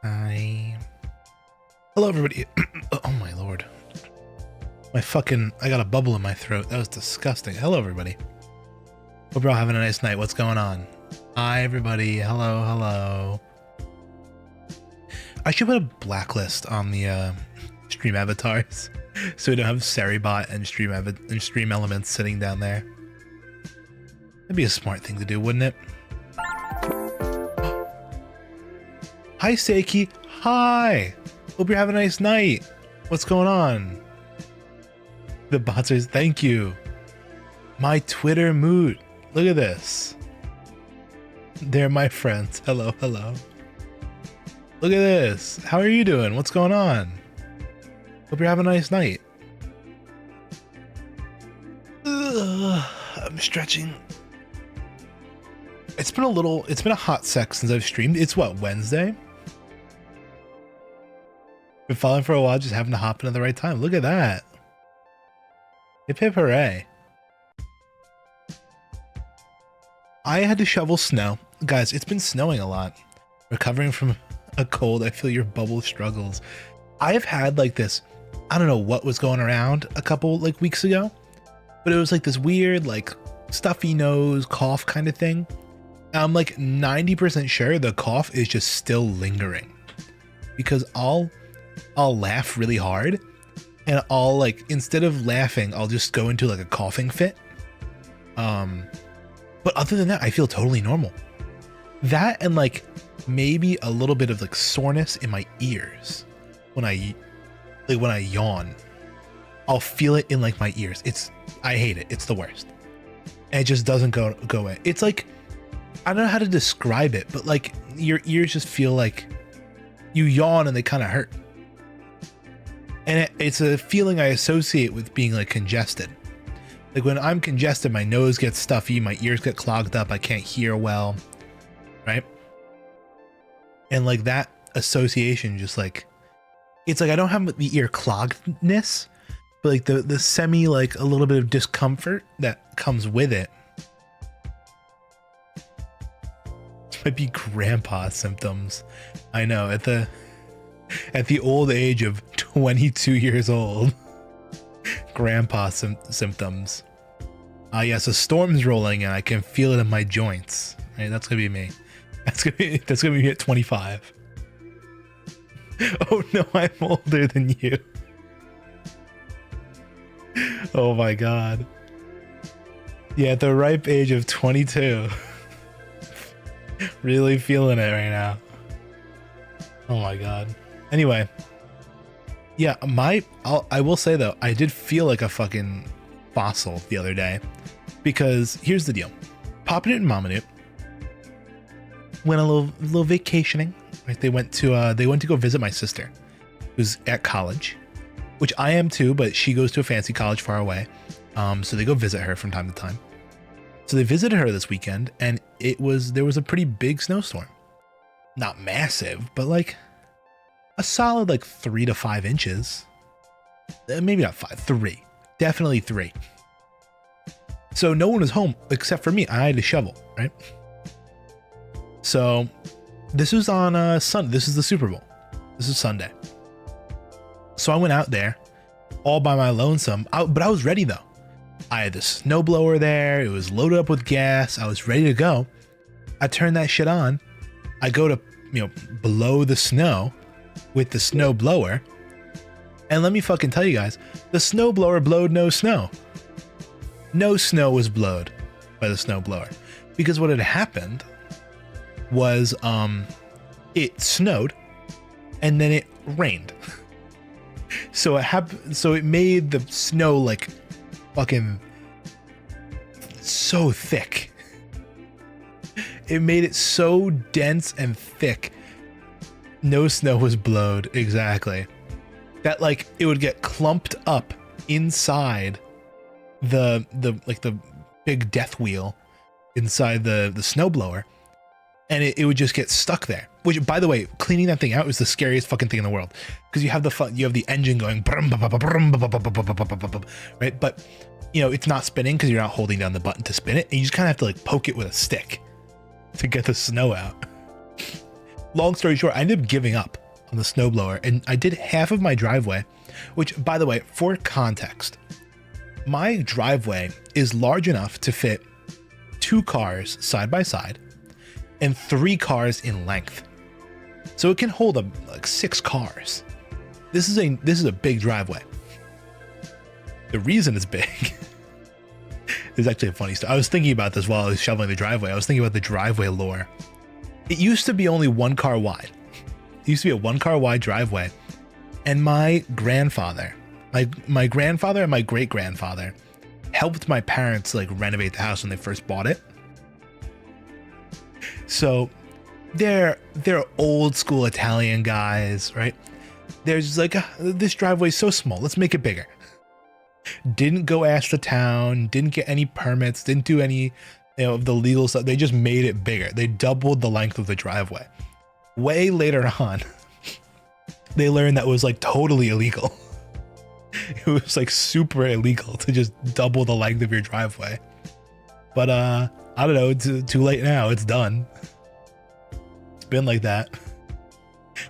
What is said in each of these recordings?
Hi. Hello, everybody. Oh, my lord. I got a bubble in my throat. That was disgusting. Hello, everybody. Hope you're all having a nice night. What's going on? Hi, everybody. Hello, hello. I should put a blacklist on the stream avatars so we don't have Seribot and stream elements sitting down there. That'd be a smart thing to do, wouldn't it? Hi, Seiki. Hi. Hope you're having a nice night. What's going on? The bots are... Thank you. My Twitter mood. Look at this. They're my friends. Hello, hello. Look at this. How are you doing? What's going on? Hope you're having a nice night. I'm stretching. It's been a hot sec since I've streamed. It's what, Wednesday? Been following for a while, just having to hop in at the right time. Look at that. Hip hip hooray. I had to shovel snow. Guys, it's been snowing a lot. Recovering from a cold, I feel your bubble struggles. I've had like this, I don't know what was going around a couple like weeks ago, but it was like this weird like stuffy nose cough kind of thing. I'm like 90% sure the cough is just still lingering, because I'll laugh really hard and I'll like, instead of laughing, I'll just go into like a coughing fit. But other than that, I feel totally normal. That and like maybe a little bit of like soreness in my ears when I yawn. I'll feel it in like my ears. I hate it. It's the worst. And it just doesn't go away. It's like, I don't know how to describe it, but like your ears just feel like you yawn and they kind of hurt. And it's a feeling I associate with being like congested. Like when I'm congested, my nose gets stuffy, my ears get clogged up, I can't hear well, right? And like that association just like, it's like I don't have the ear cloggedness, but like the semi, like a little bit of discomfort that comes with it. This might be grandpa symptoms. I know, at the old age of 22 years old. Grandpa symptoms. Yes, a storm's rolling and I can feel it in my joints. Right, that's gonna be me. That's gonna be me at 25. Oh no, I'm older than you. Oh my god. Yeah, at the ripe age of 22. Really feeling it right now. Oh my god. Anyway. Yeah, I will say though, I did feel like a fucking fossil the other day, because here's the deal. Papa Newt and Mama Newt went a little vacationing. Right? They went to go visit my sister, who's at college, which I am too, but she goes to a fancy college far away. So they go visit her from time to time. So they visited her this weekend, and there was a pretty big snowstorm. Not massive, but like a solid like 3 to 5 inches. Maybe not 5, 3. Definitely 3. So no one was home except for me. I had to shovel, right? So this was on Sunday. This is the Super Bowl. This is Sunday. So I went out there all by my lonesome, but I was ready though. I had the snowblower there. It was loaded up with gas. I was ready to go. I turned that shit on. I go to, blow the snow with the snow blower, and let me fucking tell you guys, the snow blower blowed no snow. No snow was blowed by the snow blower, because what had happened was it snowed and then it rained. So it made the snow like fucking so thick. It made it so dense and thick. No snow was blowed, exactly. That like it would get clumped up inside the big death wheel inside the snowblower, and it would just get stuck there. Which, by the way, cleaning that thing out was the scariest fucking thing in the world, because you have the engine going right, but it's not spinning because you're not holding down the button to spin it, and you just kind of have to like poke it with a stick to get the snow out. Long story short, I ended up giving up on the snowblower, and I did half of my driveway, which, by the way, for context, my driveway is large enough to fit 2 cars side by side and 3 cars in length. So it can hold like 6 cars. This is a big driveway. The reason it's big is actually a funny story. I was thinking about this while I was shoveling the driveway. I was thinking about the driveway lore. It used to be only 1 car wide. It used to be a 1 car wide driveway. And my grandfather, my grandfather and my great grandfather helped my parents like renovate the house when they first bought it. So they're old school Italian guys, right? There's like, this driveway is so small, let's make it bigger. Didn't go ask the town, didn't get any permits, didn't do any, of the legal stuff. They just made it bigger. They doubled the length of the driveway. Way later on, they learned that was like totally illegal. It was like super illegal to just double the length of your driveway. But I don't know, it's too late now. It's done. It's been like that.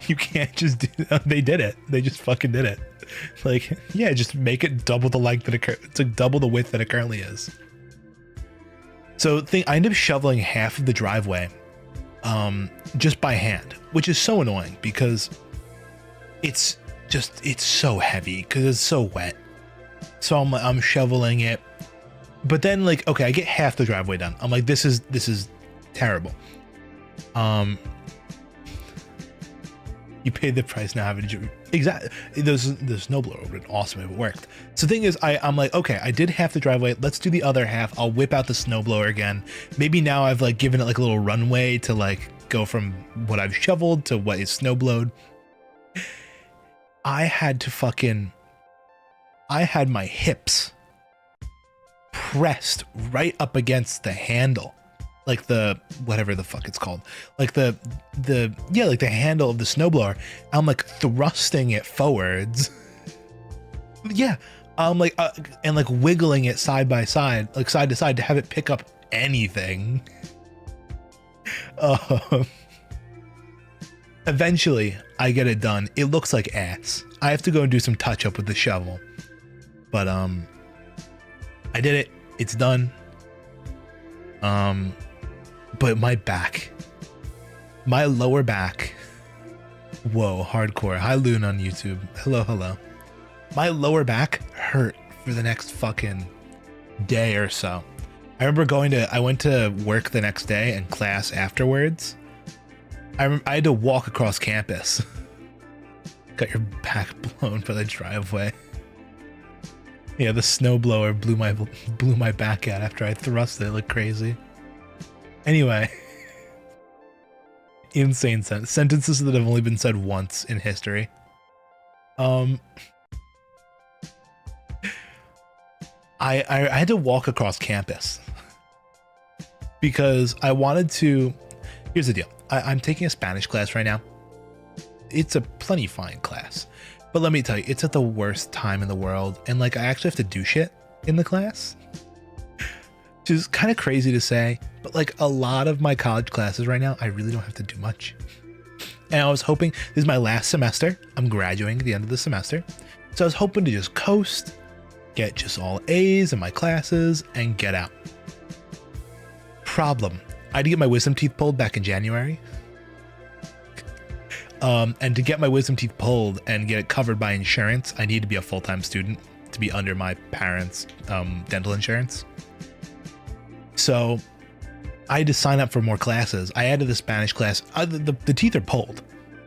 You can't just do that. They did it. They just fucking did it. Like, yeah, just make it double the length that it's like double the width that it currently is. So I ended up shoveling half of the driveway just by hand, which is so annoying because it's so heavy because it's so wet. So I'm shoveling it, but then like, okay, I get half the driveway done. I'm like, this is terrible. You paid the price, now having to exactly. The snowblower would have been awesome if it worked. So the thing is, I'm like, okay, I did half the driveway. Let's do the other half. I'll whip out the snowblower again. Maybe now I've like given it like a little runway to like go from what I've shoveled to what is snowblowed. I had my hips pressed right up against the handle, like the whatever the fuck it's called, like the like the handle of the snowblower. I'm like thrusting it forwards. Yeah, I'm like and like wiggling it side by side, like side to side, to have it pick up anything. Eventually I get it done. It looks like ass. I have to go and do some touch up with the shovel, but I did it. It's done. But my back, my lower back, whoa, hardcore. Hi Loon on YouTube. Hello. My lower back hurt for the next fucking day or so. I remember I went to work the next day and class afterwards. I had to walk across campus. Got your back blown by the driveway. Yeah, the snowblower blew my back out after I thrust it like crazy. Anyway, insane sentences that have only been said once in history. I had to walk across campus because I wanted to. Here's the deal. I'm taking a Spanish class right now. It's a plenty fine class, but let me tell you, it's at the worst time in the world, and like I actually have to do shit in the class, which is kind of crazy to say, but like a lot of my college classes right now, I really don't have to do much. And I was hoping, this is my last semester, I'm graduating at the end of the semester, so I was hoping to just coast, get just all A's in my classes, and get out. Problem, I had to get my wisdom teeth pulled back in January. And to get my wisdom teeth pulled and get it covered by insurance, I need to be a full-time student to be under my parents' dental insurance. So I had to sign up for more classes. I added the Spanish class. The teeth are pulled.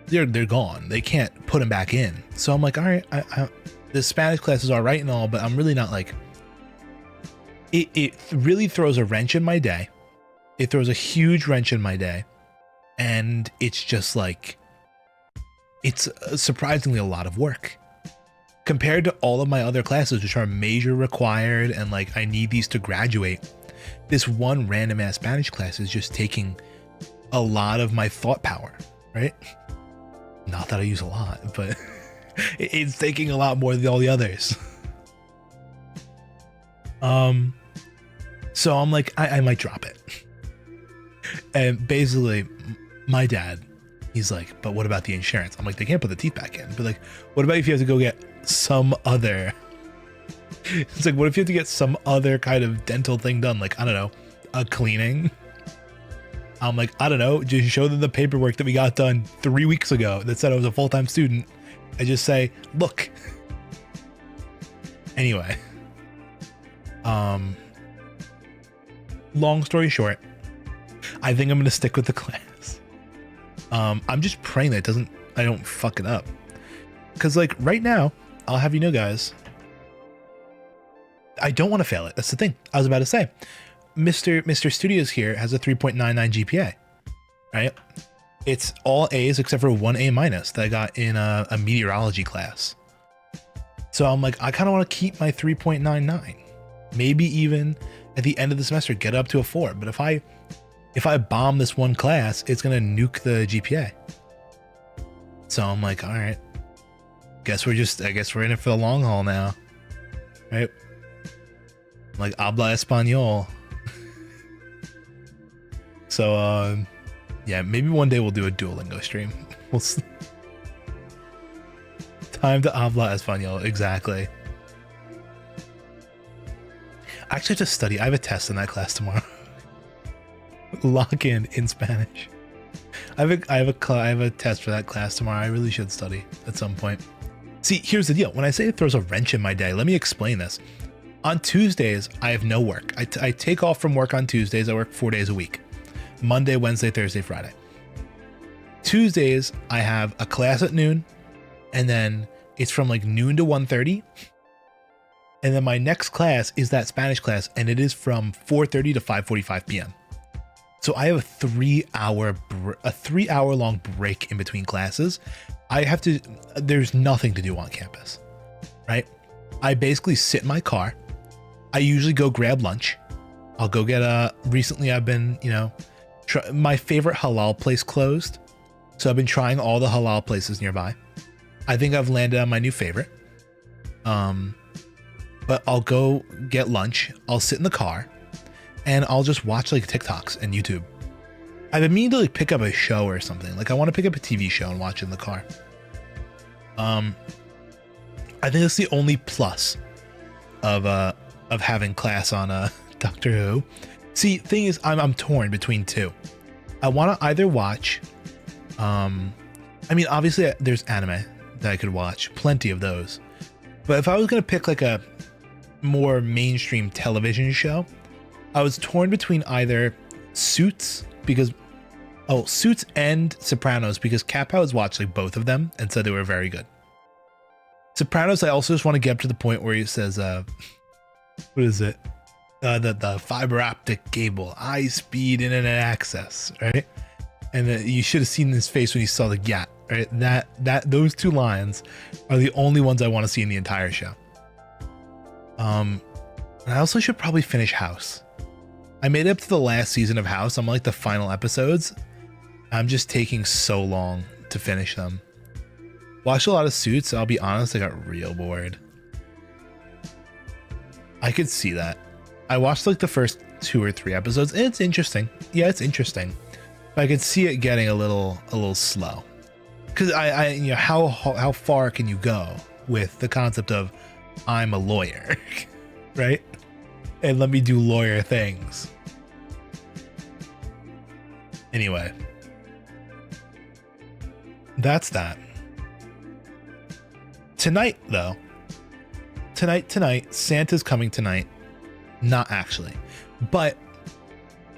They're gone. They can't put them back in. So I'm like, all right, the Spanish class is all right and all, but I'm really not like, it really throws a wrench in my day. It throws a huge wrench in my day. And it's just like, it's surprisingly a lot of work compared to all of my other classes, which are major required. And like, I need these to graduate. This one random ass Spanish class is just taking a lot of my thought power, right? Not that I use a lot, but it's taking a lot more than all the others. So I'm like, I might drop it. And basically my dad, he's like, but what about the insurance? I'm like, they can't put the teeth back in. But like, what about if you have to go get some other, it's like, what if you have to get some other kind of dental thing done? Like, I don't know, a cleaning. I'm like, I don't know, just show them the paperwork that we got done 3 weeks ago that said I was a full-time student. I just say, look. Anyway, long story short, I think I'm going to stick with the class. I'm just praying that I don't fuck it up. Cause like right now, I'll have you know, guys, I don't want to fail it. That's the thing I was about to say. Mr. Studios here has a 3.99 GPA, right? It's all A's except for one A minus that I got in a meteorology class. So I'm like, I kind of want to keep my 3.99. Maybe even at the end of the semester, get up to a 4. But if I bomb this one class, it's going to nuke the GPA. So I'm like, all right, I guess we're in it for the long haul now. Right? Like, habla español. So, yeah, maybe one day we'll do a Duolingo stream. Time to habla español, exactly. I actually have to study. I have a test in that class tomorrow. Lock in Spanish. I have a test for that class tomorrow. I really should study at some point. See, here's the deal. When I say it throws a wrench in my day, let me explain this. On Tuesdays, I have no work. I take off from work on Tuesdays. I work 4 days a week. Monday, Wednesday, Thursday, Friday. Tuesdays, I have a class at noon, and then it's from like noon to 1:30. And then my next class is that Spanish class, and it is from 4:30 to 5:45 p.m. So I have a 3 hour long break in between classes. There's nothing to do on campus, right? I basically sit in my car. I usually go grab lunch. I'll go get recently I've been, my favorite halal place closed. So I've been trying all the halal places nearby. I think I've landed on my new favorite. But I'll go get lunch. I'll sit in the car and I'll just watch like TikToks and YouTube. I've been meaning to like pick up a show or something. Like I want to pick up a TV show and watch it in the car. I think that's the only plus of having class on Doctor Who. See, thing is, I'm torn between two. I want to either watch. I mean, obviously, there's anime that I could watch, plenty of those. But if I was gonna pick like a more mainstream television show, I was torn between either Suits Suits and Sopranos, because Kappa has watched like both of them and said they were very good. Sopranos, I also just want to get up to the point where he says, what is it? The fiber optic cable, high speed internet access, right? And you should have seen his face when he saw the gat, right? Those two lines are the only ones I want to see in the entire show. And I also should probably finish House. I made it up to the last season of House. I'm like the final episodes. I'm just taking so long to finish them. Watched a lot of Suits. I'll be honest, I got real bored. I could see that. I watched like the first 2 or 3 episodes, and it's interesting. Yeah, it's interesting. But I could see it getting a little slow. Because how far can you go with the concept of I'm a lawyer, right? And let me do lawyer things. Anyway, that's that. Tonight, though. Tonight, Santa's coming tonight. Not actually. But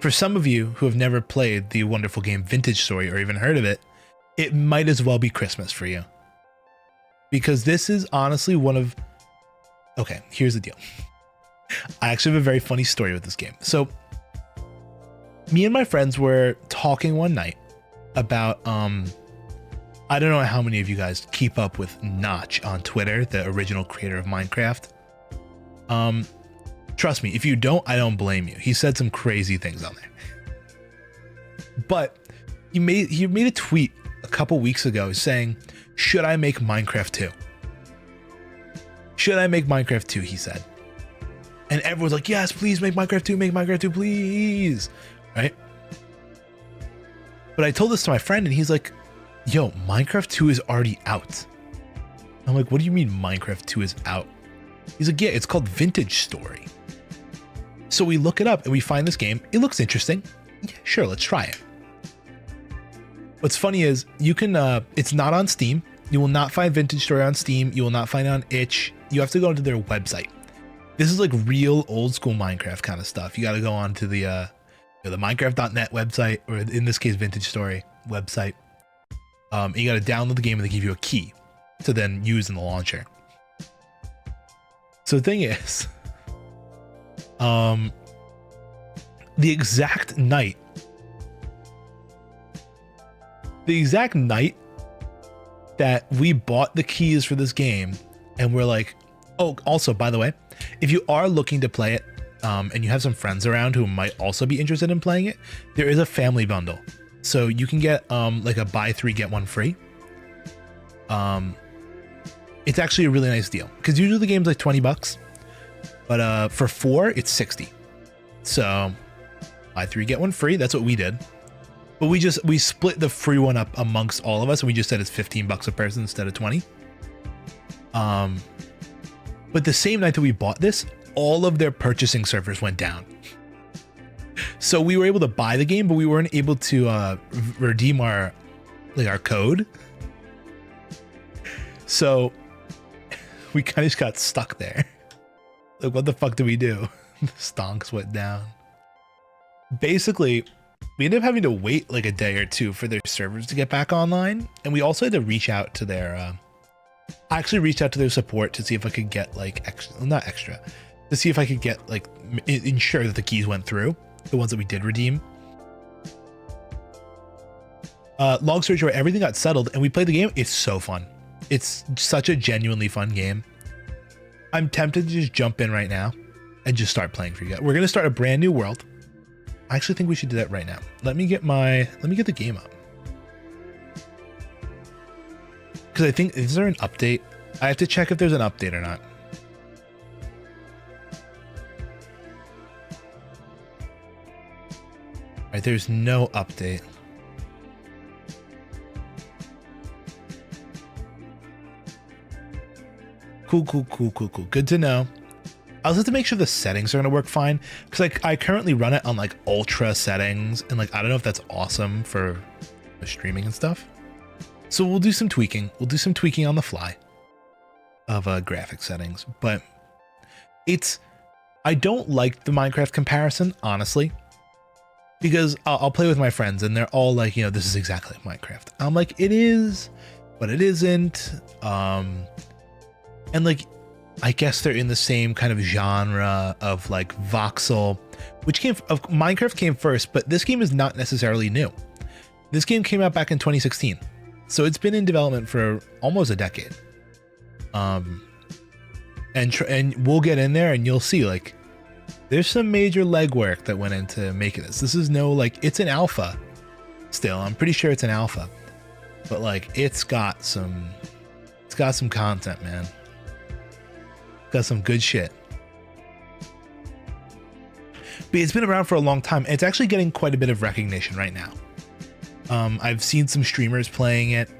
for some of you who have never played the wonderful game Vintage Story or even heard of it, it might as well be Christmas for you. Because this is honestly one of... Okay, here's the deal. I actually have a very funny story with this game. So, me and my friends were talking one night about... I don't know how many of you guys keep up with Notch on Twitter, the original creator of Minecraft. Trust me, if you don't, I don't blame you. He said some crazy things on there. But he made a tweet a couple weeks ago saying, should I make Minecraft 2? Should I make Minecraft 2, he said. And everyone's like, yes, please make Minecraft 2, make Minecraft 2, please. Right? But I told this to my friend and he's like, yo, Minecraft 2 is already out. I'm like, what do you mean Minecraft 2 is out? He's like, yeah, it's called Vintage Story. So we look it up and we find this game. It looks interesting. Yeah, sure, let's try it. What's funny is you can, it's not on Steam. You will not find Vintage Story on Steam. You will not find it on itch. You have to go to their website. This is like real old school Minecraft kind of stuff. You got to go on to the Minecraft.net website, or in this case, Vintage Story website. You got to download the game and they give you a key to then use in the launcher. So the thing is, the exact night The exact night that we bought the keys for this game, and we're like, oh, also, by the way, if you are looking to play it, and you have some friends around who might also be interested in playing it, there is a family bundle. So you can get like a buy 3 get 1 free. It's actually a really nice deal because usually the game's like $20, but for 4 it's 60. So buy 3 get 1 free. That's what we did. But we split the free one up amongst all of us, and we just said it's $15 a person instead of 20. But the same night that we bought this, all of their purchasing servers went down. So we were able to buy the game, but we weren't able to redeem our code. So we kind of just got stuck there. Like, what the fuck do we do? The stonks went down. Basically, we ended up having to wait like a day or two for their servers to get back online. And we also had to reach out to their, I actually reached out to their support to see if I could get like to see if I could get like, ensure that the keys went through, the ones that we did redeem. Long story short, everything got settled and we played the game. It's so fun. It's such a genuinely fun game. I'm tempted to just jump in right now and just start playing for you guys. We're going to start a brand new world. I actually think we should do that right now. Let me get the game up. Because I think, is there an update? I have to check if there's an update or not. All right, there's no update. Cool. Good to know. I also have to make sure the settings are going to work fine, because like I currently run it on like ultra settings, and like I don't know if that's awesome for the streaming and stuff. So we'll do some tweaking. We'll do some tweaking on the fly of graphic settings, but I don't like the Minecraft comparison, honestly, because I'll play with my friends and they're all like, you know, this is exactly like Minecraft. I'm like, it is, but it isn't. And like, I guess they're in the same kind of genre of like voxel, which Minecraft came first, but this game is not necessarily new. This game came out back in 2016. So it's been in development for almost a decade. And we'll get in there and you'll see like, there's some major legwork that went into making this. This is no, like, it's an alpha still. I'm pretty sure it's an alpha, but like, it's got some content, man. Got some good shit. But it's been around for a long time. And it's actually getting quite a bit of recognition right now. I've seen some streamers playing it.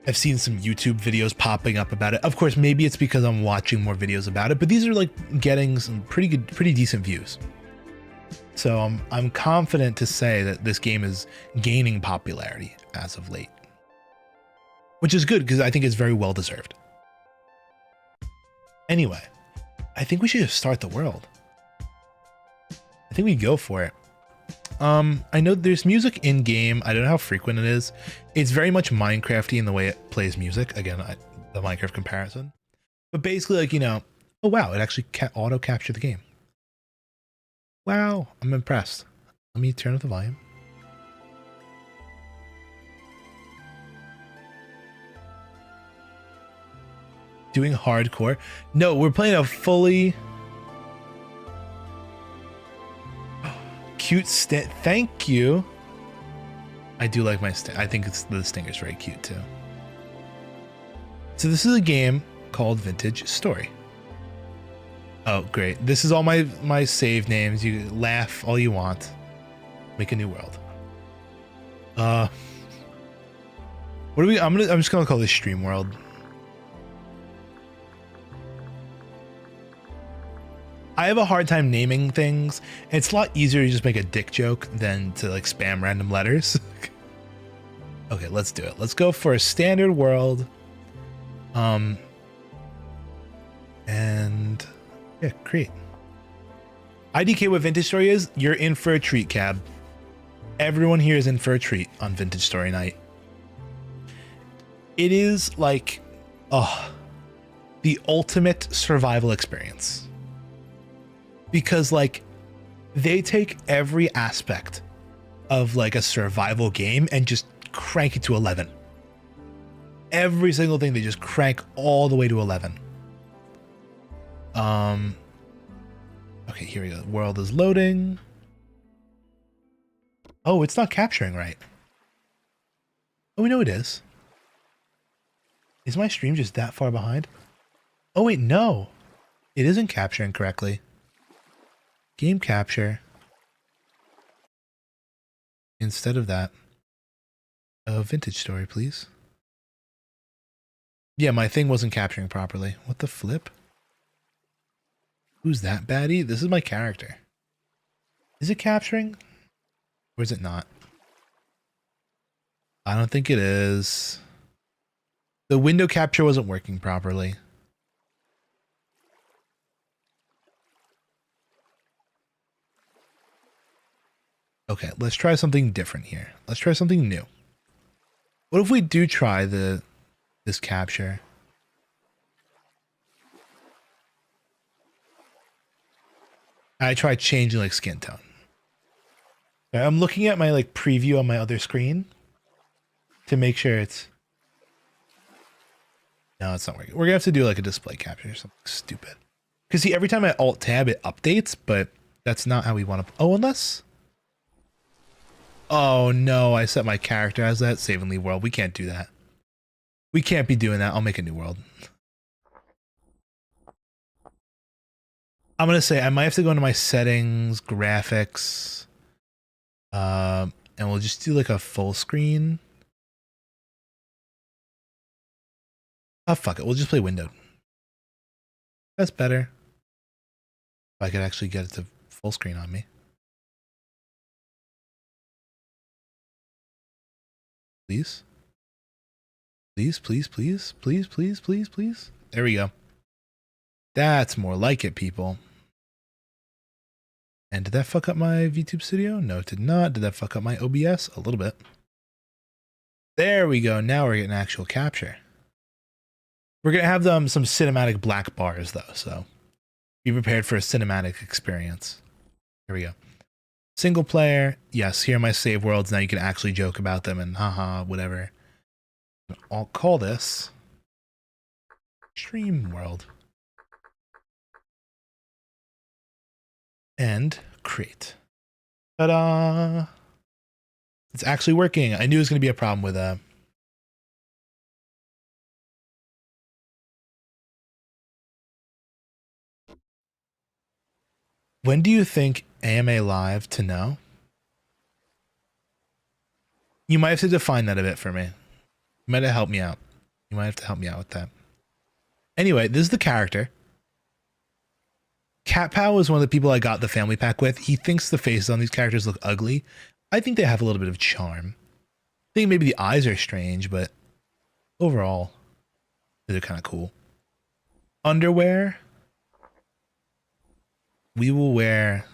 I've seen some YouTube videos popping up about it. Of course, maybe it's because I'm watching more videos about it, but these are like getting some pretty decent views. So I'm confident to say that this game is gaining popularity as of late, which is good because I think it's very well deserved. Anyway, I think we should just start the world. I think we go for it. I know there's music in game. I don't know how frequent it is. It's very much Minecrafty in the way it plays music. Again, the Minecraft comparison. But basically, like, you know, oh wow, it actually auto captured the game. Wow, I'm impressed. Let me turn up the volume. Doing hardcore. No, we're playing a fully cute thank you. I do like my I think the Stinger's very cute too. So this is a game called Vintage Story. Oh great, this is all my save names. You laugh all you want. Make a new world. What do we, I'm just gonna call this Stream World. I have a hard time naming things. It's a lot easier to just make a dick joke than to like spam random letters. Okay, let's do it. Let's go for a standard world. And yeah, create. IDK what Vintage Story is, you're in for a treat, Cab. Everyone here is in for a treat on Vintage Story night. It is like, the ultimate survival experience. Because like they take every aspect of like a survival game and just crank it to 11. Every single thing they just crank all the way to 11. Okay, here we go. World is loading. Oh, it's not capturing right. Oh, we know it is. Is my stream just that far behind? Oh wait, no. It isn't capturing correctly. Game capture. Instead of that, a vintage story, please. Yeah, my thing wasn't capturing properly. What the flip? Who's that baddie? This is my character. Is it capturing? Or is it not? I don't think it is. The window capture wasn't working properly. Okay, let's try something different here. Let's try something new. What if we do try this capture? I tried changing like skin tone. I'm looking at my like preview on my other screen to make sure it's... No, it's not working. We're gonna have to do like a display capture or something stupid. Because see, every time I alt tab, it updates, but that's not how we want to... Oh, unless... Oh no, I set my character as that. Save and leave world. We can't do that. We can't be doing that. I'll make a new world. I'm gonna say I might have to go into my settings, graphics, and we'll just do like a full screen. Oh fuck it, we'll just play windowed. That's better. If I could actually get it to full screen on me. Please. Please, please, please, please, please, please, please. There we go. That's more like it, people. And did that fuck up my VTube Studio? No, it did not. Did that fuck up my OBS? A little bit. There we go. Now we're getting actual capture. We're going to have some cinematic black bars, though, so be prepared for a cinematic experience. Here we go. Single player. Yes, here are my save worlds. Now you can actually joke about them and haha, whatever. I'll call this Stream World. And create. Ta-da! It's actually working. I knew it was going to be a problem with When do you think AMA live to know? You might have to define that a bit for me. You might have helped me out. You might have to help me out with that. Anyway, this is the character. Cat Pow is one of the people I got the family pack with. He thinks the faces on these characters look ugly. I think they have a little bit of charm. I think maybe the eyes are strange, but overall, they're kind of cool. Underwear. We will wear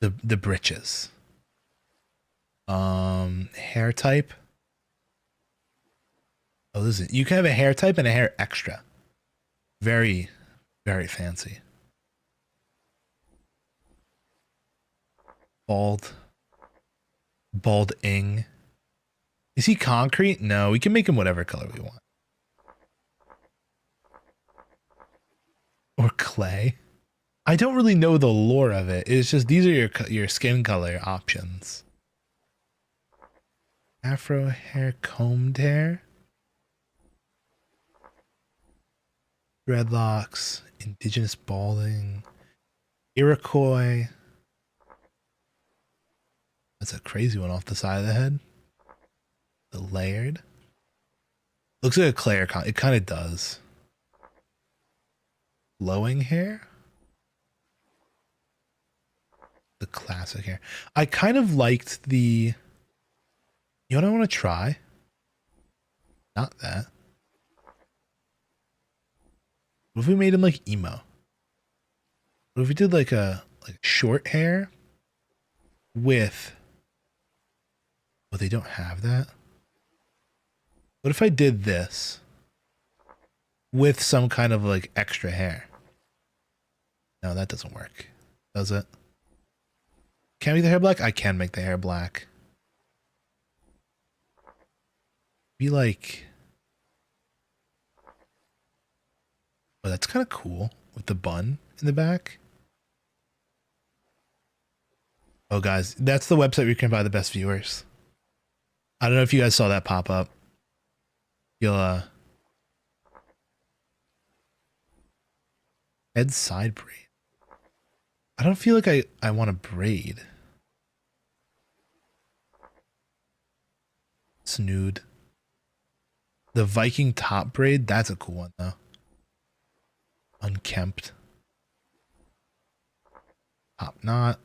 the breeches. Hair type. Oh, listen, you can have a hair type and a hair extra. Very, very fancy. Bald-ing. Is he concrete? No, we can make him whatever color we want. Or clay. I don't really know the lore of it. It's just these are your skin color options. Afro hair, combed hair. Dreadlocks, indigenous balding, Iroquois. That's a crazy one off the side of the head. The layered. Looks like a Claire. It kind of does. Flowing hair. The classic hair. I kind of liked the... You know what I want to try? Not that. What if we made him like emo? What if we did like a short hair with... Oh, they don't have that. What if I did this with some kind of like extra hair? No, that doesn't work. Does it? Can I make the hair black? I can make the hair black. Be like, oh, that's kind of cool with the bun in the back. Oh, guys, that's the website where you can buy the best viewers. I don't know if you guys saw that pop up. You'll, head side braid. I don't feel like I want a braid. Snood. The Viking top braid, that's a cool one though. Unkempt. Top knot.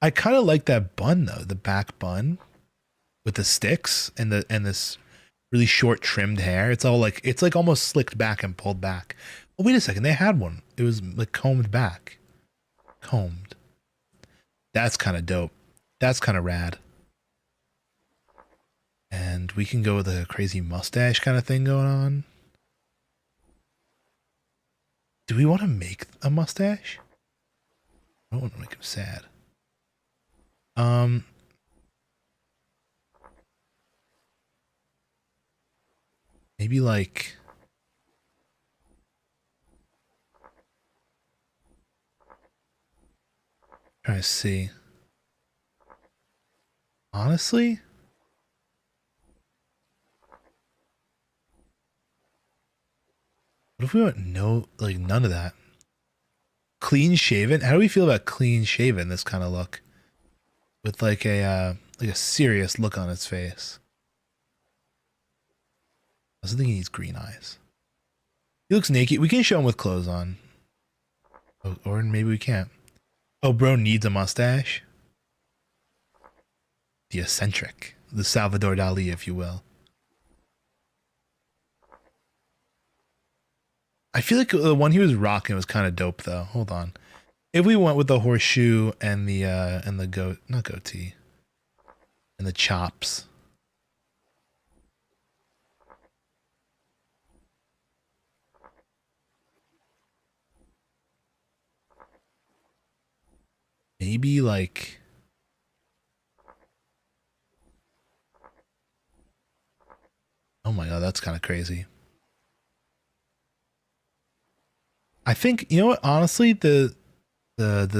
I kind of like that bun though, the back bun with the sticks and this really short trimmed hair. It's all like, it's like almost slicked back and pulled back. Oh, wait a second, they had one. It was like combed back. Combed. That's kind of dope. That's kind of rad. And we can go with a crazy mustache kind of thing going on. Do we want to make a mustache? I don't want to make him sad. Maybe like... Trying to see. Honestly? What if we went no, like none of that? Clean shaven? How do we feel about clean shaven, this kind of look? With like a serious look on his face. I was thinking he needs green eyes. He looks naked. We can show him with clothes on. Oh, or maybe we can't. Oh, bro needs a mustache. The eccentric. The Salvador Dali, if you will. I feel like the one he was rocking was kind of dope though. Hold on. If we went with the horseshoe and the not goatee. And the chops. Maybe like... Oh my god, that's kind of crazy. I think, you know what, honestly, the chops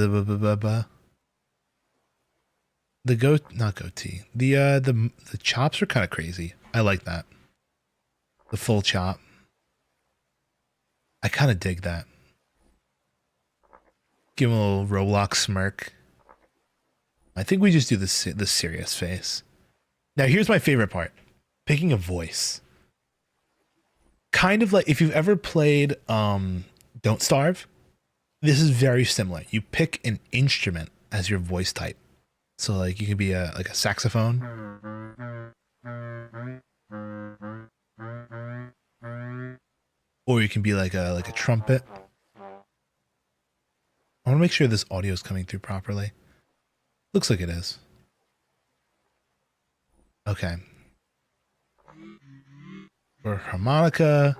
are kind of crazy. I like that. The full chop. I kind of dig that. Give him a little Roblox smirk. I think we just do the serious face. Now here's my favorite part. Picking a voice. Kind of like if you've ever played Don't Starve, this is very similar. You pick an instrument as your voice type. So like you can be like a saxophone. Or you can be like a trumpet. I want to make sure this audio is coming through properly. Looks like it is. Okay. Or harmonica,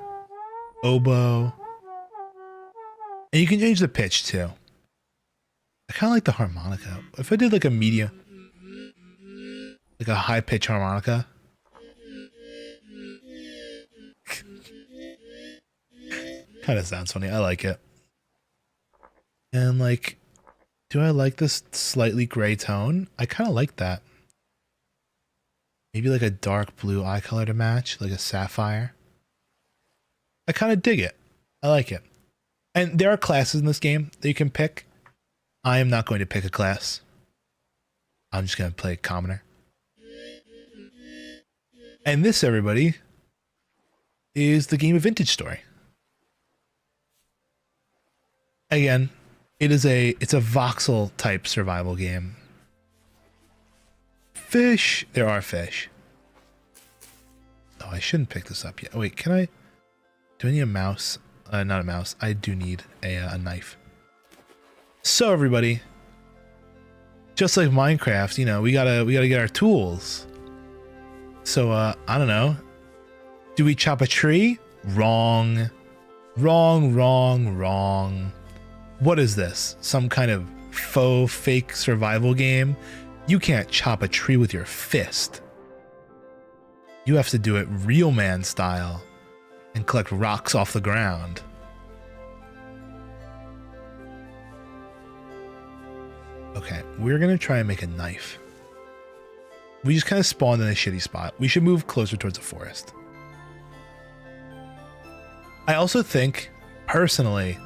oboe. And you can change the pitch too. I kind of like the harmonica. If I did like a medium, like a high pitch harmonica. Kind of sounds funny. I like it. And like, do I like this slightly gray tone? I kind of like that. Maybe like a dark blue eye color to match, like a sapphire. I kind of dig it. I like it. And there are classes in this game that you can pick. I am not going to pick a class. I'm just going to play commoner. And this, everybody, is the game of Vintage Story. Again, it's a voxel type survival game. Fish. There are fish. Oh, I shouldn't pick this up yet. Oh, wait, can I? Do I need a mouse? Not a mouse. I do need a knife. So everybody, just like Minecraft, you know, we gotta get our tools. So I don't know. Do we chop a tree? Wrong. Wrong, wrong, wrong. What is this? Some kind of faux fake survival game? You can't chop a tree with your fist. You have to do it real man style and collect rocks off the ground. Okay, we're gonna try and make a knife. We just kind of spawned in a shitty spot. We should move closer towards the forest. I also think, personally,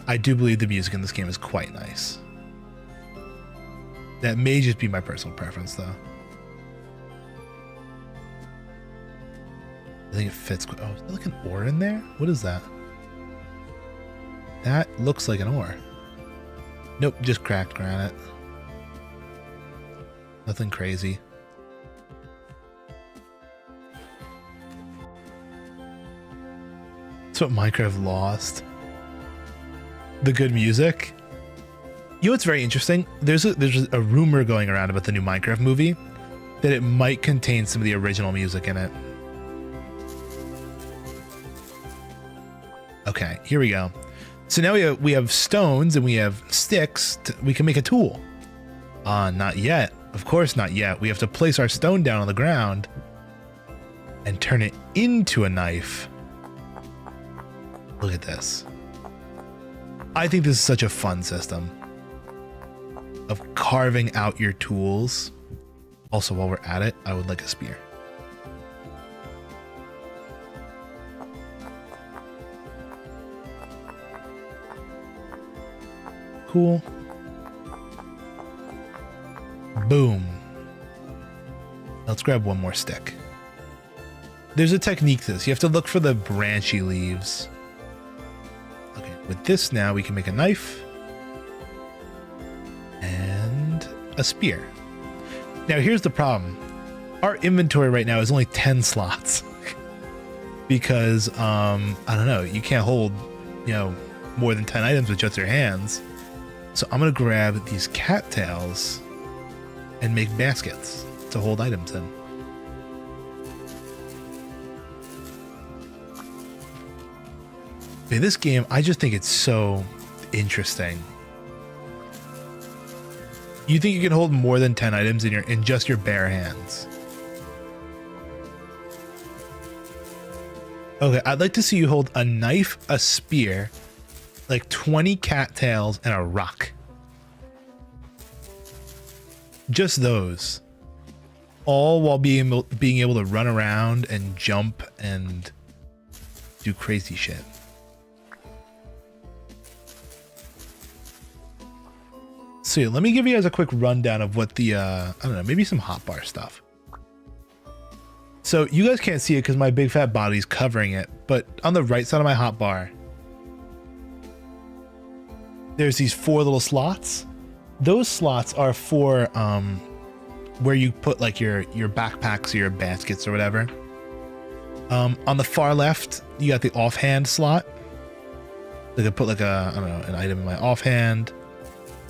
I do believe the music in this game is quite nice. That may just be my personal preference, though. I think it fits. Oh, is there like an ore in there? What is that? That looks like an ore. Nope, just cracked granite. Nothing crazy. That's what Minecraft lost. The good music. You know what's very interesting? There's a rumor going around about the new Minecraft movie that it might contain some of the original music in it. Okay, here we go. So now we have stones and we have sticks. We can make a tool. Not yet. Of course not yet. We have to place our stone down on the ground and turn it into a knife. Look at this. I think this is such a fun system of carving out your tools. Also, while we're at it, I would like a spear. Cool. Boom. Let's grab one more stick. There's a technique to this. You have to look for the branchy leaves. Okay, with this now we can make a knife and a spear. Now here's the problem. Our inventory right now is only 10 slots because I don't know, you can't hold, you know, more than 10 items with just your hands. So I'm gonna grab these cattails and make baskets to hold items in. Man, this game, I just think it's so interesting. You think you can hold more than 10 items in just your bare hands? Okay, I'd like to see you hold a knife, a spear, like 20 cattails, and a rock. Just those. All while being able to run around and jump and do crazy shit. So yeah, let me give you guys a quick rundown of what the, I don't know, maybe some hotbar stuff. So you guys can't see it because my big fat body's covering it, but on the right side of my hotbar, there's these 4 little slots. Those slots are for where you put like your backpacks or your baskets or whatever. On the far left, you got the offhand slot. I could put like a, I don't know, an item in my offhand.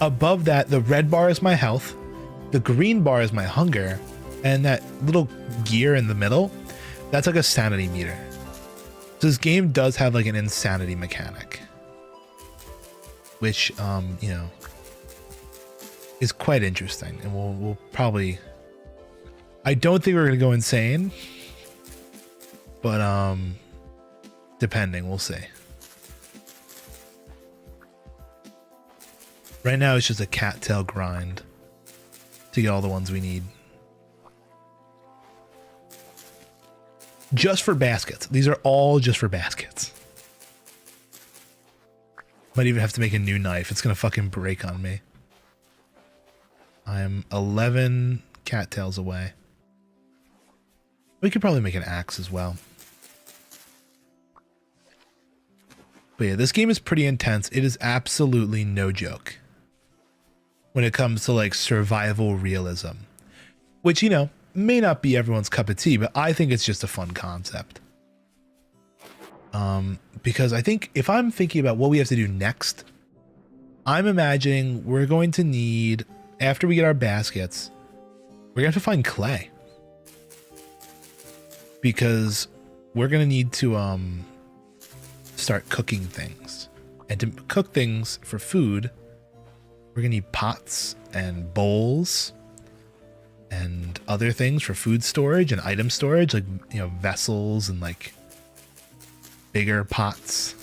Above that, the red bar is my health, the green bar is my hunger, and that little gear in the middle, that's like a sanity meter. So this game does have like an insanity mechanic, which, you know, is quite interesting. And we'll probably, I don't think we're going to go insane, but depending, we'll see. Right now, it's just a cattail grind to get all the ones we need. Just for baskets. These are all just for baskets. Might even have to make a new knife. It's going to fucking break on me. I'm 11 cattails away. We could probably make an axe as well. But yeah, this game is pretty intense. It is absolutely no joke when it comes to like survival realism, which, you know, may not be everyone's cup of tea, but I think it's just a fun concept. Because I think if I'm thinking about what we have to do next, I'm imagining we're going to need, after we get our baskets, we're going to have to find clay. Because we're going to need to start cooking things. And to cook things for food, we're going to need pots and bowls and other things for food storage and item storage, like, you know, vessels and like bigger pots.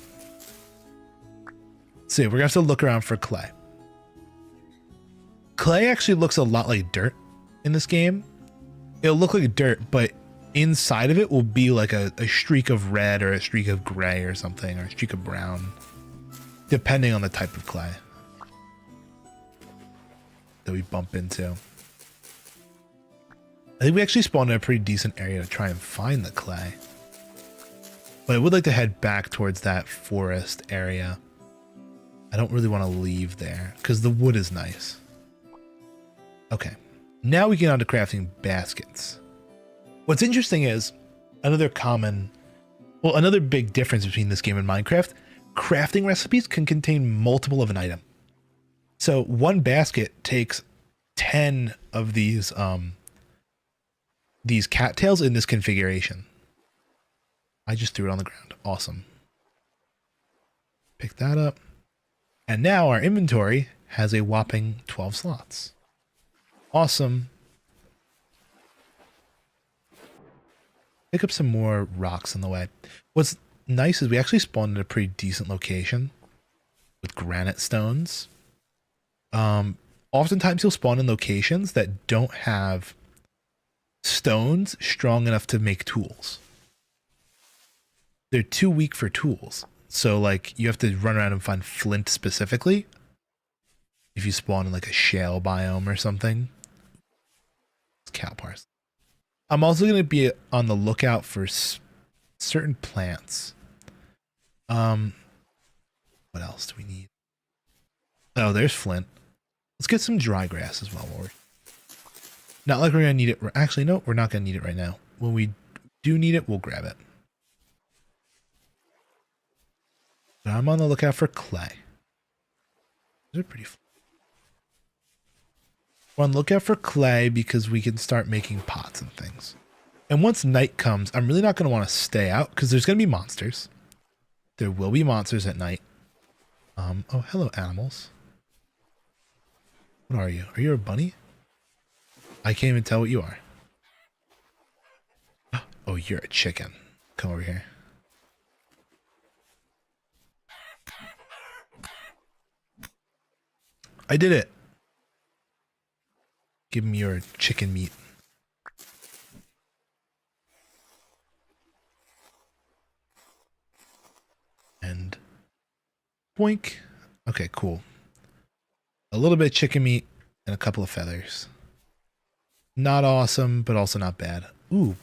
So we're gonna have to look around for clay. Clay actually looks a lot like dirt in this game. It'll look like dirt, but inside of it will be like a streak of red or a streak of gray or something, or a streak of brown, depending on the type of clay that we bump into. I think we actually spawned in a pretty decent area to try and find the clay. But I would like to head back towards that forest area. I don't really want to leave there because the wood is nice. Okay, now we get on to crafting baskets. What's interesting is another big difference between this game and Minecraft, crafting recipes can contain multiple of an item. So one basket takes 10 of these cattails in this configuration. I just threw it on the ground. Awesome. Pick that up. And now our inventory has a whopping 12 slots. Awesome. Pick up some more rocks on the way. What's nice is we actually spawned in a pretty decent location with granite stones. Oftentimes you'll spawn in locations that don't have stones strong enough to make tools. They're too weak for tools. So like you have to run around and find flint specifically if you spawn in like a shale biome or something. It's cow parsley. I'm also going to be on the lookout for certain plants. What else do we need? Oh, there's flint. Let's get some dry grass as well. Not like we're going to need it. Actually, no, we're not going to need it right now. When we do need it, we'll grab it. But I'm on the lookout for clay. These are pretty fun. We're on the lookout for clay because we can start making pots and things. And once night comes, I'm really not going to want to stay out because there's going to be monsters. There will be monsters at night. Oh, hello, animals. What are you? Are you a bunny? I can't even tell what you are. Oh, you're a chicken. Come over here. I did it. Give me your chicken meat. And boink. Okay, cool. A little bit of chicken meat and a couple of feathers. Not awesome, but also not bad. Ooh.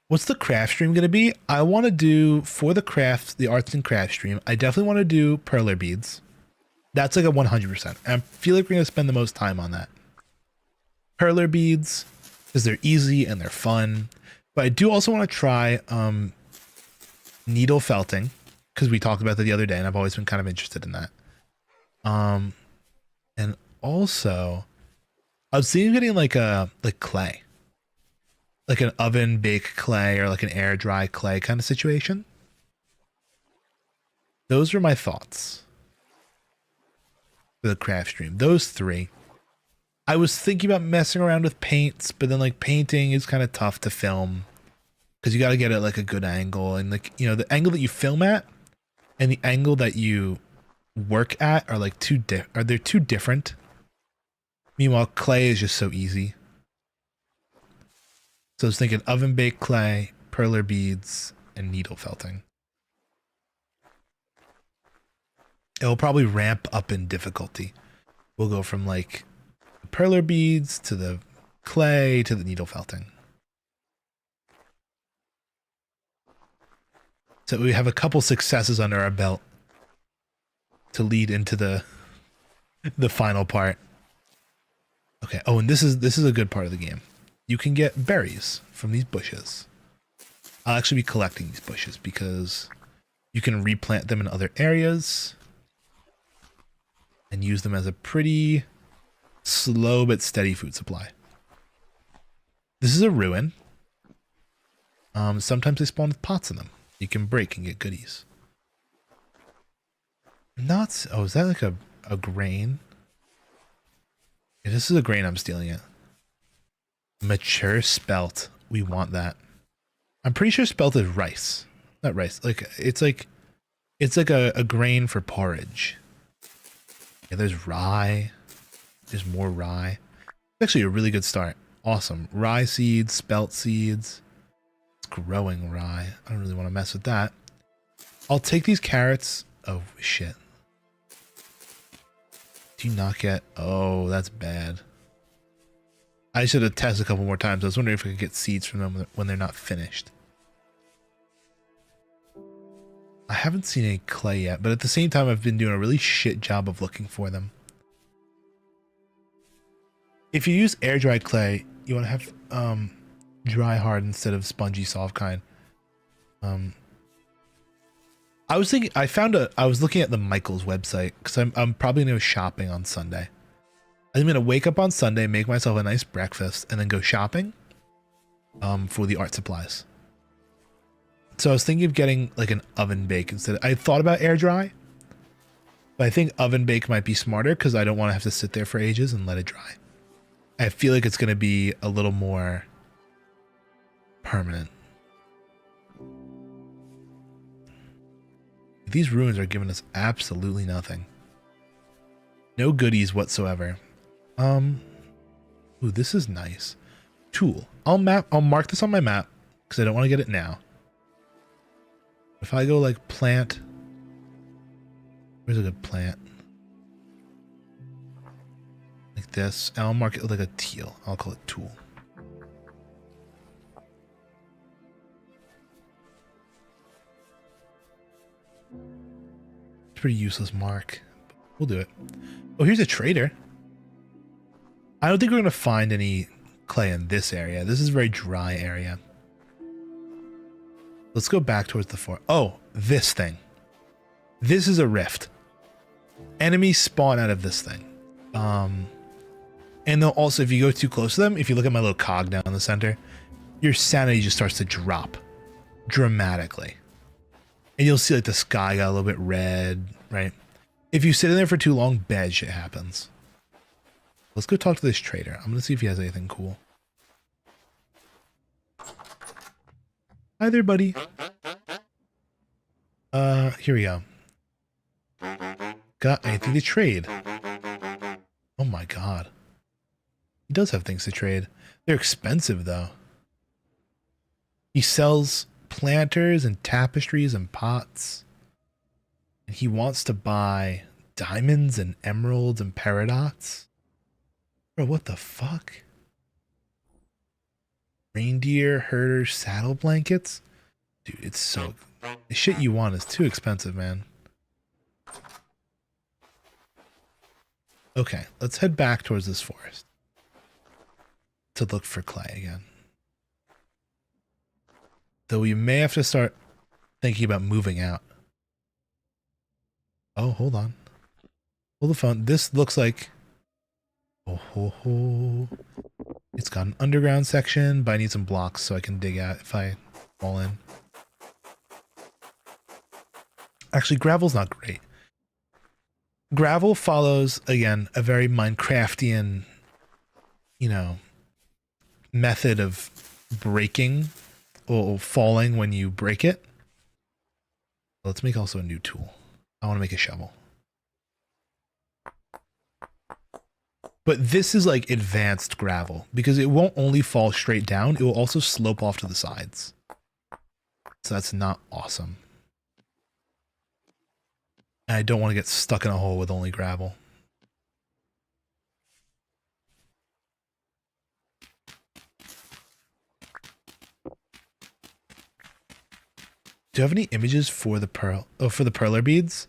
What's the craft stream going to be? I want to do, for the arts and craft stream, I definitely want to do perler beads. That's like a 100%. And I feel like we're going to spend the most time on that. Perler beads, because they're easy and they're fun. But I do also want to try needle felting, because we talked about that the other day, and I've always been kind of interested in that. And also, I was thinking of getting like clay. Like an oven baked clay or like an air dry clay kind of situation. Those are my thoughts for the craft stream. Those three. I was thinking about messing around with paints, but then like painting is kind of tough to film because you got to get it like a good angle, and like, you know, the angle that you film at and the angle that you work at are like they're too different. Meanwhile, clay is just so easy. So I was thinking oven baked clay, perler beads, and needle felting. It will probably ramp up in difficulty. We'll go from like perler beads to the clay to the needle felting. So we have a couple successes under our belt to lead into the final part. Okay. Oh, and this is a good part of the game. You can get berries from these bushes. I'll actually be collecting these bushes because you can replant them in other areas and use them as a pretty slow but steady food supply. This is a ruin. Sometimes they spawn with pots in them. You can break and get goodies. Oh, is that like a grain? Yeah, this is a grain, I'm stealing it. Mature spelt. We want that. I'm pretty sure spelt is rice. Not rice. Like it's like a grain for porridge. Yeah, there's rye. There's more rye. It's actually a really good start. Awesome. Rye seeds, spelt seeds. It's growing rye. I don't really want to mess with that. I'll take these carrots. Oh shit. Do you not get? Oh, that's bad. I should have tested a couple more times. I was wondering if I could get seeds from them when they're not finished. I haven't seen any clay yet, but at the same time, I've been doing a really shit job of looking for them. If you use air dry clay, you want to have dry hard instead of spongy soft kind. I was thinking, I was looking at the Michaels website because I'm probably going to go shopping on Sunday. I'm going to wake up on Sunday, make myself a nice breakfast, and then go shopping for the art supplies. So I was thinking of getting like an oven bake instead. I thought about air dry, but I think oven bake might be smarter because I don't want to have to sit there for ages and let it dry. I feel like it's going to be a little more permanent. These ruins are giving us absolutely nothing. No goodies whatsoever. Ooh, this is nice. Tool. I'll mark this on my map because I don't want to get it now. If I go like plant, where's a good plant? Like this, and I'll mark it with like a teal. I'll call it tool. It's a pretty useless mark. We'll do it. Oh, here's a trader. I don't think we're going to find any clay in this area. This is a very dry area. Let's go back towards the fort. Oh, this thing. This is a rift. Enemies spawn out of this thing. And they'll also, if you go too close to them, if you look at my little cog down in the center, your sanity just starts to drop dramatically. And you'll see like the sky got a little bit red, right? If you sit in there for too long, bad shit happens. Let's go talk to this trader. I'm going to see if he has anything cool. Hi there, buddy. Here we go. Got anything to trade? Oh my god. He does have things to trade. They're expensive, though. He sells planters and tapestries and pots. And he wants to buy diamonds and emeralds and paradox. Bro, what the fuck? Reindeer herder saddle blankets? Dude, it's so... The shit you want is too expensive, man. Okay, let's head back towards this forest. To look for clay again. Though we may have to start thinking about moving out. Oh, hold on. Hold the phone. This looks like... Oh, ho, ho. It's got an underground section, but I need some blocks so I can dig out if I fall in. Actually, gravel's not great. Gravel follows, again, a very Minecraftian, you know, method of breaking or falling when you break it. Let's make also a new tool. I want to make a shovel. But this is like advanced gravel because it won't only fall straight down, it will also slope off to the sides. So that's not awesome. And I don't want to get stuck in a hole with only gravel. Do you have any images for the pearl? Oh, for the perler beads?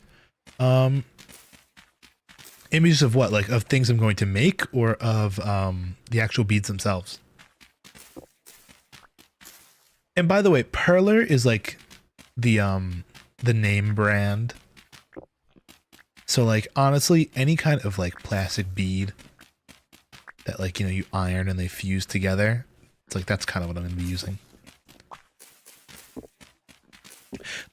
Images of what? Like of things I'm going to make or of the actual beads themselves? And by the way, perler is like the name brand. So like honestly, any kind of like plastic bead that like, you know, you iron and they fuse together. It's like that's kind of what I'm going to be using.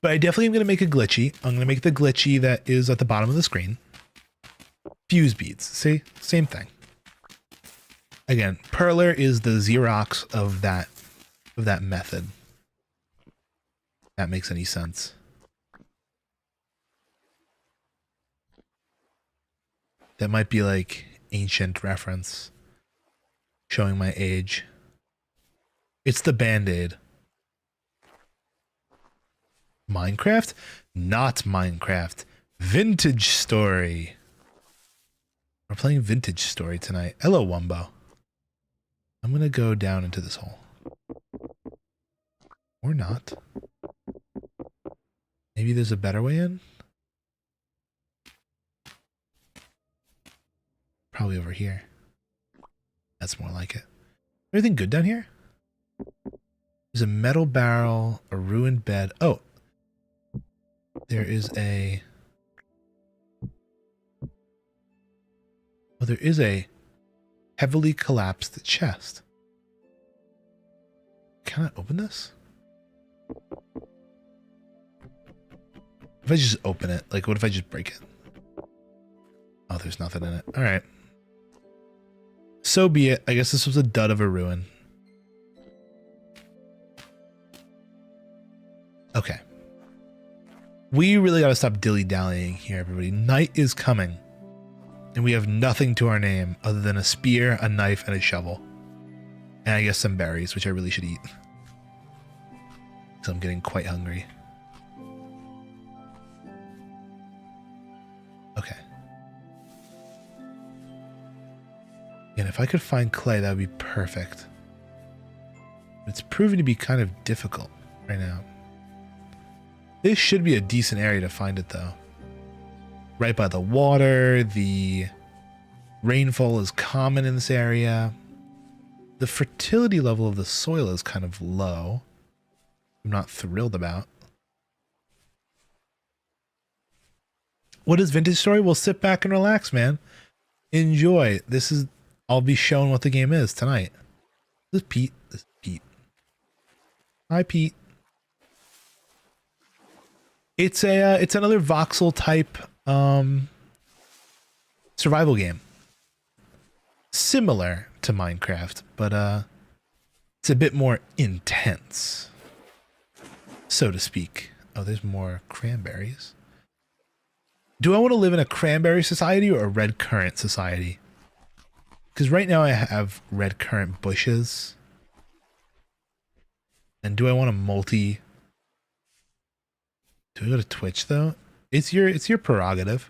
But I definitely am going to make a glitchy. I'm going to make the glitchy that is at the bottom of the screen. Fuse beads. See? Same thing. Again, Perler is the Xerox of that method. If that makes any sense. That might be like ancient reference showing my age. It's the Band-Aid. Minecraft? Not Minecraft. Vintage Story. We're playing Vintage Story tonight. Hello, Wumbo. I'm gonna go down into this hole. Or not. Maybe there's a better way in? Probably over here. That's more like it. Everything good down here? There's a metal barrel, a ruined bed. Oh. There is a... Oh, there is a heavily collapsed chest. Can I open this? If I just open it, like what if I just break it? Oh, there's nothing in it. All right. So be it. I guess this was a dud of a ruin. Okay. We really gotta stop dilly-dallying here, everybody. Night is coming. And we have nothing to our name other than a spear, a knife, and a shovel. And I guess some berries, which I really should eat. Because I'm getting quite hungry. Okay. And if I could find clay, that would be perfect. It's proving to be kind of difficult right now. This should be a decent area to find it, though. Right by the water, the rainfall is common in this area. The fertility level of the soil is kind of low. I'm not thrilled about. What is Vintage Story? Well, sit back and relax, man. Enjoy. This is... I'll be showing what the game is tonight. This is Pete. This is Pete. Hi, Pete. It's a it's another voxel type survival game. Similar to Minecraft, but it's a bit more intense, so to speak. Oh, there's more cranberries. Do I want to live in a cranberry society or a red currant society? Because right now I have red currant bushes. And do I want a multi... Do I go to Twitch though? It's your prerogative.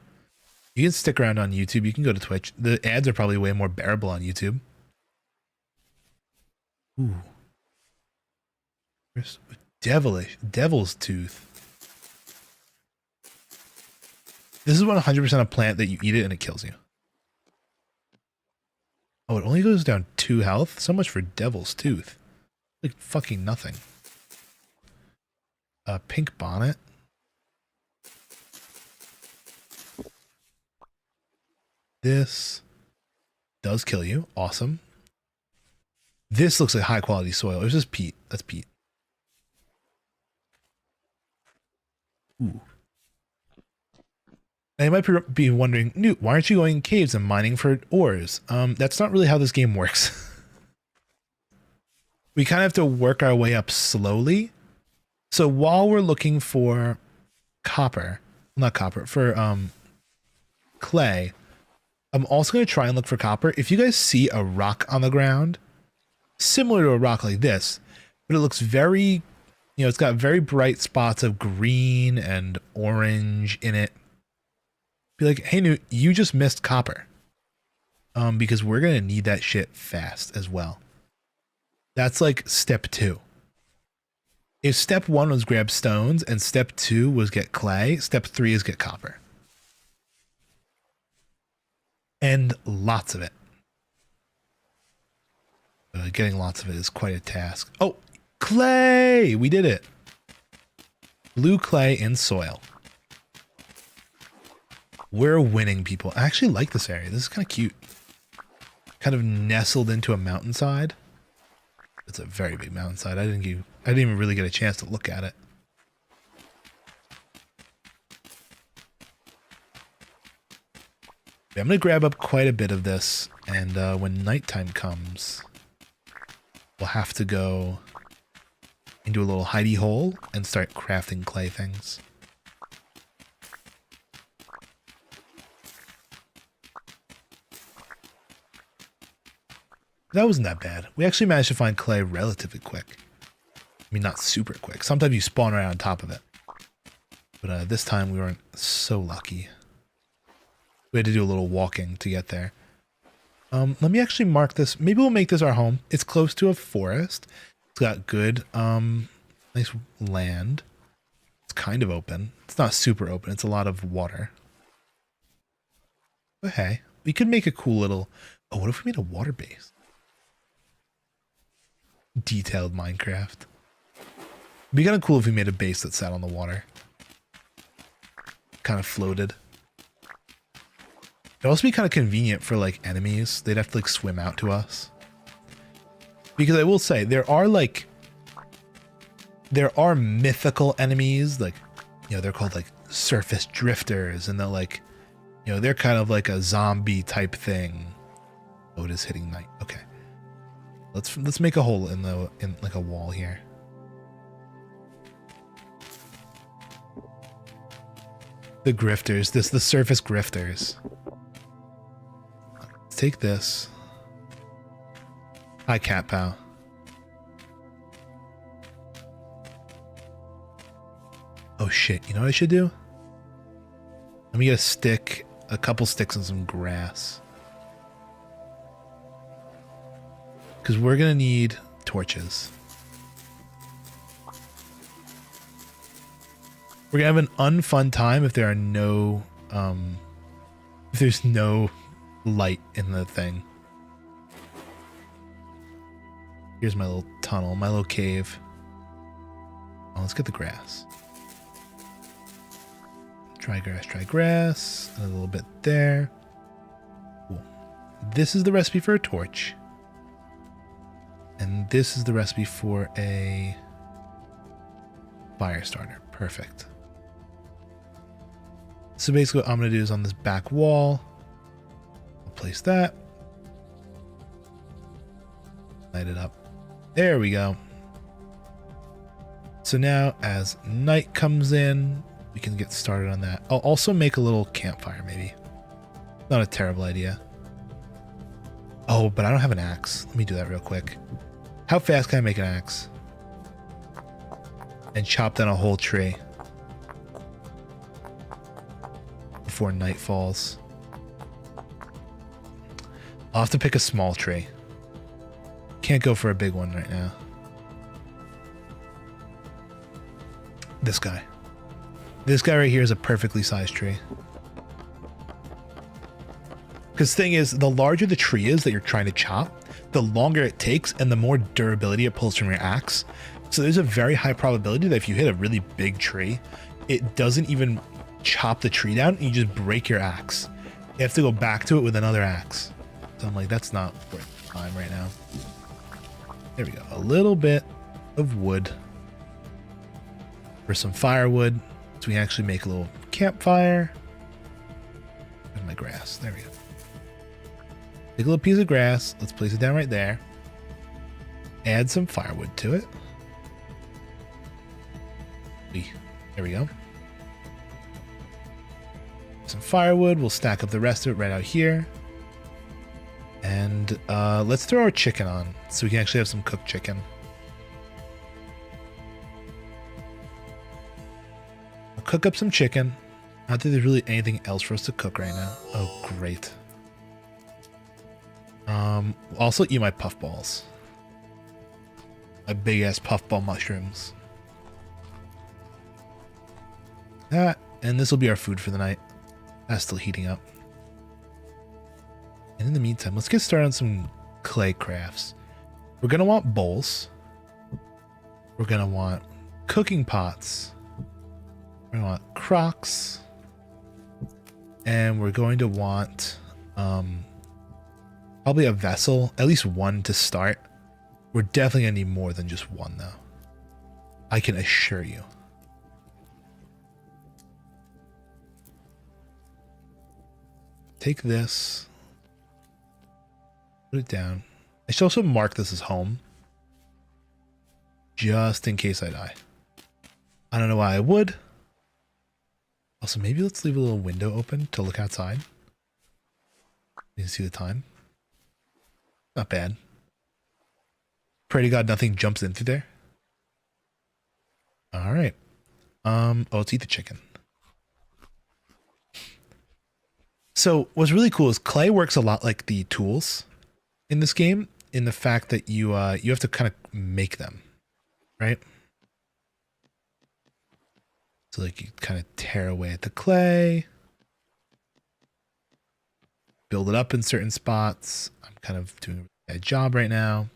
You can stick around on YouTube. You can go to Twitch. The ads are probably way more bearable on YouTube. Ooh. There's devil's tooth. This is 100% a plant that you eat it and it kills you. Oh, it only goes down 2 health? So much for devil's tooth. Like fucking nothing. Pink bonnet. This does kill you. Awesome. This looks like high quality soil. It's just peat. That's peat. Ooh. Now you might be wondering, Newt, why aren't you going in caves and mining for ores? That's not really how this game works. We kind of have to work our way up slowly. So while we're looking for copper, not copper, for clay, I'm also going to try and look for copper. If you guys see a rock on the ground, similar to a rock like this, but it looks very, you know, it's got very bright spots of green and orange in it. Be like, hey, Newt, you just missed copper. Because we're going to need that shit fast as well. That's like step 2. If step 1 was grab stones and step 2 was get clay, step 3 is get copper. And lots of it. Getting lots of it is quite a task. Oh, clay! We did it. Blue clay in soil. We're winning, people. I actually like this area. This is kind of cute. Kind of nestled into a mountainside. It's a very big mountainside. I didn't even really get a chance to look at it. I'm going to grab up quite a bit of this, and when nighttime comes, we'll have to go into a little hidey hole and start crafting clay things. That wasn't that bad. We actually managed to find clay relatively quick. I mean, not super quick. Sometimes you spawn right on top of it. But this time we weren't so lucky. We had to do a little walking to get there. Let me actually mark this. Maybe we'll make this our home. It's close to a forest. It's got good, nice land. It's kind of open. It's not super open. It's a lot of water. But hey, we could make a cool little... Oh, what if we made a water base? Detailed Minecraft. It'd be kind of cool if we made a base that sat on the water. Kind of floated. It'd also be kind of convenient for like enemies. They'd have to like swim out to us. Because I will say there are mythical enemies, like, you know, they're called like surface drifters, and they're like, you know, they're kind of like a zombie type thing. Oh, it is hitting night. Okay. Let's make a hole in like a wall here. The grifters, the surface grifters. Let's take this. Hi, Cat Pal. Oh shit, you know what I should do? Let me get a stick, a couple sticks and some grass. Because we're gonna need torches. We're gonna have an unfun time if there are no, if there's no light in the thing. Here's my little tunnel, my little cave. Oh, let's get the grass. Dry grass, and a little bit there. Cool. This is the recipe for a torch. And this is the recipe for a fire starter. Perfect. So basically what I'm going to do is on this back wall, I'll place that. Light it up. There we go. So now as night comes in, we can get started on that. I'll also make a little campfire maybe. Not a terrible idea. Oh, but I don't have an axe. Let me do that real quick. How fast can I make an axe? And chop down a whole tree before night falls. I'll have to pick a small tree. Can't go for a big one right now. This guy. This guy right here is a perfectly sized tree. Because the thing is, the larger the tree is that you're trying to chop, the longer it takes and the more durability it pulls from your axe. So there's a very high probability that if you hit a really big tree, it doesn't even chop the tree down and you just break your axe. You have to go back to it with another axe. So I'm like, that's not worth time right now. There we go. A little bit of wood for some firewood so we can actually make a little campfire. Where's my grass? There we go. Take a little piece of grass. Let's place it down right there. Add some firewood to it. There we go. Some firewood. We'll stack up the rest of it right out here. And let's throw our chicken on so we can actually have some cooked chicken. I'll cook up some chicken. Not that there's really anything else for us to cook right now. Oh, great. Also eat my puffballs. My big ass puffball mushrooms. That, and this will be our food for the night. That's still heating up. And in the meantime, let's get started on some clay crafts. We're gonna want bowls. We're gonna want cooking pots. We're gonna want crocks. And we're going to want probably a vessel, at least one to start. We're definitely gonna need more than just one though. I can assure you. take this, put it down. I should also mark this as home, just in case I die. I don't know why I would. Also, maybe let's leave a little window open to look outside. You can see the time. Not bad. Pray to God nothing jumps in through there. All right. Oh, let's eat the chicken. So what's really cool is clay works a lot like the tools in this game, in the fact that you have to kind of make them, right? So like you kind of tear away at the clay, build it up in certain spots. I'm kind of doing a bad job right now.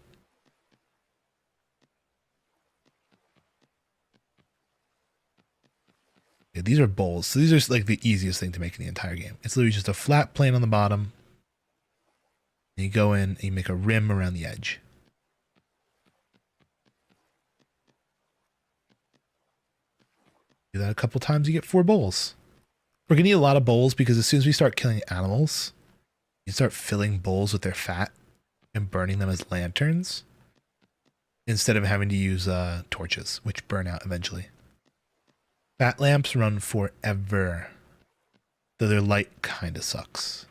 Okay, these are bowls. So these are like the easiest thing to make in the entire game. It's literally just a flat plane on the bottom. And you go in and you make a rim around the edge. Do that a couple times, you get 4 bowls. We're gonna need a lot of bowls because as soon as we start killing animals, you start filling bowls with their fat and burning them as lanterns instead of having to use torches, which burn out eventually. Fat lamps run forever, though their light kind of sucks.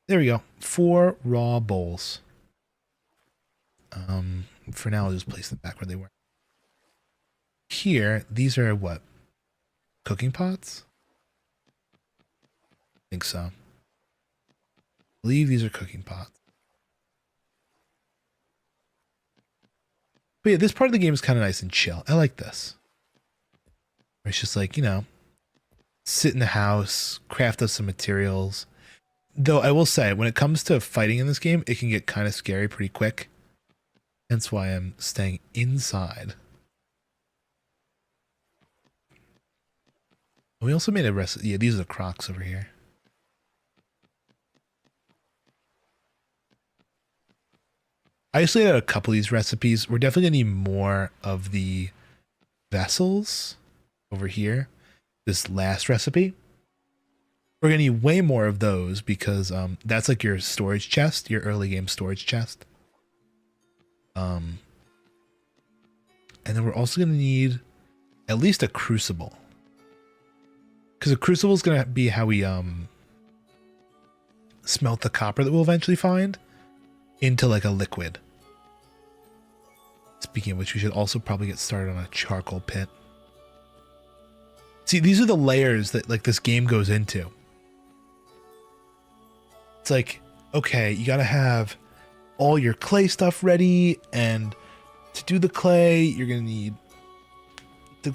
There we go. 4 raw bowls. For now, I'll just place them back where they were. Here, these are what? Cooking pots? I think so. I believe these are cooking pots. But yeah, this part of the game is kind of nice and chill. I like this. It's just like, you know, sit in the house, craft up some materials. Though I will say, when it comes to fighting in this game, it can get kind of scary pretty quick. Hence why I'm staying inside. We also made a recipe. Yeah, these are the crocs over here. I isolated a couple of these recipes. We're definitely going to need more of the vessels over here. This last recipe. We're going to need way more of those because that's like your storage chest, your early game storage chest. And then we're also going to need at least a crucible. Because a crucible is going to be how we smelt the copper that we'll eventually find into like a liquid. Speaking of which, we should also probably get started on a charcoal pit. See, these are the layers that like this game goes into. It's like, okay, you got to have all your clay stuff ready, and to do the clay, you're going to need,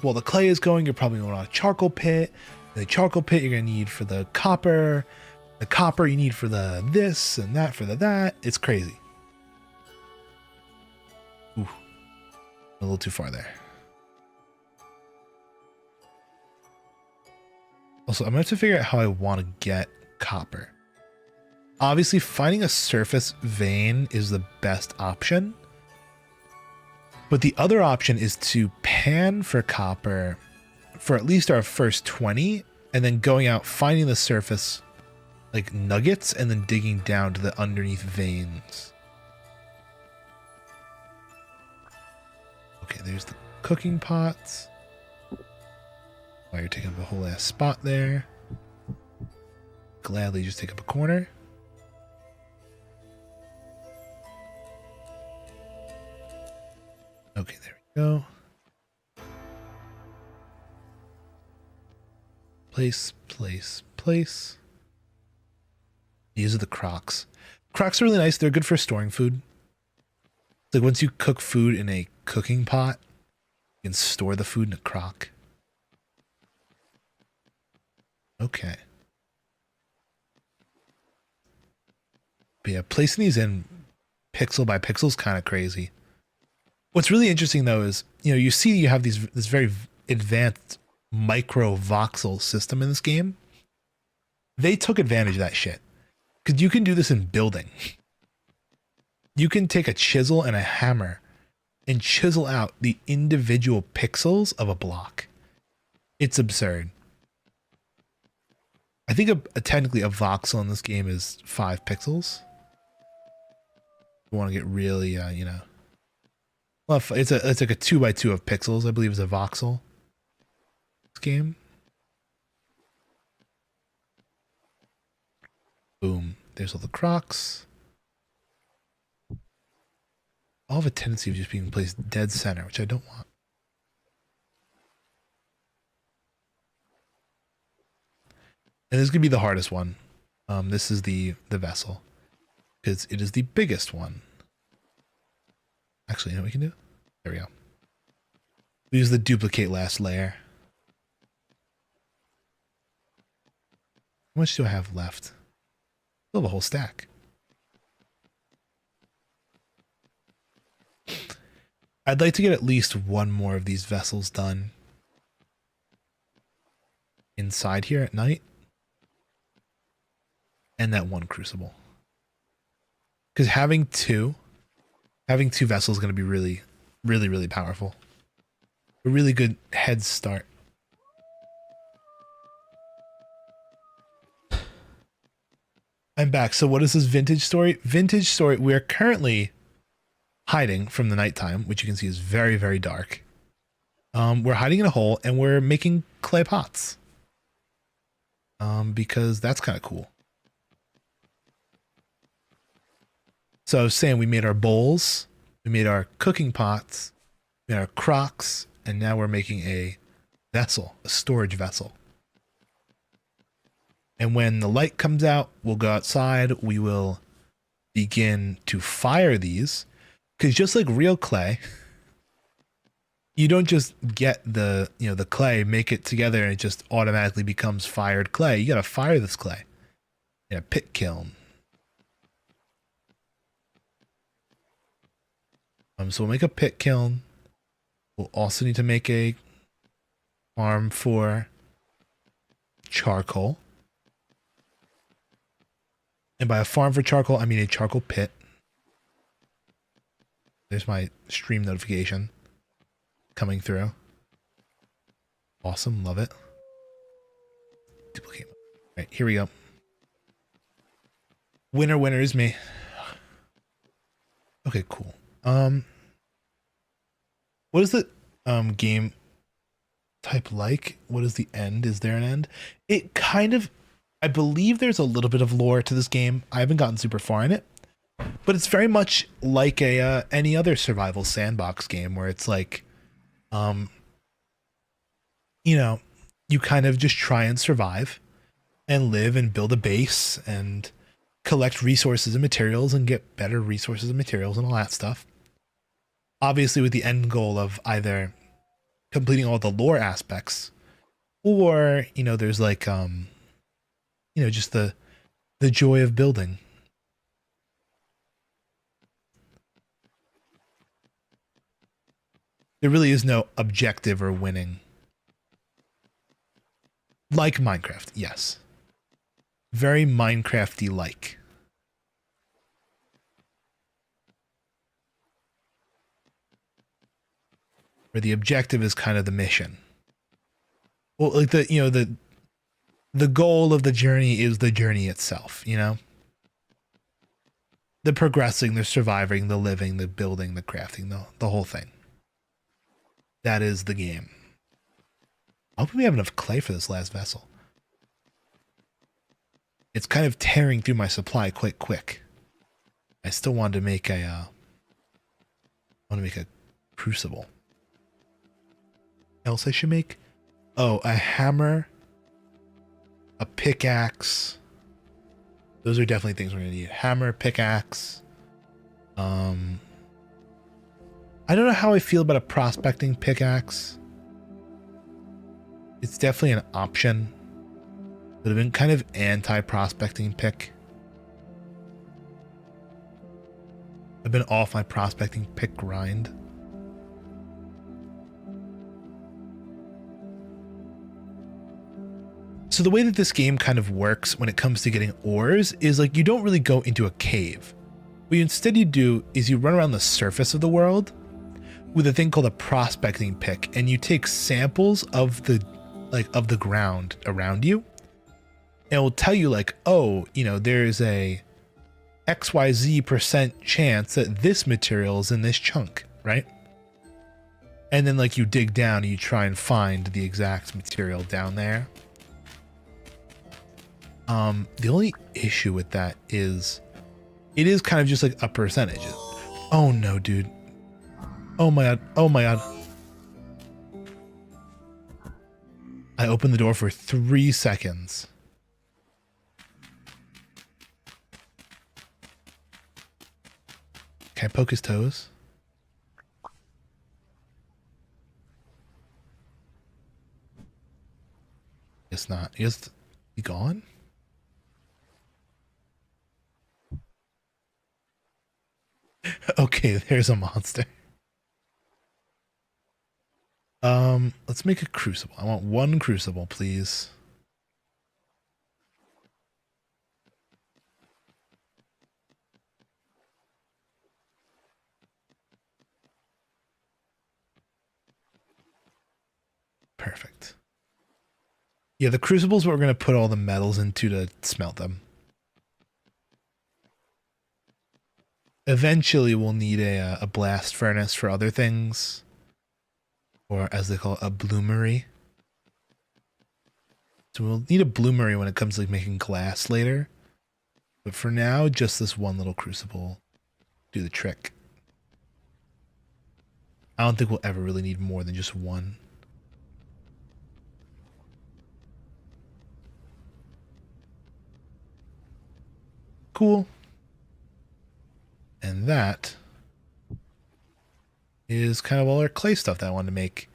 while the clay is going, you're probably going on a charcoal pit. The charcoal pit you're going to need for the copper you need for the this and that for the that. It's crazy. Ooh, a little too far there. Also, I'm going to have to figure out how I want to get copper. Obviously, finding a surface vein is the best option. But the other option is to pan for copper for at least our first 20, and then going out, finding the surface like nuggets, and then digging down to the underneath veins. Okay, there's the cooking pots. Wow, you're taking up a whole ass spot there. Gladly just take up a corner. Okay, there we go. Place, place, place. These are the crocs. Crocs are really nice. They're good for storing food. Like once you cook food in a cooking pot, you can store the food in a crock. Okay. But yeah, placing these in pixel by pixel is kind of crazy. What's really interesting though is, you know, you see you have this very advanced micro voxel system in this game. They took advantage of that shit. Because you can do this in building. You can take a chisel and a hammer and chisel out the individual pixels of a block. It's absurd. I think technically a voxel in this game is 5 pixels. You want to get really, you know. Well, it's like a 2x2 of pixels, I believe, is a voxel. This game. Boom. There's all the crocs. All have a tendency of just being placed dead center, which I don't want. And this is going to be the hardest one. This is the vessel. Because it is the biggest one. Actually, you know what we can do? There we go. We use the duplicate last layer. How much do I have left? Still have a whole stack. I'd like to get at least one more of these vessels done inside here at night. And that one crucible. Because having two vessels is going to be really, really, really powerful. A really good head start. I'm back. So what is this vintage story? Vintage story. We are currently hiding from the nighttime, which you can see is very, very dark. We're hiding in a hole and we're making clay pots. Because that's kind of cool. So I was saying we made our bowls, we made our cooking pots, we made our crocs, and now we're making a vessel, a storage vessel. And when the light comes out, we'll go outside, we will begin to fire these, because just like real clay, you don't just get the clay, make it together, and it just automatically becomes fired clay. You gotta fire this clay in a pit kiln. So we'll make a pit kiln. We'll also need to make a farm for charcoal. And by a farm for charcoal, I mean a charcoal pit. There's my stream notification coming through. Awesome, love it. Duplicate. All right, here we go. Winner is me. Okay, cool. What is the game type like? What is the end? Is there an end? It kind of, I believe there's a little bit of lore to this game. I haven't gotten super far in it, but it's very much like a any other survival sandbox game where it's like, you know, you kind of just try and survive and live and build a base and collect resources and materials and get better resources and materials and all that stuff. Obviously with the end goal of either completing all the lore aspects or, you know, there's like, you know, just the joy of building. There really is no objective or winning. Like Minecraft, yes. Very Minecrafty like. Where the objective is kind of the mission. Well, like the goal of the journey is the journey itself, you know? The progressing, the surviving, the living, the building, the crafting, the whole thing. That is the game. I hope we have enough clay for this last vessel. It's kind of tearing through my supply quite quick. I still wanted to make a crucible. Else I should make? Oh, a hammer, a pickaxe. Those are definitely things we're gonna need. Hammer, pickaxe. I don't know how I feel about a prospecting pickaxe. It's definitely an option, but I've been kind of anti-prospecting pick. I've been off my prospecting pick grind. So the way that this game kind of works when it comes to getting ores is like you don't really go into a cave. What instead you do is you run around the surface of the world with a thing called a prospecting pick, and you take samples of the ground around you, it will tell you like, oh, you know, there's a XYZ% chance that this material is in this chunk, right? And then like you dig down and you try and find the exact material down there. The only issue with that is it is kind of just like a percentage. Oh no, dude. Oh my god. Oh my god. I opened the door for 3 seconds. Can I poke his toes? Guess not. He gone? Okay, there's a monster. Let's make a crucible. I want 1 crucible, please. Perfect. Yeah, the crucible is what we're going to put all the metals into to smelt them. Eventually, we'll need a blast furnace for other things. Or as they call it, a bloomery. So we'll need a bloomery when it comes to like making glass later. But for now, just this one little crucible do the trick. I don't think we'll ever really need more than just one. Cool. And that is kind of all our clay stuff that I wanted to make.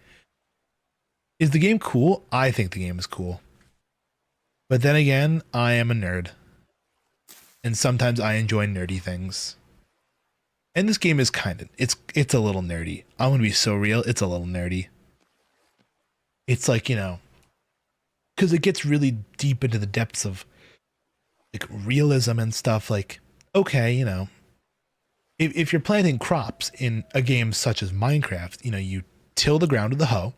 Is the game cool? I think the game is cool. But then again, I am a nerd. And sometimes I enjoy nerdy things. And this game is kind of, it's a little nerdy. I'm going to be so real, it's a little nerdy. It's like, you know, because it gets really deep into the depths of like realism and stuff. Like, okay, you know, if you're planting crops in a game such as Minecraft, you know, you till the ground with the hoe,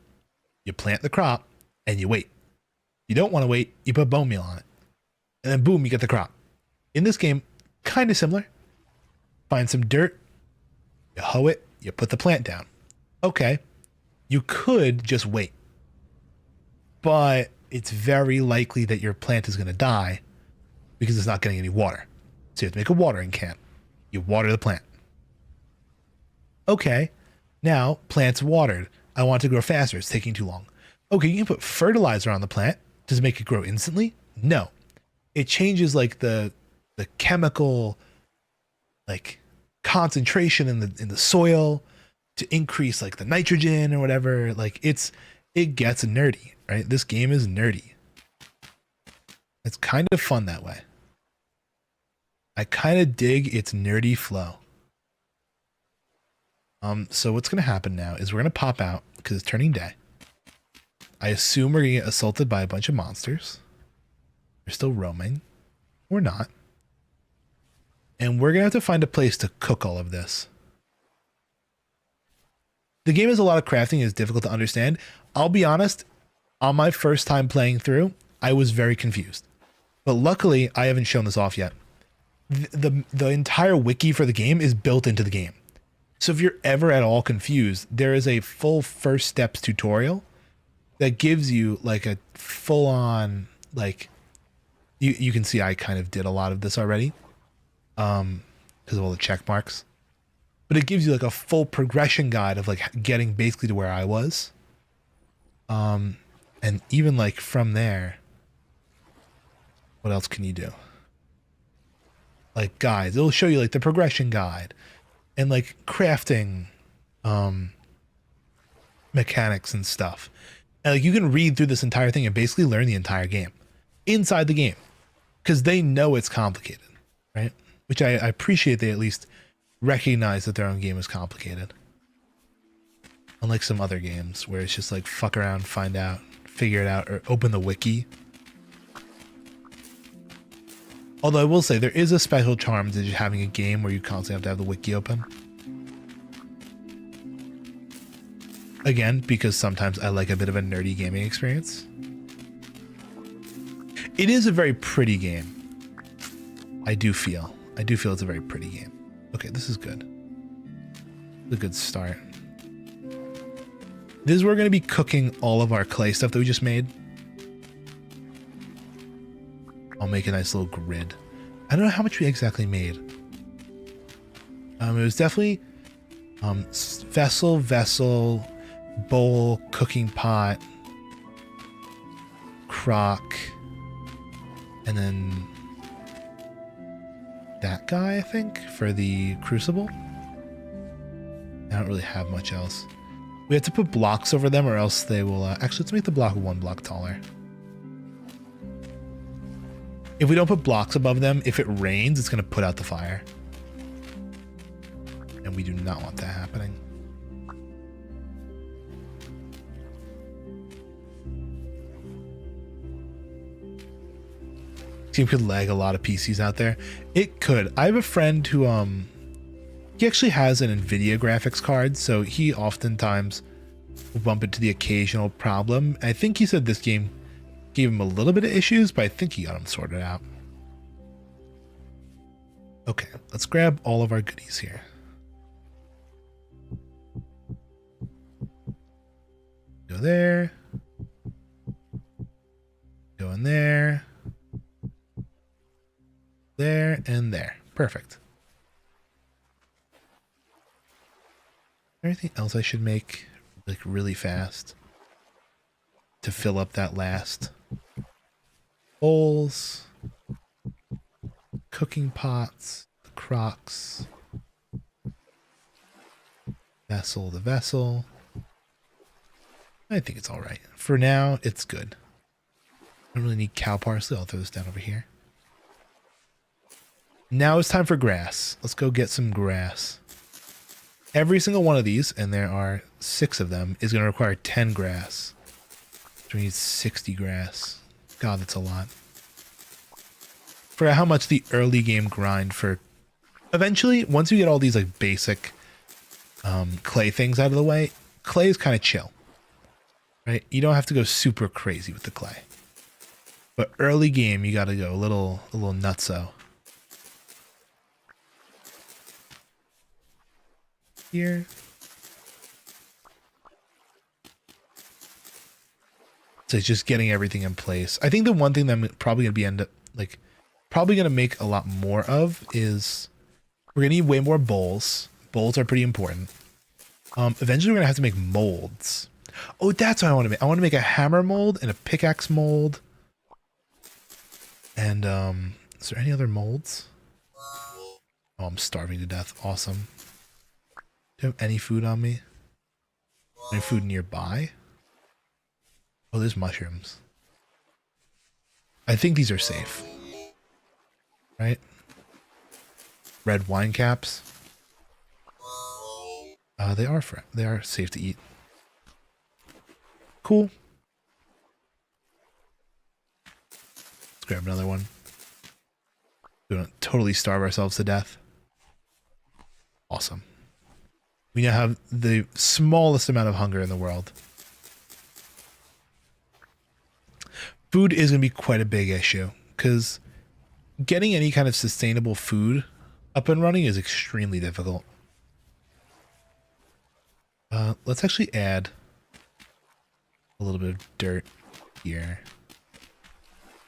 you plant the crop, and you wait. You don't want to wait, you put bone meal on it. And then boom, you get the crop. In this game, kind of similar. Find some dirt, you hoe it, you put the plant down. Okay, you could just wait. But it's very likely that your plant is going to die because it's not getting any water. So you have to make a watering can. You water the plant. Okay, now plant's watered. I want it to grow faster. It's taking too long. Okay, you can put fertilizer on the plant. Does it make it grow instantly? No. It changes like the chemical like concentration in the soil to increase like the nitrogen or whatever. Like it gets nerdy, right? This game is nerdy. It's kind of fun that way. I kind of dig its nerdy flow. So what's going to happen now is we're going to pop out because it's turning day. I assume we're going to get assaulted by a bunch of monsters. They're still roaming. Or not. And we're going to have to find a place to cook all of this. The game has a lot of crafting. It's difficult to understand. I'll be honest, on my first time playing through, I was very confused. But luckily, I haven't shown this off yet. The entire wiki for the game is built into the game. So if you're ever at all confused, there is a full first steps tutorial that gives you like a full on, like, you can see I kind of did a lot of this already because of all the check marks. But it gives you like a full progression guide of like getting basically to where I was. And even like from there, what else can you do? Like guides, it'll show you like the progression guide and like crafting mechanics and stuff. And like you can read through this entire thing and basically learn the entire game inside the game because they know it's complicated, right? Which I appreciate. They at least recognize that their own game is complicated. Unlike some other games where it's just like fuck around, find out, figure it out, or open the wiki. Although I will say there is a special charm to just having a game where you constantly have to have the wiki open. Again, because sometimes I like a bit of a nerdy gaming experience. It is a very pretty game. I do feel it's a very pretty game. Okay, this is good. A good start. This is where we're going to be cooking all of our clay stuff that we just made. I'll make a nice little grid. I don't know how much we exactly made. It was definitely vessel, bowl, cooking pot, crock, and then that guy, I think, for the crucible. I don't really have much else. We have to put blocks over them or else they will... actually, let's make the block 1 block taller. If we don't put blocks above them, if it rains, it's going to put out the fire. And we do not want that happening. Team could lag a lot of PCs out there. It could. I have a friend who he actually has an NVIDIA graphics card, so he oftentimes will bump into the occasional problem. I think he said this game gave him a little bit of issues, but I think he got them sorted out. Okay, let's grab all of our goodies here. Go there. Go in there. There and there. Perfect. Anything else I should make like really fast to fill up that last? Bowls, cooking pots, the crocks, vessel, the vessel. I think it's all right. For now, it's good. I don't really need cow parsley. I'll throw this down over here. Now it's time for grass. Let's go get some grass. Every single one of these, and there are 6 of them, is going to require 10 grass. So we need 60 grass. God, that's a lot. For how much the early game grind for... Eventually, once you get all these like basic clay things out of the way, clay is kind of chill. Right? You don't have to go super crazy with the clay. But early game, you got to go a little nutso. Here. So it's just getting everything in place. I think the one thing that I'm probably going to be probably going to make a lot more of is we're going to need way more bowls. Bowls are pretty important. Eventually we're going to have to make molds. Oh, that's what I want to make. I want to make a hammer mold and a pickaxe mold. And is there any other molds? Oh, I'm starving to death. Awesome. Do you have any food on me? Any food nearby? Oh, there's mushrooms. I think these are safe. Right? Red wine caps. They are safe to eat. Cool. Let's grab another one. We don't totally starve ourselves to death. Awesome. We now have the smallest amount of hunger in the world. Food is going to be quite a big issue because getting any kind of sustainable food up and running is extremely difficult. Let's actually add a little bit of dirt here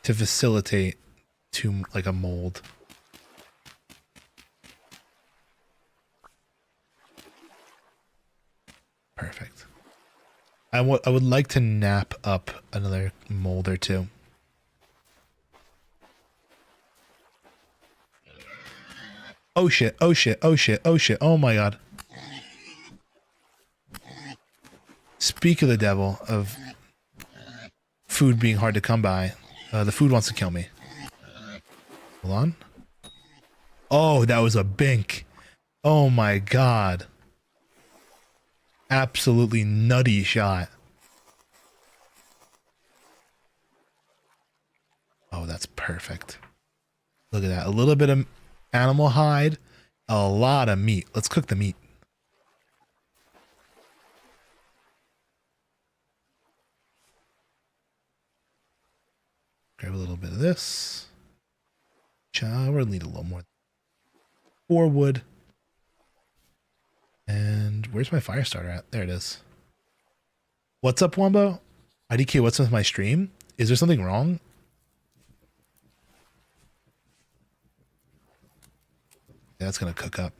to facilitate like a mold. Perfect. I would like to nap up another mold or two. Oh shit, oh shit, oh shit, oh shit, oh my god. Speak of the devil of food being hard to come by. The food wants to kill me. Hold on. Oh, that was a bink. Oh my god. Absolutely nutty shot. Oh, that's perfect. Look at that. A little bit of animal hide, a lot of meat. Let's cook the meat. Grab a little bit of this. We're gonna need a little more. 4 wood. And where's my fire starter at? There it is. What's up, Wombo? IDK, what's with my stream? Is there something wrong? That's gonna cook up.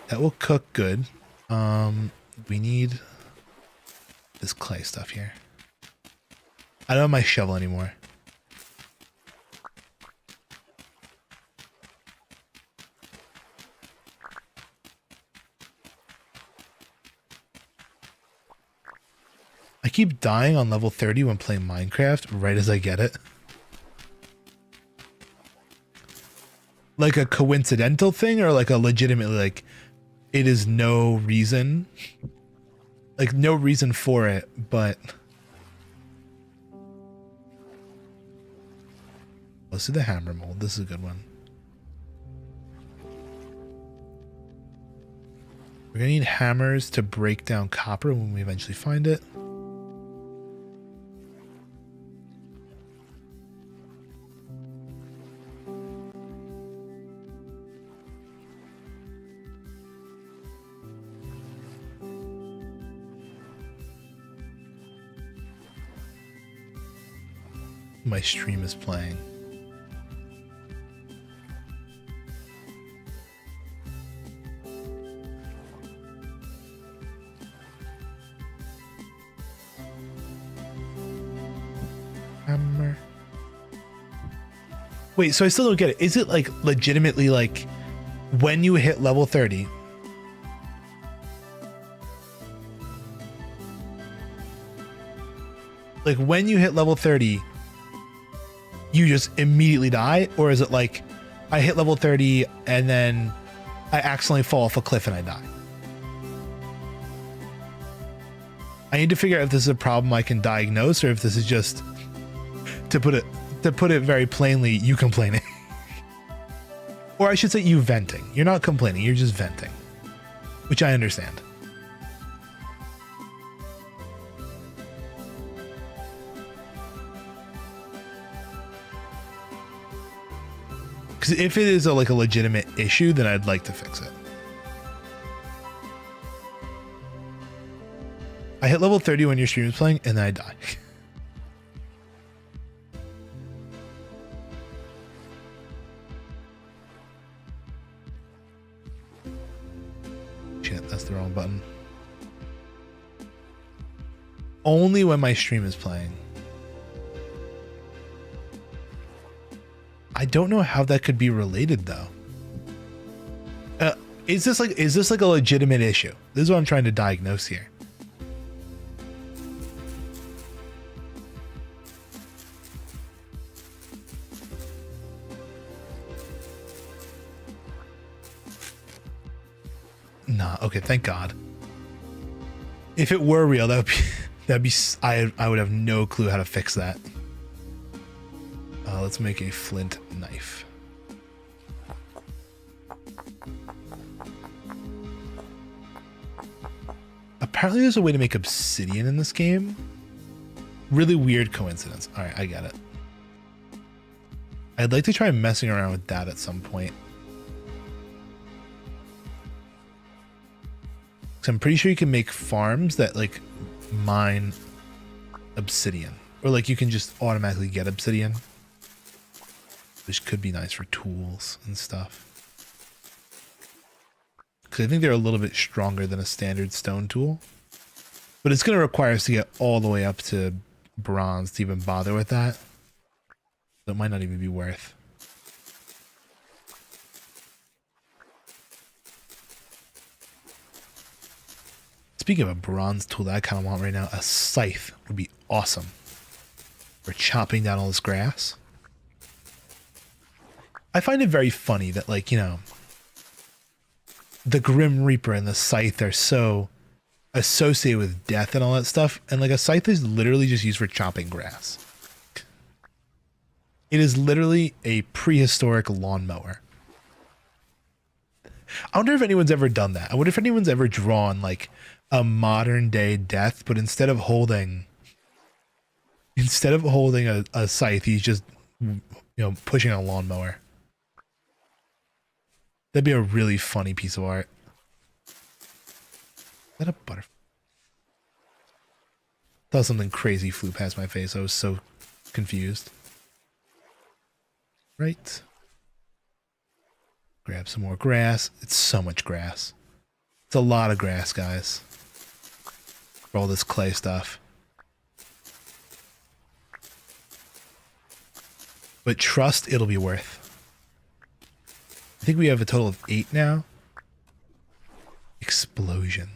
That will cook good. We need this clay stuff here. I don't have my shovel anymore. I keep dying on level 30 when playing Minecraft right as I get it. Like a coincidental thing or like a legitimately like it is no reason. Like no reason for it, but let's do the hammer mold. This is a good one. We're gonna need hammers to break down copper when we eventually find it. My stream is playing. Hammer. Wait, so I still don't get it. Is it like legitimately like when you hit level 30? Like when you hit level 30, you just immediately die? Or is it like I hit level 30 and then I accidentally fall off a cliff and I die? I need to figure out if this is a problem I can diagnose or if this is just to put it very plainly, you complaining. Or I should say you venting. You're not complaining, you're just venting. Which I understand. Because if it is like a legitimate issue, then I'd like to fix it. I hit level 30 when your stream is playing, and then I die. Shit, that's the wrong button. Only when my stream is playing. I don't know how that could be related though. Is this like a legitimate issue? This is what I'm trying to diagnose here. Nah, okay, thank God. If it were real, that'd be I would have no clue how to fix that. Let's make a flint knife. Apparently there's a way to make obsidian in this game. Really weird coincidence. All right, I get it. I'd like to try messing around with that at some point. So I'm pretty sure you can make farms that like mine obsidian, or like you can just automatically get obsidian, which could be nice for tools and stuff. Because I think they're a little bit stronger than a standard stone tool. But it's going to require us to get all the way up to bronze to even bother with that. So it might not even be worth. Speaking of a bronze tool that I kind of want right now, a scythe would be awesome for chopping down all this grass. I find it very funny that, like, you know, the Grim Reaper and the scythe are so associated with death and all that stuff. And like a scythe is literally just used for chopping grass. It is literally a prehistoric lawnmower. I wonder if anyone's ever done that. I wonder if anyone's ever drawn like a modern day death, but instead of holding Instead of holding a scythe, he's just, pushing a lawnmower. That'd be a really funny piece of art. Is that a butterfly? Thought something crazy flew past my face. I was so confused. Right. Grab some more grass. It's so much grass. It's a lot of grass, guys. For all this clay stuff. But trust it'll be worth. I think we have a total of 8 now. Explosion.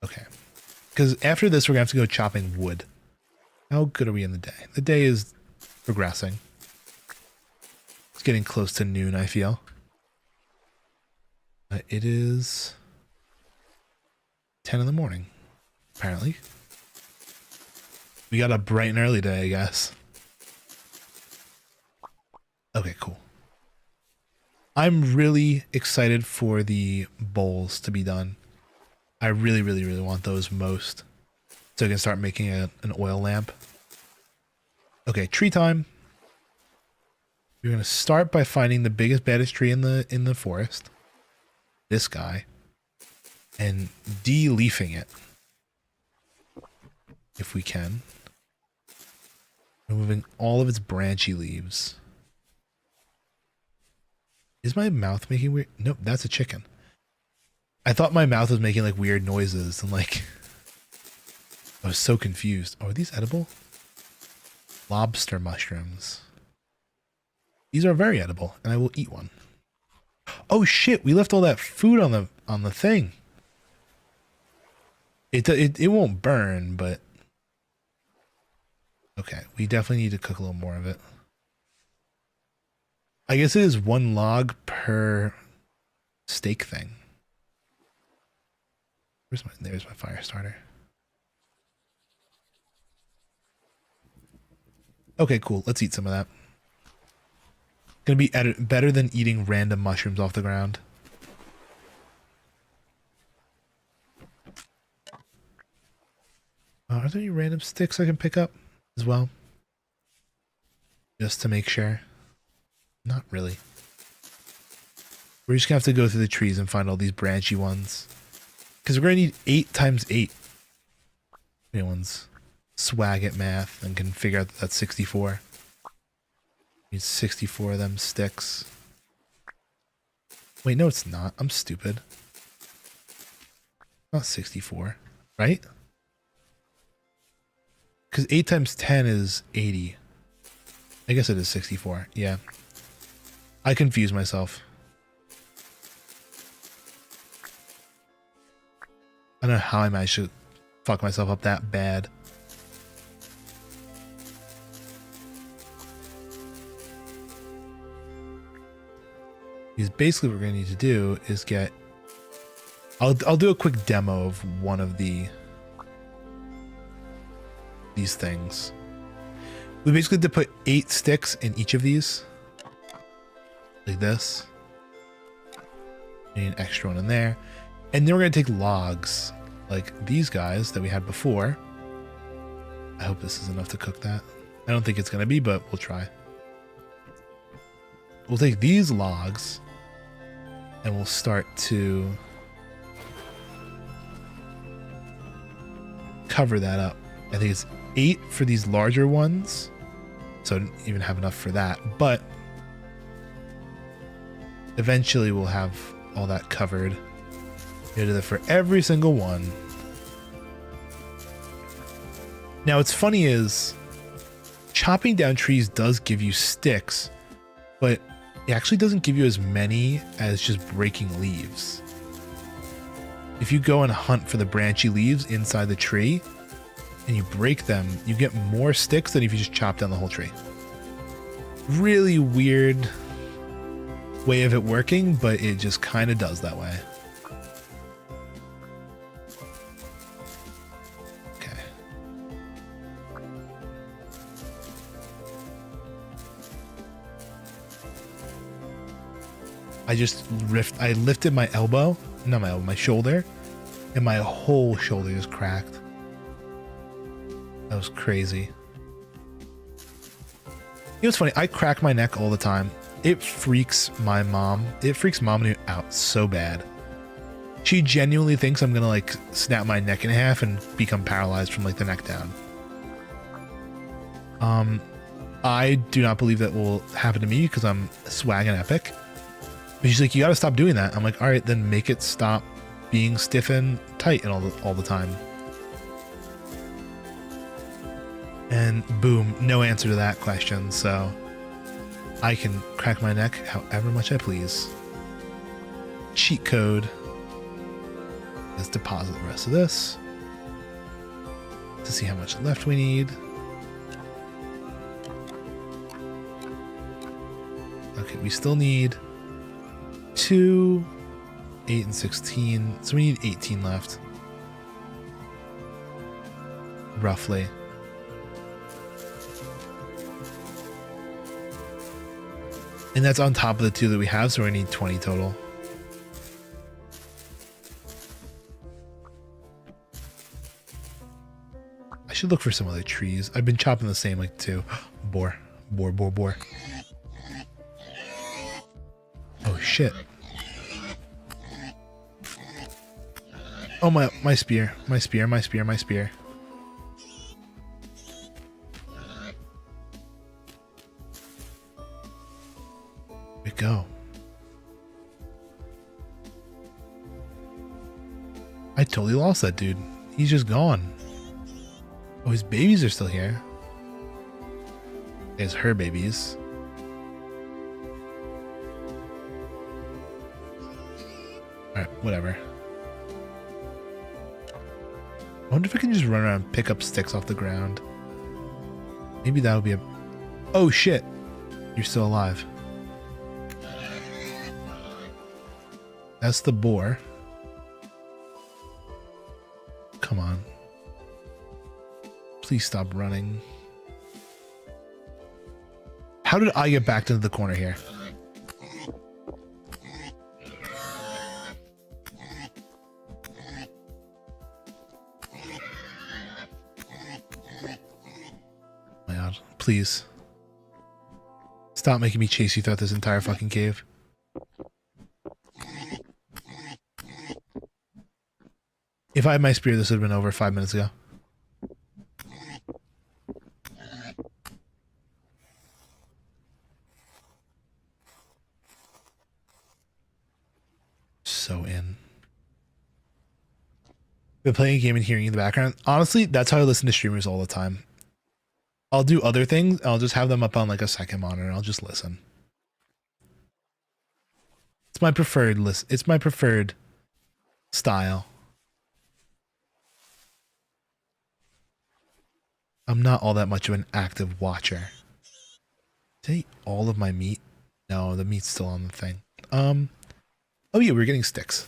Okay. Because after this, we're going to have to go chopping wood. How good are we in the day? The day is progressing. It's getting close to noon, I feel. It is 10 in the morning, apparently. We got up bright and early today, I guess. Okay, cool. I'm really excited for the bowls to be done. I really, really, really want those most. So I can start making an oil lamp. Okay, tree time. We're gonna start by finding the biggest, baddest tree in the forest. This guy. And de-leafing it. If we can. Removing all of its branchy leaves. Is my mouth making weird? Nope, that's a chicken. I thought my mouth was making like weird noises and like I was so confused. Oh, are these edible? Lobster mushrooms. These are very edible, and I will eat one. Oh shit, we left all that food on the thing. It won't burn, but okay, we definitely need to cook a little more of it. I guess it is 1 log per steak thing. There's my fire starter. Okay, cool. Let's eat some of that. Gonna be better than eating random mushrooms off the ground. Are there any random sticks I can pick up as well? Just to make sure. Not really. We're just gonna have to go through the trees and find all these branchy ones. Because we're gonna need 8 times 8. If anyone's swag at math and can figure out that that's 64. Need 64 of them sticks. Wait, no it's not. I'm stupid. Not 64, right? Because 8 times 10 is 80. I guess it is 64, yeah. I confuse myself. I don't know how I managed to fuck myself up that bad. Because basically what we're going to need to do is get... I'll do a quick demo of one of these things. We basically have to put 8 sticks in each of these. Like this. Need an extra one in there. And then we're going to take logs. Like these guys that we had before. I hope this is enough to cook that. I don't think it's going to be, but we'll try. We'll take these logs. And we'll start to cover that up. I think it's 8 for these larger ones. So I don't even have enough for that. But eventually we'll have all that covered. We do that for every single one. Now what's funny is chopping down trees does give you sticks, but it actually doesn't give you as many as just breaking leaves. If you go and hunt for the branchy leaves inside the tree and you break them, you get more sticks than if you just chop down the whole tree. Really weird way of it working, but it just kind of does that way. Okay. I lifted my elbow, not my elbow, my shoulder, And my whole shoulder is cracked. That was crazy. You know what's funny? I crack my neck all the time. It freaks my mom. It freaks mom out so bad. She genuinely thinks I'm gonna like snap my neck in half and become paralyzed from like the neck down. I do not believe that will happen to me because I'm swag and epic. But she's like, you gotta stop doing that. I'm like, all right, then make it stop being stiff and tight and all the time. And boom, no answer to that question. So I can crack my neck however much I please. Cheat code. Let's deposit the rest of this to see how much left we need. Okay, we still need 2, 8, and 16. So we need 18 left. Roughly. And that's on top of the 2 that we have, so we need 20 total. I should look for some other trees. I've been chopping the same like 2. Boar. Boar, boar, boar. Oh shit. Oh my spear. My spear, my spear, my spear. We go. I totally lost that dude. He's just gone. Oh, his babies are still here. It's her babies. Alright, whatever. I wonder if I can just run around and pick up sticks off the ground. Maybe that would be a... Oh shit! You're still alive. That's the boar. Come on. Please stop running. How did I get back into the corner here? Oh my god, please. Stop making me chase you throughout this entire fucking cave. If I had my spear, this would have been over 5 minutes ago. So in. Been playing a game and hearing in the background. Honestly, that's how I listen to streamers all the time. I'll do other things. I'll just have them up on like a second monitor and I'll just listen. It's my preferred list. It's my preferred style. I'm not all that much of an active watcher. Did I eat all of my meat? No, the meat's still on the thing. Oh yeah, we're getting sticks.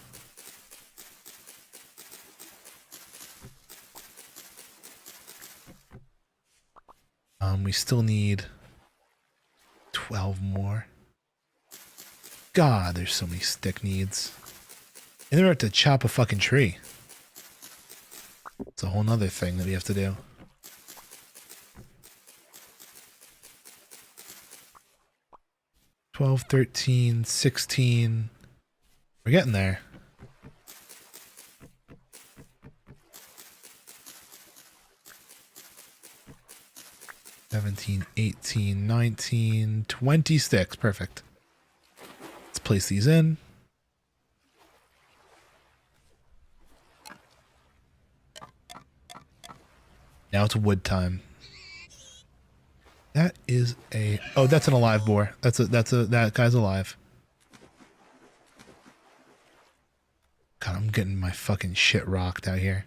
We still need 12 more. God, there's so many stick needs. And they're about to chop a fucking tree. It's a whole nother thing that we have to do. 12, 13, 16. We're getting there. $17, $18, $19, $20. Perfect. Let's place these in. Now it's wood time. That is a... Oh, that's an alive boar. That guy's alive. God, I'm getting my fucking shit rocked out here.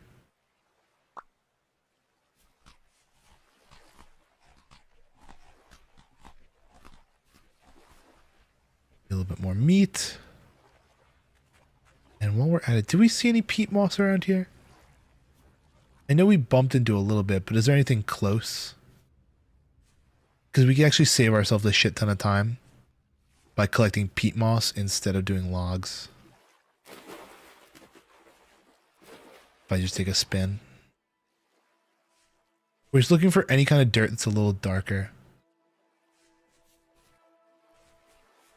A little bit more meat. And while we're at it, do we see any peat moss around here? I know we bumped into a little bit, but is there anything close? Because we can actually save ourselves a shit ton of time by collecting peat moss instead of doing logs. If I just take a spin. We're just looking for any kind of dirt that's a little darker.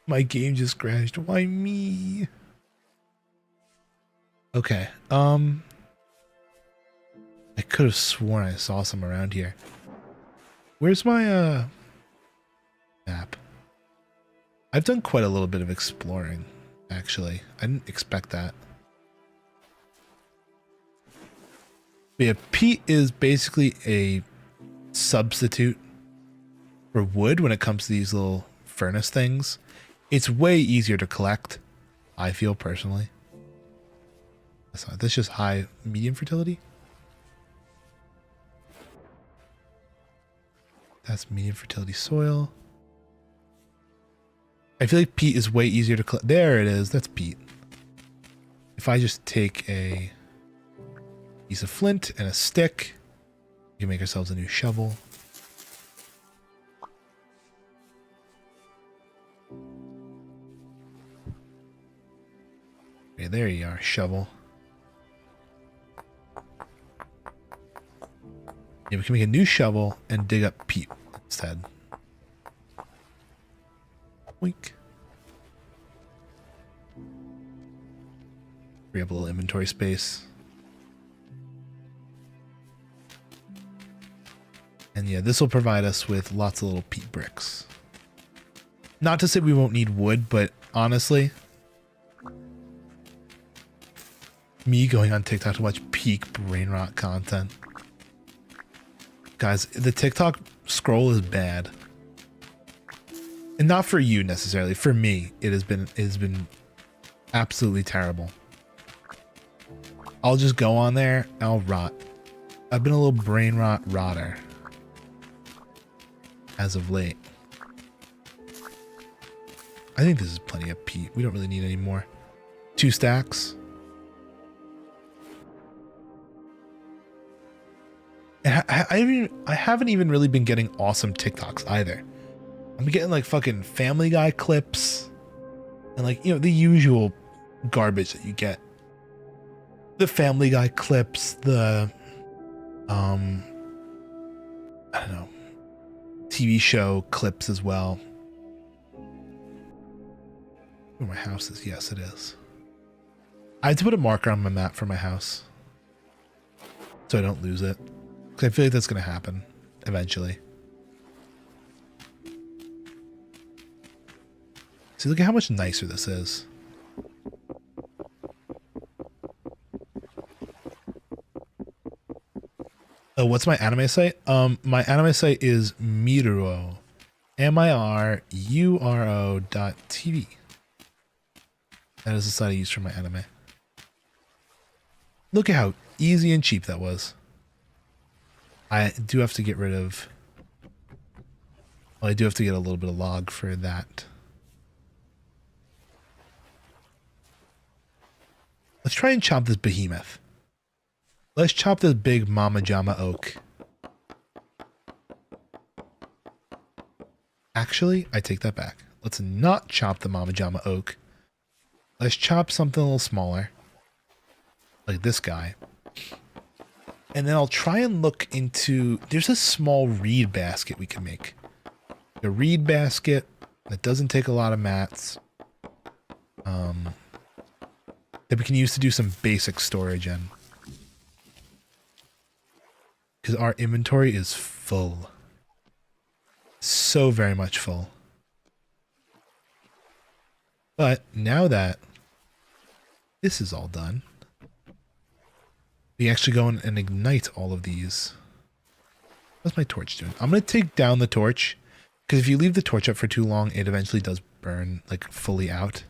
My game just crashed. Why me? Okay. I could have sworn I saw some around here. Where's my map? I've done quite a little bit of exploring, actually. I didn't expect that. But yeah, peat is basically a substitute for wood when it comes to these little furnace things. It's way easier to collect, I feel personally. That's just high, medium fertility. That's medium fertility soil. I feel like peat is way easier to collect. There it is. That's peat. If I just take a piece of flint and a stick, we can make ourselves a new shovel. Okay, there you are, shovel. Yeah, we can make a new shovel and dig up peat instead. Wink. Free up a little inventory space. And yeah, this will provide us with lots of little peat bricks. Not to say we won't need wood, but honestly, me going on TikTok to watch peak brain rot content. Guys, the TikTok scroll is bad. And not for you necessarily. For me, it has been absolutely terrible. I'll just go on there and I'll rot. I've been a little brain rotter as of late. I think this is plenty of peat. We don't really need any more. 2 stacks. I haven't even really been getting awesome TikToks either. I'm getting like fucking Family Guy clips and like, you know, the usual garbage that you get. The Family Guy clips, the I don't know, TV show clips as well. Where my house is? Yes, it is. I had to put a marker on my map for my house so I don't lose it. Because I feel like that's going to happen eventually. See, look at how much nicer this is. Oh, what's my anime site? My anime site is Miruo. MIRURO.tv. That is the site I use for my anime. Look at how easy and cheap that was. I do have to get rid of... Well, I do have to get a little bit of log for that. Let's try and chop this behemoth. Let's chop this big Mama Jama oak. Actually, I take that back. Let's not chop the Mama Jama oak. Let's chop something a little smaller. Like this guy. And then I'll try and look into... There's a small reed basket we can make. A reed basket that doesn't take a lot of mats. That we can use to do some basic storage in. Because our inventory is full. So very much full. But now that this is all done, we actually go in and ignite all of these. What's my torch doing? I'm going to take down the torch, because if you leave the torch up for too long, it eventually does burn, like, fully out.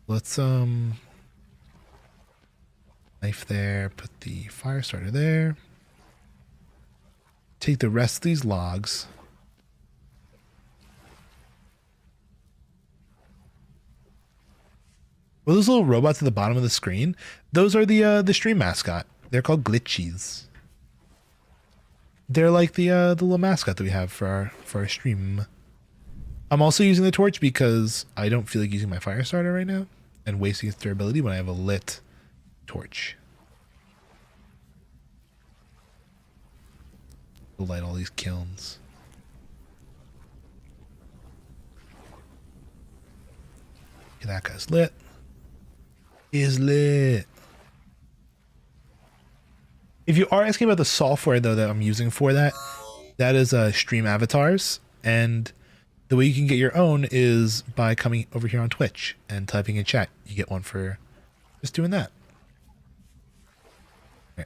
Let's, knife there, put the fire starter there. Take the rest of these logs. Well, those little robots at the bottom of the screen, those are the stream mascot. They're called glitchies. They're like the little mascot that we have for our stream. I'm also using the torch because I don't feel like using my fire starter right now, and wasting its durability when I have a lit torch. We'll light all these kilns. Okay, that guy's lit. He is lit. If you are asking about the software though that I'm using for that, that is Stream Avatars, and the way you can get your own is by coming over here on Twitch and typing in chat. You get one for just doing that.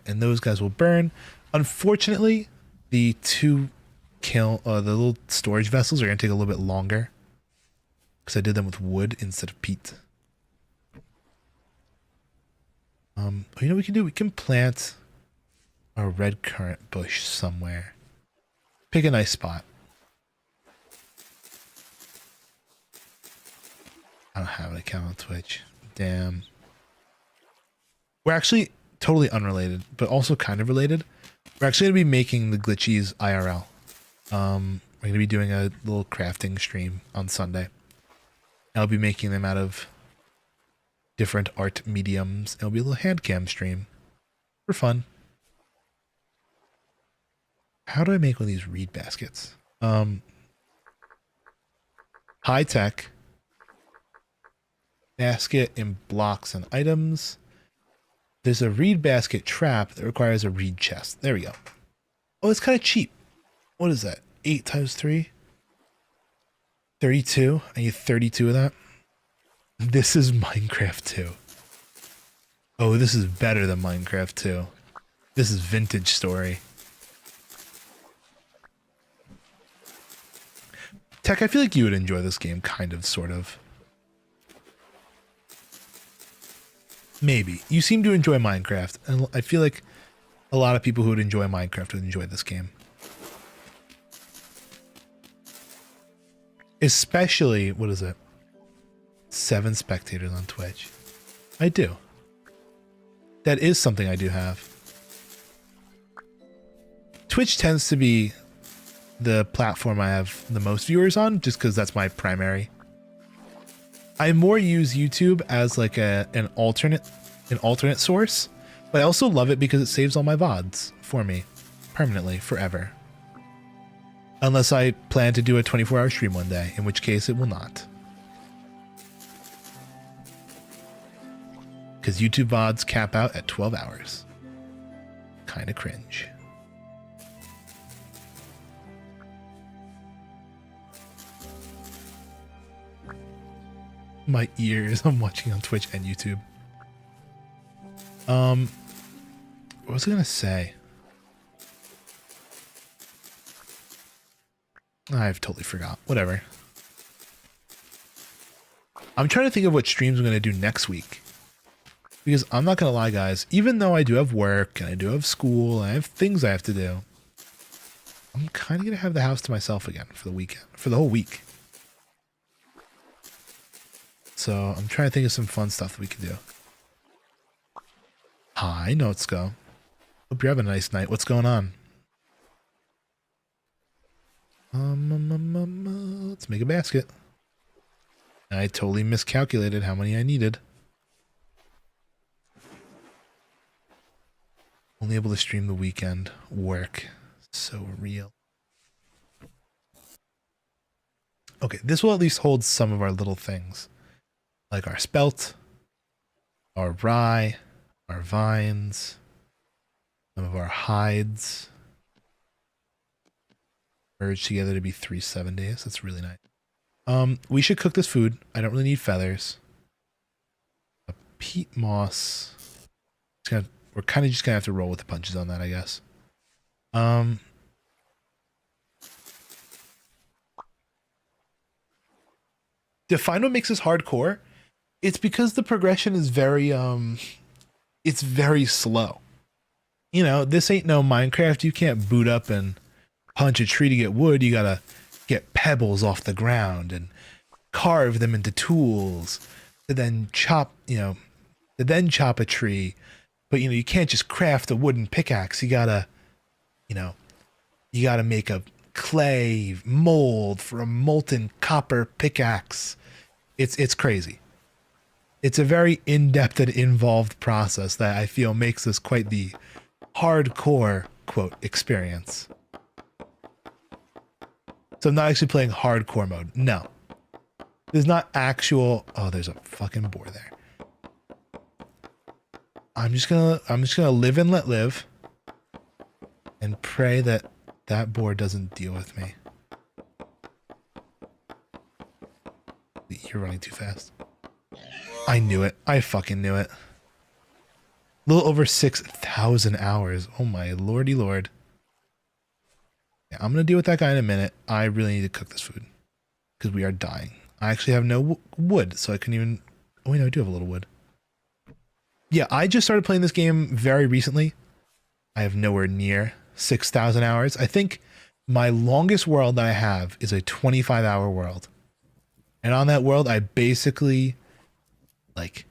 And those guys will burn. Unfortunately, the the little storage vessels are going to take a little bit longer because I did them with wood instead of peat. You know what we can do? We can plant a red currant bush somewhere. Pick a nice spot. I don't have an account on Twitch. Damn. We're actually totally unrelated, but also kind of related. We're actually going to be making the glitchies IRL. We're going to be doing a little crafting stream on Sunday. I'll be making them out of different art mediums. It'll be a little hand cam stream for fun. How do I make one of these reed baskets? High tech. Basket in blocks and items. There's a reed basket trap that requires a reed chest. There we go. Oh, it's kind of cheap. What is that? 8 times 3? 32. I need 32 of that. This is Minecraft 2. Oh, this is better than Minecraft 2. This is Vintage Story. Tech, I feel like you would enjoy this game, kind of, sort of. Maybe. You seem to enjoy Minecraft, and I feel like a lot of people who would enjoy Minecraft would enjoy this game. Especially, what is it? 7 spectators on Twitch. I do. That is something I do have. Twitch tends to be the platform I have the most viewers on, just because that's my primary. I more use YouTube as like an alternate source, but I also love it because it saves all my VODs for me permanently, forever. Unless I plan to do a 24-hour stream one day, in which case it will not. Because YouTube VODs cap out at 12 hours. Kinda cringe. My ears. I'm watching on Twitch and YouTube. What was I gonna say? I've totally forgot. Whatever. I'm trying to think of what streams I'm gonna do next week. Because I'm not gonna lie, guys, even though I do have work and I do have school and I have things I have to do, I'm kind of gonna have the house to myself again for the weekend, for the whole week. So I'm trying to think of some fun stuff that we can do. Hi, Notsko. Hope you're having a nice night. What's going on? Let's make a basket. I totally miscalculated how many I needed. Only able to stream the weekend. Work. So real. Okay, this will at least hold some of our little things. Like our spelt, our rye, our vines, some of our hides. Merged together to be 3 7 days. That's really nice. We should cook this food. I don't really need feathers. A peat moss. We're kind of just gonna have to roll with the punches on that, I guess. Define what makes this hardcore. It's because the progression is very it's very slow. You know, this ain't no Minecraft. You can't boot up and punch a tree to get wood. You gotta get pebbles off the ground and carve them into tools to then chop, a tree. But, you can't just craft a wooden pickaxe. You gotta make a clay mold for a molten copper pickaxe. It's crazy. It's a very in-depth and involved process that I feel makes this quite the hardcore, quote, experience. So I'm not actually playing hardcore mode. No. There's not actual... Oh, there's a fucking boar there. I'm just gonna live and let live. And pray that that boar doesn't deal with me. You're running too fast. I knew it. I fucking knew it. A little over 6,000 hours. Oh my lordy lord. Yeah, I'm gonna deal with that guy in a minute. I really need to cook this food. Because we are dying. I actually have no wood, so I couldn't even... Oh wait, no, I do have a little wood. Yeah, I just started playing this game very recently. I have nowhere near 6,000 hours. I think my longest world that I have is a 25-hour world. And on that world, I basically, like,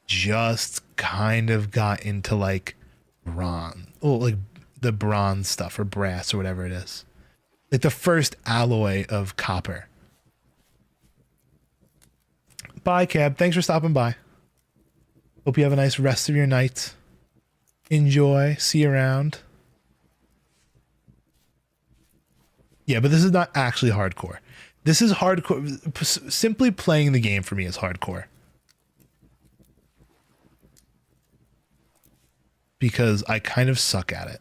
just kind of got into, like, bronze. Oh, like, the bronze stuff, or brass, or whatever it is. Like, the first alloy of copper. Bye, Cab. Thanks for stopping by. Hope you have a nice rest of your night. Enjoy. See you around. Yeah, but this is not actually hardcore. This is hardcore. Simply playing the game for me is hardcore. Because I kind of suck at it.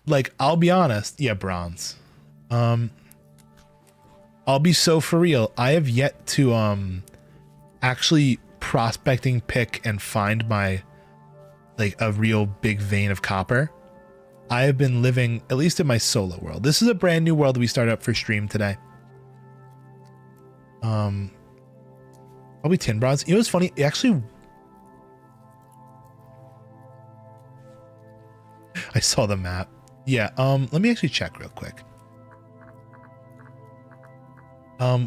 Like, I'll be honest. Yeah, bronze. I'll be so for real. I have yet to actually prospecting, pick, and find my, like, a real big vein of copper. I have been living, at least in my solo world. This is a brand new world that we started up for stream today. Probably tin bronze. You know what's funny? Actually, I saw the map. Yeah, let me actually check real quick.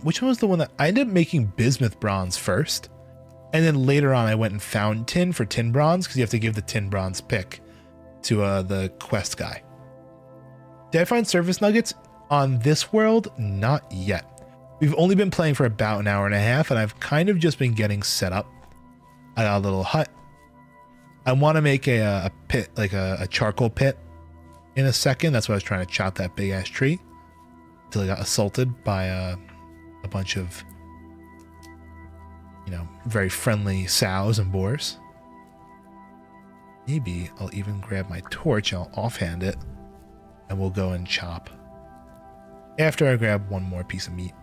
Which one was the one that I ended up making bismuth bronze first? And then later on I went and found tin for tin bronze, because you have to give the tin bronze pick to the quest guy. Did I find surface nuggets on this world? Not yet. We've only been playing for about an hour and a half, and I've kind of just been getting set up. I got a little hut. I want to make a pit, like a charcoal pit in a second. That's why I was trying to chop that big ass tree until I got assaulted by a bunch of, you know, very friendly sows and boars. Maybe I'll even grab my torch, I'll offhand it, and we'll go and chop. After I grab one more piece of meat.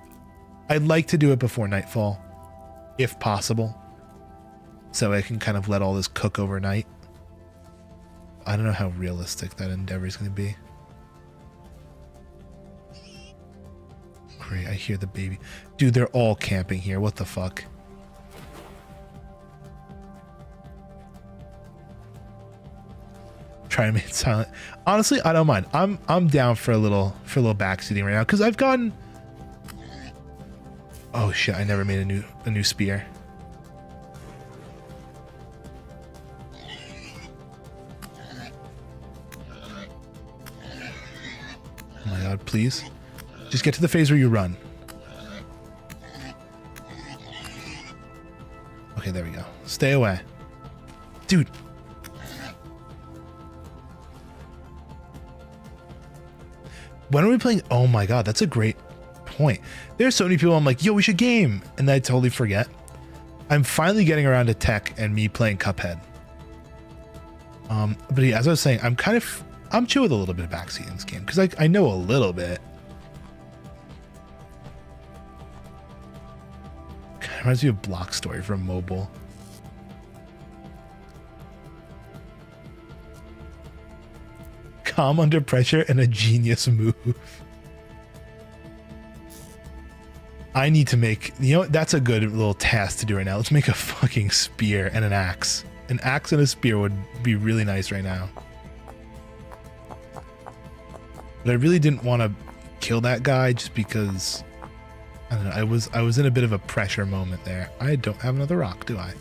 I'd like to do it before nightfall, if possible, so I can kind of let all this cook overnight. I don't know how realistic that endeavor is going to be. Great, I hear the baby. Dude, they're all camping here. What the fuck? Try to make it silent. Honestly, I don't mind. I'm down for a little backseating right now, because I've gotten... Oh shit, I never made a new spear. Oh my god, please. Just get to the phase where you run. Okay, there we go. Stay away. Dude. When are we playing? Oh my god, that's a great point. There's so many people I'm like, yo, we should game. And I totally forget. I'm finally getting around to tech and me playing Cuphead. But yeah, as I was saying, I'm chill with a little bit of backseat in this game, because I know a little bit. Kind of reminds me of Block Story from mobile. Calm under pressure and a genius move. I need to make, you know, that's a good little task to do right now. Let's make a fucking spear and an axe. An axe and a spear would be really nice right now. But I really didn't want to kill that guy just because, I don't know, I was in a bit of a pressure moment there. I don't have another rock, do I?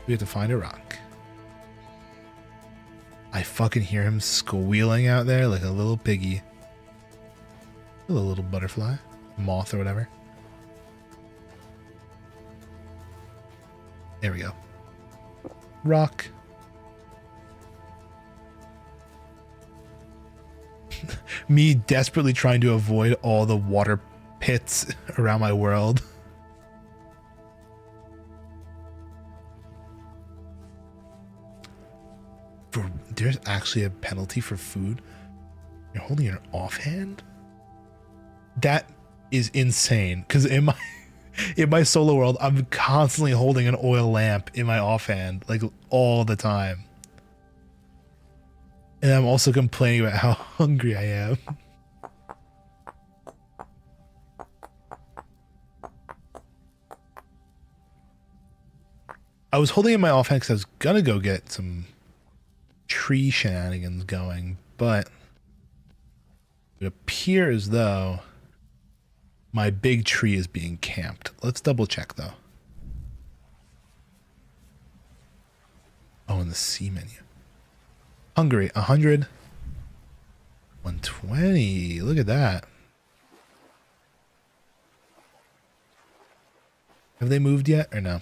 We have to find a rock. I fucking hear him squealing out there like a little piggy. A little butterfly. Moth or whatever. There we go. Rock. Me desperately trying to avoid all the water pits around my world. There's actually a penalty for food. You're holding an offhand? That is insane. Because in my solo world, I'm constantly holding an oil lamp in my offhand, like all the time. And I'm also complaining about how hungry I am. I was holding in my offhand because I was gonna go get some tree shenanigans going, but it appears as though my big tree is being camped. Let's double check though. Oh, in the C menu. Hungary, 100. 120. Look at that. Have they moved yet or no?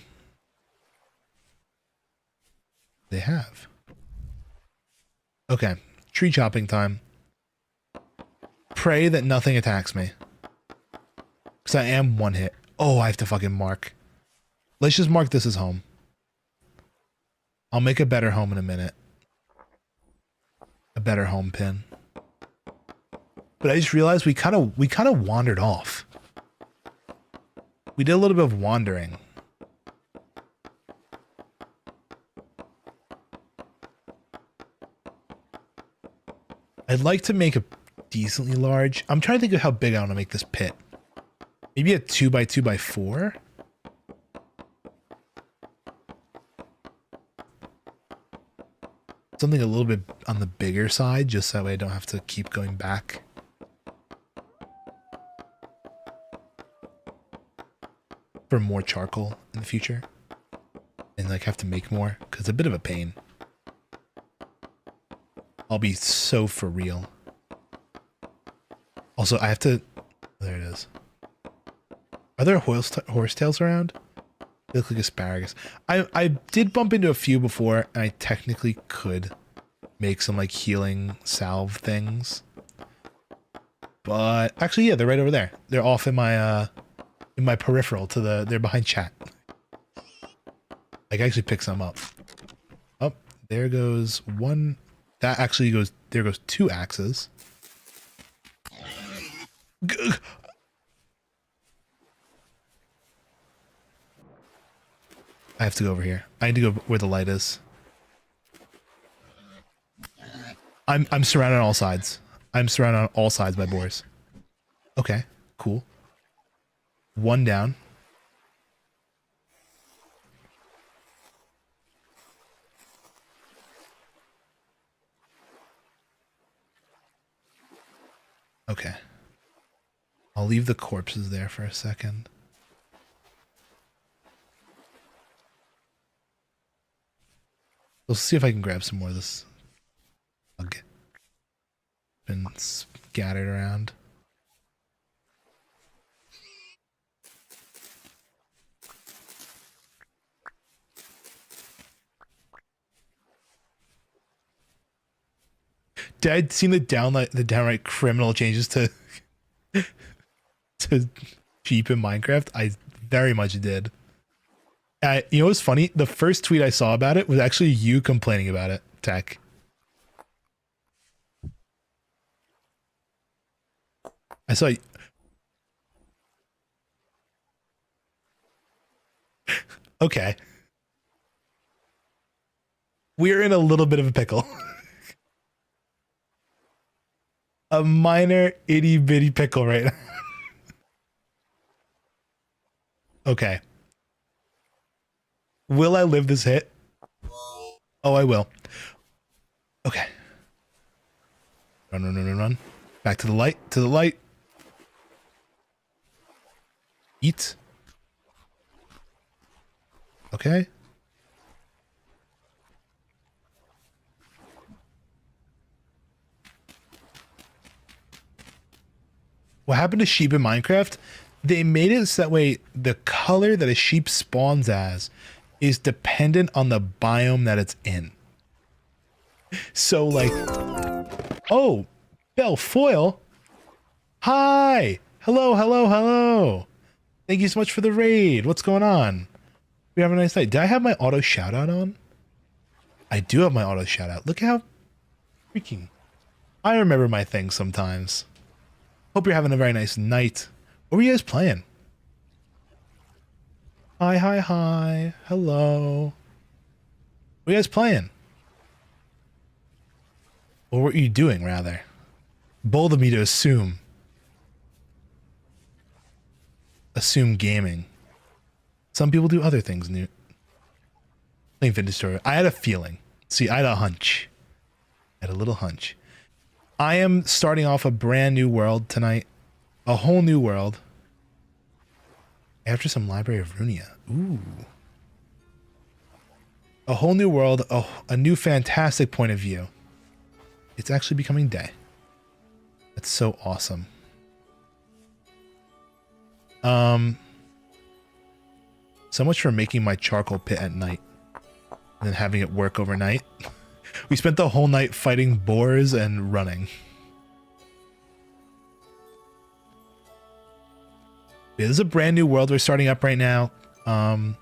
They have. Okay. Tree chopping time. Pray that nothing attacks me. Because I am one hit. Oh, I have to fucking mark. Let's just mark this as home. I'll make a better home in a minute. A better home pin. But I just realized we kind of wandered off. We did a little bit of wandering. I'd like to make a decently large. I'm trying to think of how big I want to make this pit. Maybe a 2x2x4. Something a little bit on the bigger side, just so that way I don't have to keep going back. For more charcoal in the future. And like have to make more, because it's a bit of a pain. I'll be so for real. Also, I have to... There it is. Are there horsetails around? They look like asparagus. I did bump into a few before, and I technically could make some like healing salve things. But actually, yeah, they're right over there. They're off in my peripheral to the... They're behind chat. I can actually pick some up. Oh, there goes one... That actually goes... There goes 2 axes. I have to go over here. I need to go where the light is. I'm surrounded on all sides. I'm surrounded on all sides by boars. Okay, cool. 1 down. Okay. I'll leave the corpses there for a second. Let's see if I can grab some more of this bug. Been scattered around. Did I see the downright criminal changes to to sheep in Minecraft? I very much did. You know what's funny? The first tweet I saw about it was actually you complaining about it, Tech. I saw you. Okay. We're in a little bit of a pickle. A minor itty bitty pickle right now. Okay. Will I live this hit? Oh, I will. Okay. Run, run, run, run, run. Back to the light, to the light. Eat. Okay. What happened to sheep in Minecraft? They made it so that way the color that a sheep spawns as is dependent on the biome that it's in. So like, oh, Belfoil. Hi. Hello, hello, hello. Thank you so much for the raid. What's going on? We have a nice night. Did I have my auto shout out on? I do have my auto shout out. Look how freaking... I remember my things sometimes. Hope you're having a very nice night. What were you guys playing? Hi, hi, hi. Hello. What are you guys playing? Or what were you doing, rather? Bold of me to assume. Assume gaming. Some people do other things, Newt. Playing Vintage Story. I had a feeling. See, I had a hunch. I had a little hunch. I am starting off a brand new world tonight. A whole new world. After some Library of Runia. Ooh. A whole new world. A new fantastic point of view. It's actually becoming day. That's so awesome. So much for making my charcoal pit at night. And then having it work overnight. We spent the whole night fighting boars and running. Yeah, this is a brand new world we're starting up right now. Kind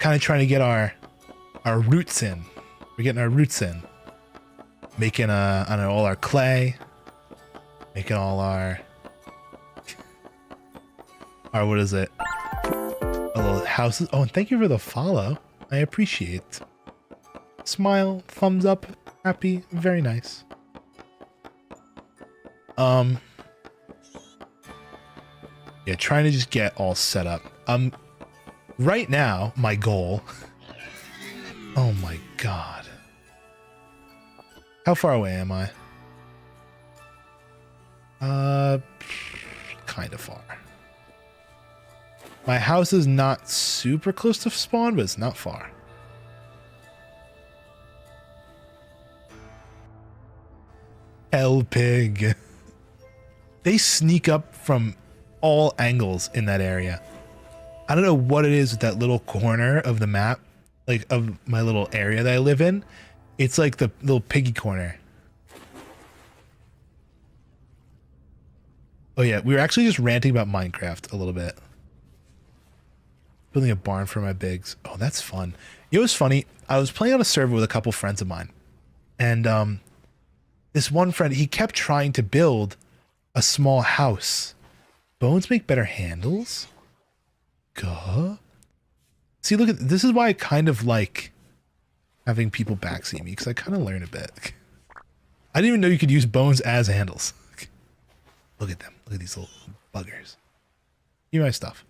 of trying to get our roots in. We're getting our roots in. Making I don't know, all our clay. Making all our what is it? A little houses. Oh, and thank you for the follow. I appreciate. Smile, thumbs up, happy, very nice. Yeah, trying to just get all set up. Right now, my goal. Oh my god. How far away am I? Kind of far. My house is not super close to spawn, but it's not far. Hell pig. They sneak up from all angles in that area. I don't know what it is with that little corner of the map, like of my little area that I live in. It's like the little piggy corner. Oh yeah, we were actually just ranting about Minecraft a little bit. Building a barn for my bigs. Oh, that's fun. It was funny. I was playing on a server with a couple friends of mine. And this one friend, he kept trying to build a small house. Bones make better handles? Gah. See, look at this is why I kind of like having people backseat me, because I kind of learn a bit. I didn't even know you could use bones as handles. Look at them. Look at these little buggers. Give me my stuff.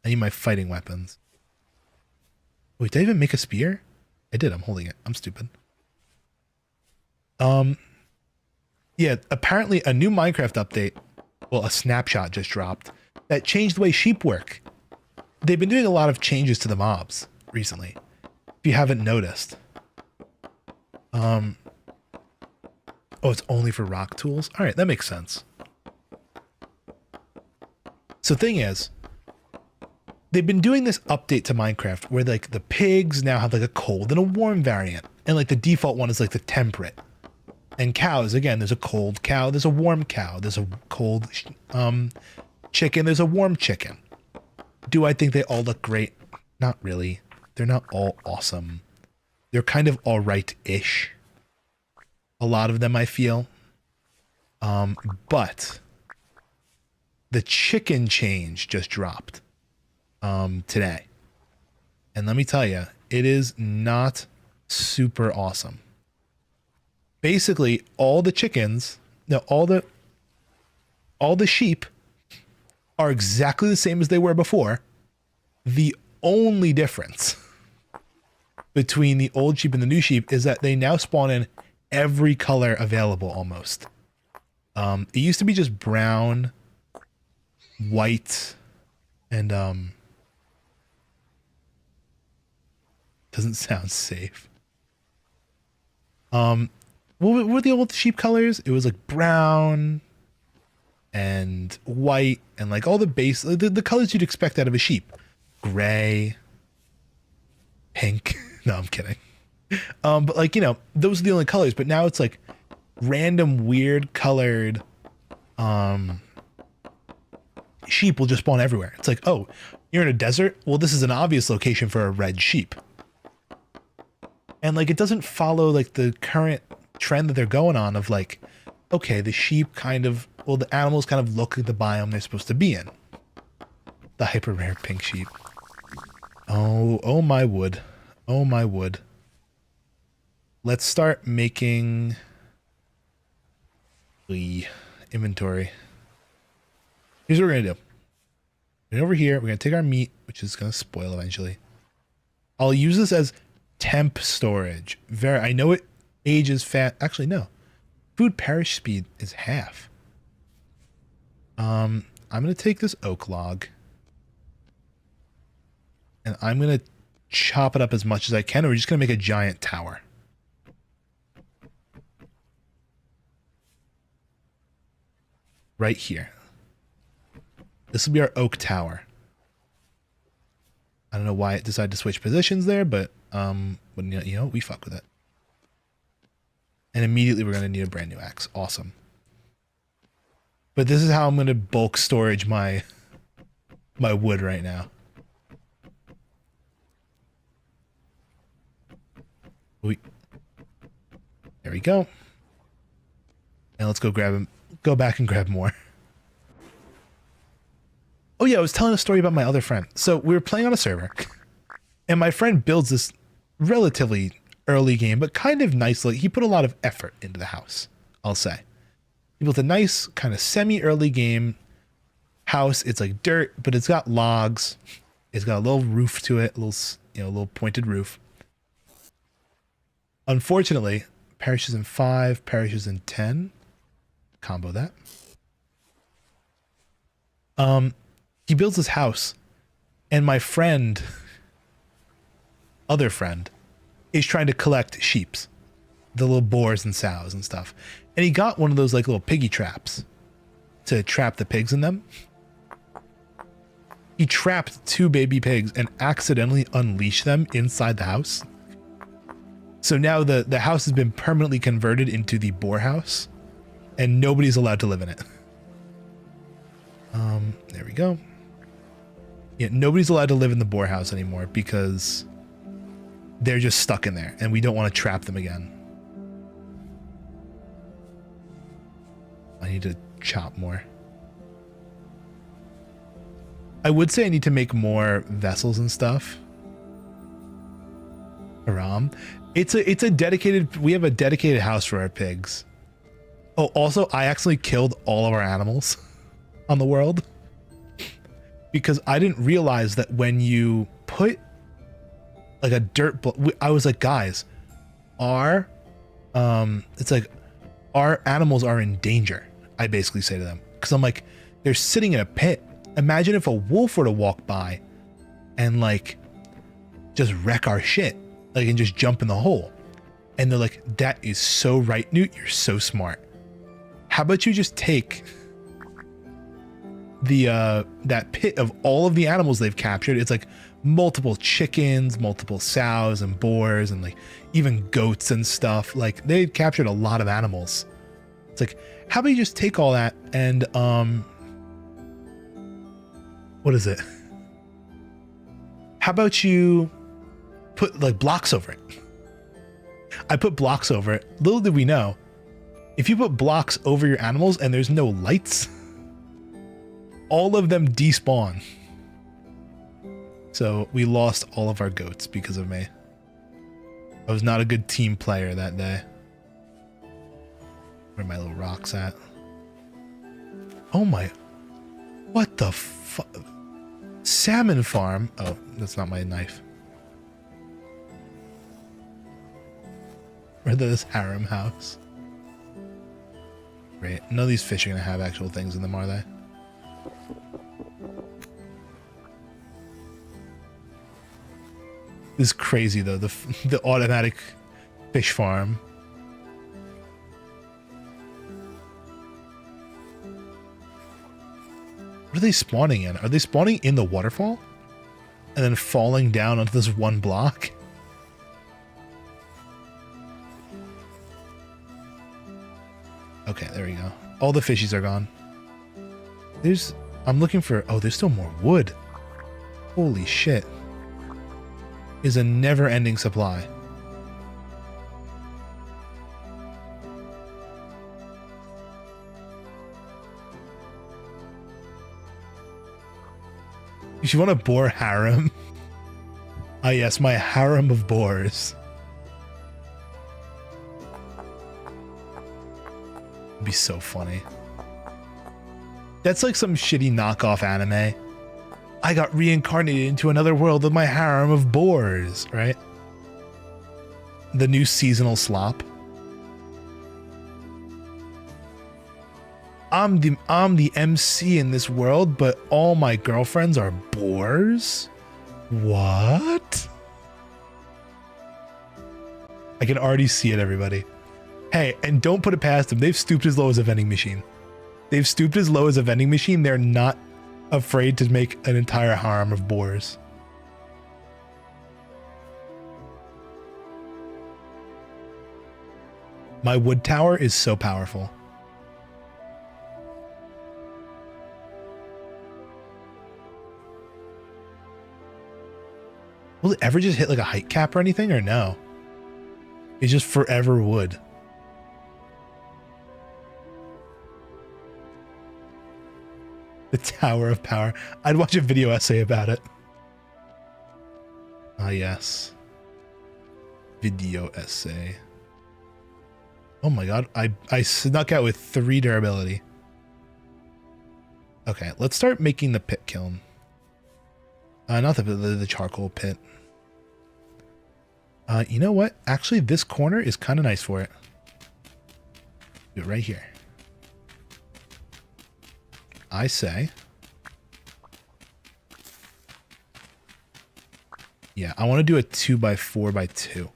I need my fighting weapons. Wait, did I even make a spear? I did. I'm holding it. I'm stupid. Yeah, apparently a new Minecraft update, well, a snapshot just dropped, that changed the way sheep work. They've been doing a lot of changes to the mobs recently, if you haven't noticed. Oh, it's only for rock tools? Alright, that makes sense. So thing is, they've been doing this update to Minecraft where like the pigs now have like a cold and a warm variant. And like the default one is like the temperate. And cows, again, there's a cold cow, there's a warm cow, there's a cold chicken, there's a warm chicken. Do I think they all look great? Not really. They're not all awesome. They're kind of alright-ish. A lot of them, I feel. But the chicken change just dropped today. And let me tell you, it is not super awesome. Basically, all the chickens, no, all the sheep are exactly the same as they were before. The only difference between the old sheep and the new sheep is that they now spawn in every color available almost. It used to be just brown, white, and doesn't sound safe. What were the old sheep colors? It was like brown and white and like all the base, the colors you'd expect out of a sheep. gray, pink. No, I'm kidding. But like, you know, those are the only colors, but now it's like random weird colored sheep will just spawn everywhere. It's like, oh, you're in a desert? Well, this is an obvious location for a red sheep. And like, it doesn't follow like the current trend that they're going on of like, okay, the sheep kind of, well, the animals kind of look like the biome they're supposed to be in. The hyper rare pink sheep. Oh my wood. Oh my wood. Let's start making the inventory. Here's what we're gonna do. And over here, we're gonna take our meat, which is gonna spoil eventually. I'll use this as temp storage. I know it ages fast. Actually, no. Food perish speed is half. I'm gonna take this oak log and I'm gonna chop it up as much as I can. Or we're just gonna make a giant tower. Right here. This will be our oak tower. I don't know why it decided to switch positions there, but you know, we fuck with it. And immediately we're gonna need a brand new axe. Awesome. But this is how I'm gonna bulk storage my wood right now. There we go. And let's go grab him. Go back and grab more. Oh yeah, I was telling a story about my other friend. So we were playing on a server, and my friend builds this relatively early game, but kind of nicely. He put a lot of effort into the house, I'll say. He built a nice kind of semi-early game house. It's like dirt, but it's got logs. It's got a little roof to it, a little pointed roof. Unfortunately, perishes in 5, perishes in 10. Combo that. He builds this house, and my friend, other friend, is trying to collect sheeps, the little boars and sows and stuff. And he got one of those like little piggy traps to trap the pigs in them. He trapped 2 baby pigs and accidentally unleashed them inside the house. So now the house has been permanently converted into the boar house, and nobody's allowed to live in it. There we go. Yeah, nobody's allowed to live in the boar house anymore because they're just stuck in there, and we don't want to trap them again. I need to chop more. I would say I need to make more vessels and stuff. Haram. It's a dedicated, we have a dedicated house for our pigs. Oh, also, I accidentally killed all of our animals on the world because I didn't realize that when you put like a dirt I was like, guys, it's like our animals are in danger. I basically say to them, because I'm like, they're sitting in a pit. Imagine if a wolf were to walk by and like just wreck our shit, like, and just jump in the hole. And they're like, that is so right, Newt. You're so smart. How about you just take the that pit of all of the animals they've captured? It's like multiple chickens, multiple sows and boars, and like even goats and stuff. Like, they captured a lot of animals. It's like, how about you just take all that and what is it? How about you put like blocks over it? I put blocks over it. Little did we know, if you put blocks over your animals and there's no lights, all of them despawn. So we lost all of our goats because of me. I was not a good team player that day. Where are my little rocks at? Oh my, what the fuck? Salmon farm. Oh, that's not my knife. Or this harem house. Great. None of these fish are gonna have actual things in them, are they? This is crazy though, the automatic fish farm. What are they spawning in? Are they spawning in the waterfall? and then falling down onto this one block. Okay, there we go. All the fishies are gone. I'm looking for, oh, there's still more wood. Holy shit. Is a never-ending supply. You want a boar harem? Ah, yes, my harem of boars. It'd be so funny. That's like some shitty knockoff anime. I got reincarnated into another world with my harem of boars, right? The new seasonal slop. I'm the MC in this world, but all my girlfriends are boars? What? I can already see it, everybody. Hey, and don't put it past them. They've stooped as low as a vending machine. They've stooped as low as a vending machine. They're not afraid to make an entire harem of boars. My wood tower is so powerful. Will it ever just hit like a height cap or anything, or no? It's just forever wood. The Tower of Power. I'd watch a video essay about it. Ah, yes. Video essay. Oh my god, I snuck out with 3 durability. Okay, let's start making the pit kiln. Not the charcoal pit. You know what? Actually, this corner is kind of nice for it. Do it right here. I say. Yeah, I want to do a 2x4x2.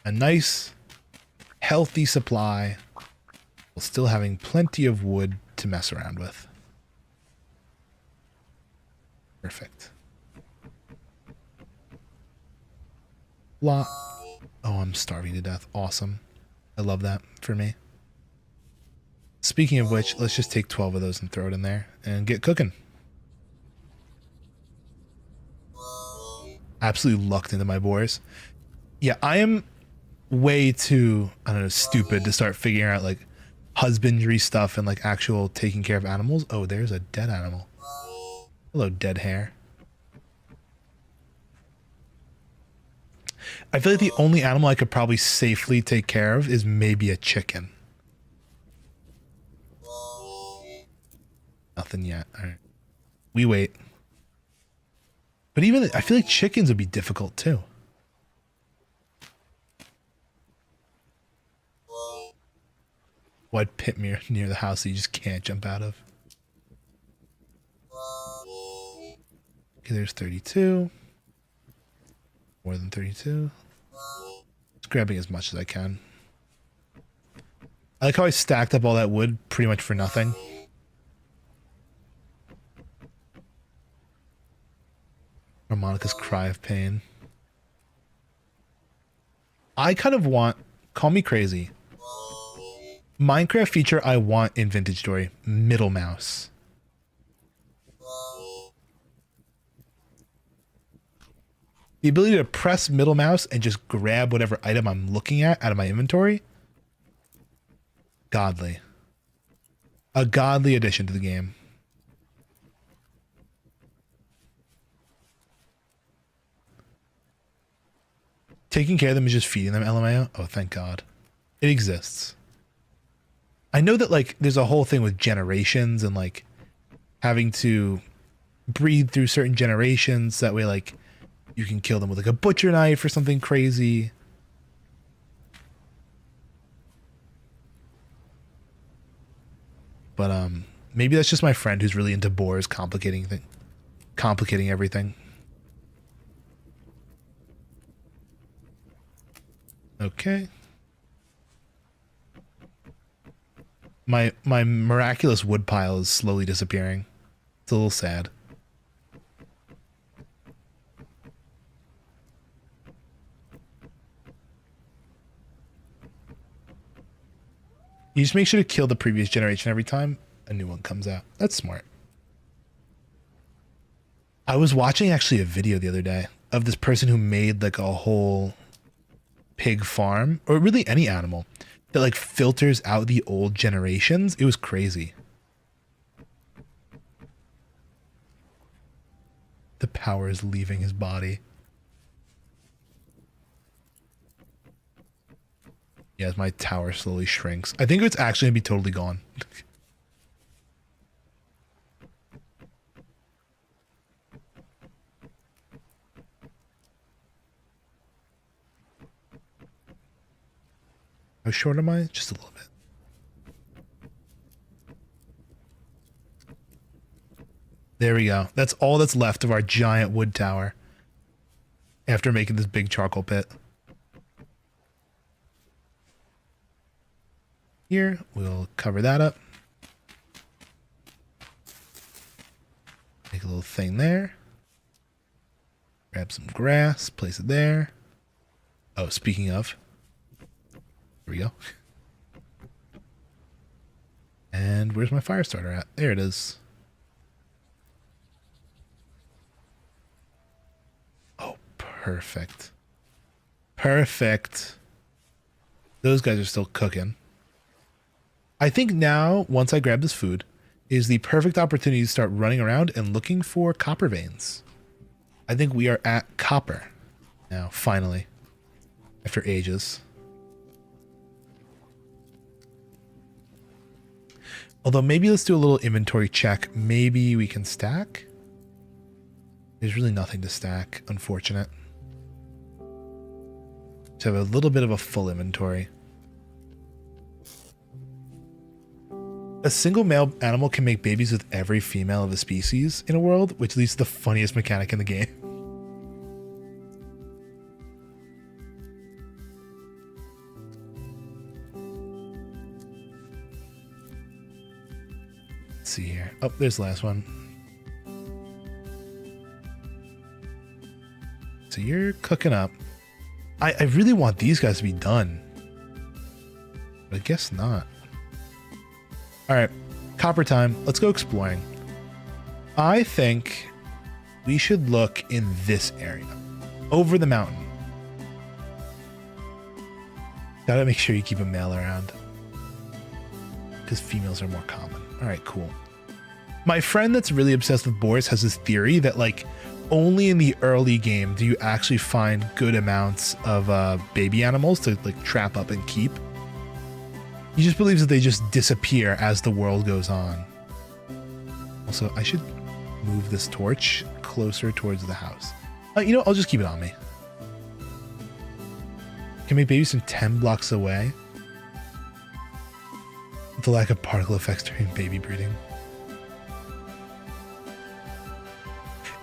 A nice, healthy supply while still having plenty of wood to mess around with. Perfect. Blah. Oh, I'm starving to death. Awesome. I love that for me. Speaking of which, let's just take 12 of those and throw it in there and get cooking. Absolutely lucked into my boars. Yeah, I am way too, I don't know, stupid to start figuring out like husbandry stuff and like actual taking care of animals. Oh, there's a dead animal. Hello, dead hare. I feel like the only animal I could probably safely take care of is maybe a chicken. Nothing yet. All right. We wait. But even, I feel like chickens would be difficult too. Wide pit mirror near the house that you just can't jump out of. Okay, there's 32. More than 32. Just grabbing as much as I can. I like how I stacked up all that wood pretty much for nothing. Harmonica's cry of pain. I kind of want, call me crazy, Minecraft feature I want in Vintage Story, middle mouse. The ability to press middle mouse and just grab whatever item I'm looking at out of my inventory. Godly. A godly addition to the game. Taking care of them is just feeding them LMAO? Oh, thank God. It exists. I know that, like, there's a whole thing with generations and, like, having to breed through certain generations. That way, like, you can kill them with, like, a butcher knife or something crazy. But, maybe that's just my friend who's really into boars complicating everything. Okay. My miraculous wood pile is slowly disappearing. It's a little sad. You just make sure to kill the previous generation every time a new one comes out. That's smart. I was watching actually a video the other day of this person who made like a whole pig farm, or really any animal, that like filters out the old generations. It was crazy. The power is leaving his body. Yeah, as my tower slowly shrinks. I think it's actually gonna be totally gone. How short am I? Just a little bit. There we go. That's all that's left of our giant wood tower after making this big charcoal pit. Here, we'll cover that up. Make a little thing there. Grab some grass, place it there. Oh, speaking of, here we go. And where's my fire starter at? There it is. Oh, perfect. Perfect. Those guys are still cooking. I think now, once I grab this food, is the perfect opportunity to start running around and looking for copper veins. I think we are at copper now, finally, after ages. Although maybe let's do a little inventory check. Maybe we can stack. There's really nothing to stack, unfortunate. To have a little bit of a full inventory. A single male animal can make babies with every female of a species in a world, which leads to the funniest mechanic in the game. Let's see here. Oh, there's the last one. So you're cooking up. I really want these guys to be done. But I guess not. Alright, copper time. Let's go exploring. I think we should look in this area. Over the mountain. Gotta make sure you keep a male around. Because females are more common. Alright, cool. My friend that's really obsessed with boars has this theory that like only in the early game do you actually find good amounts of baby animals to like trap up and keep. He just believes that they just disappear as the world goes on. Also, I should move this torch closer towards the house. You know, I'll just keep it on me. Can make babies from 10 blocks away. The lack of particle effects during baby breeding.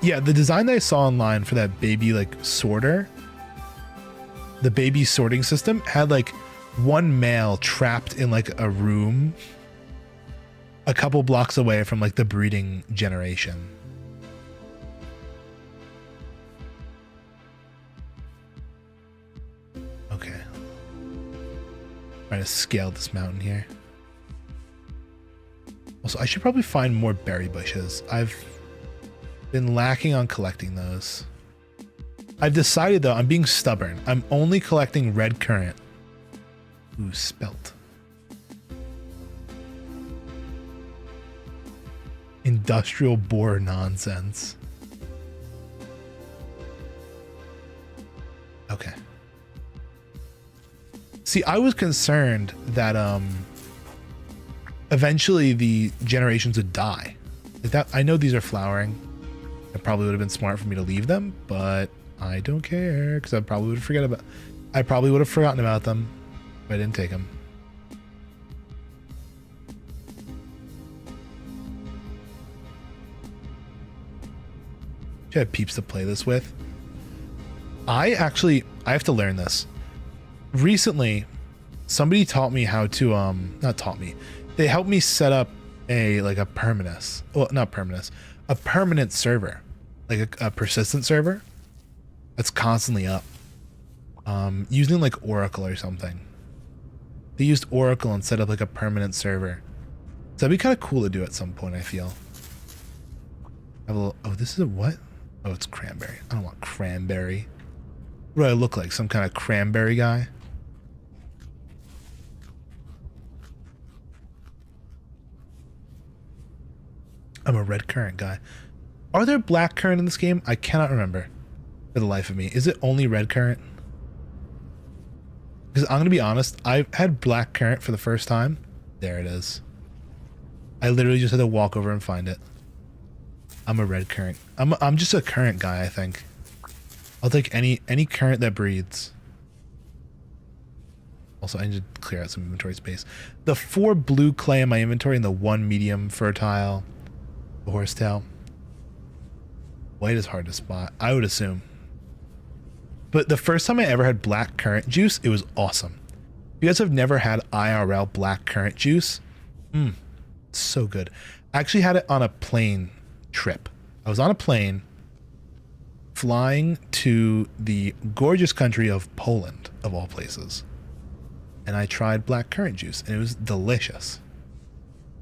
Yeah, the design that I saw online for that baby like sorter, the baby sorting system had like one male trapped in like a room a couple blocks away from like the breeding generation. Okay. Trying to scale this mountain here. Also, I should probably find more berry bushes. I've been lacking on collecting those. I've decided though, I'm being stubborn. I'm only collecting red currant. Ooh, spelt. Industrial boar nonsense. Okay. See, I was concerned that eventually the generations would die. Like that, I know these are flowering. It probably would have been smart for me to leave them, but I don't care because I probably would have forgotten about them if I didn't take them. Should have peeps to play this with. I have to learn this. Recently, somebody taught me how to not taught me. They helped me set up a permanent server, like a persistent server that's constantly up, using like Oracle or something. They used Oracle instead of like a permanent server. So that'd be kind of cool to do at some point, I feel. Have a little, oh, this is a what? Oh, it's cranberry. I don't want cranberry. What do I look like? Some kind of cranberry guy? I'm a red currant guy. Are there black currant in this game? I cannot remember for the life of me. Is it only red currant? Because I'm going to be honest, I had black currant for the first time. There it is. I literally just had to walk over and find it. I'm a red currant. I'm just a currant guy, I think. I'll take any currant that breathes. Also, I need to clear out some inventory space. The 4 blue clay in my inventory and the 1 medium fertile horsetail. White is hard to spot, I would assume. But the first time I ever had black currant juice, it was awesome. If you guys have never had IRL black currant juice, it's so good. I actually had it on a plane trip. I was on a plane flying to the gorgeous country of Poland, of all places. And I tried black currant juice, and it was delicious.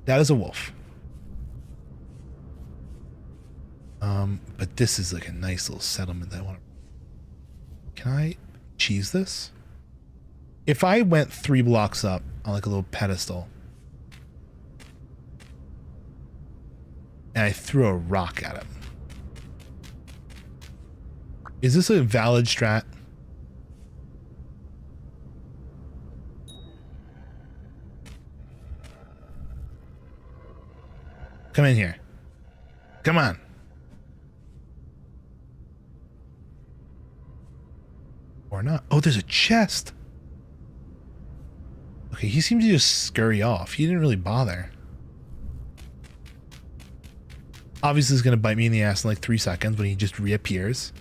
That is a wolf. But this is like a nice little settlement that I want to... Can I cheese this? If I went 3 blocks up on like a little pedestal and I threw a rock at it, is this a valid strat? Come in here. Come on. Or not. Oh, there's a chest. Okay, he seemed to just scurry off. He didn't really bother. Obviously, he's going to bite me in the ass in like 3 seconds when he just reappears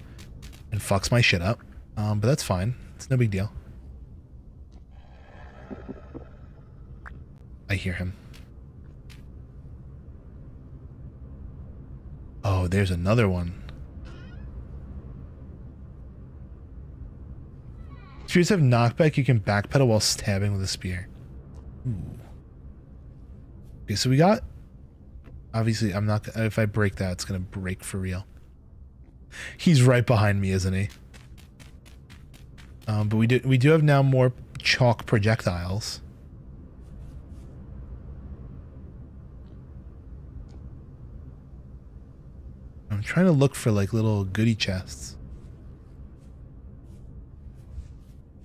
and fucks my shit up. But that's fine. It's no big deal. I hear him. Oh, there's another one. Spears have knockback. You can backpedal while stabbing with a spear. Ooh. Okay, so we got... Obviously, I'm not... If I break that, it's going to break for real. He's right behind me, isn't he? But we do have now more chalk projectiles. I'm trying to look for like little goodie chests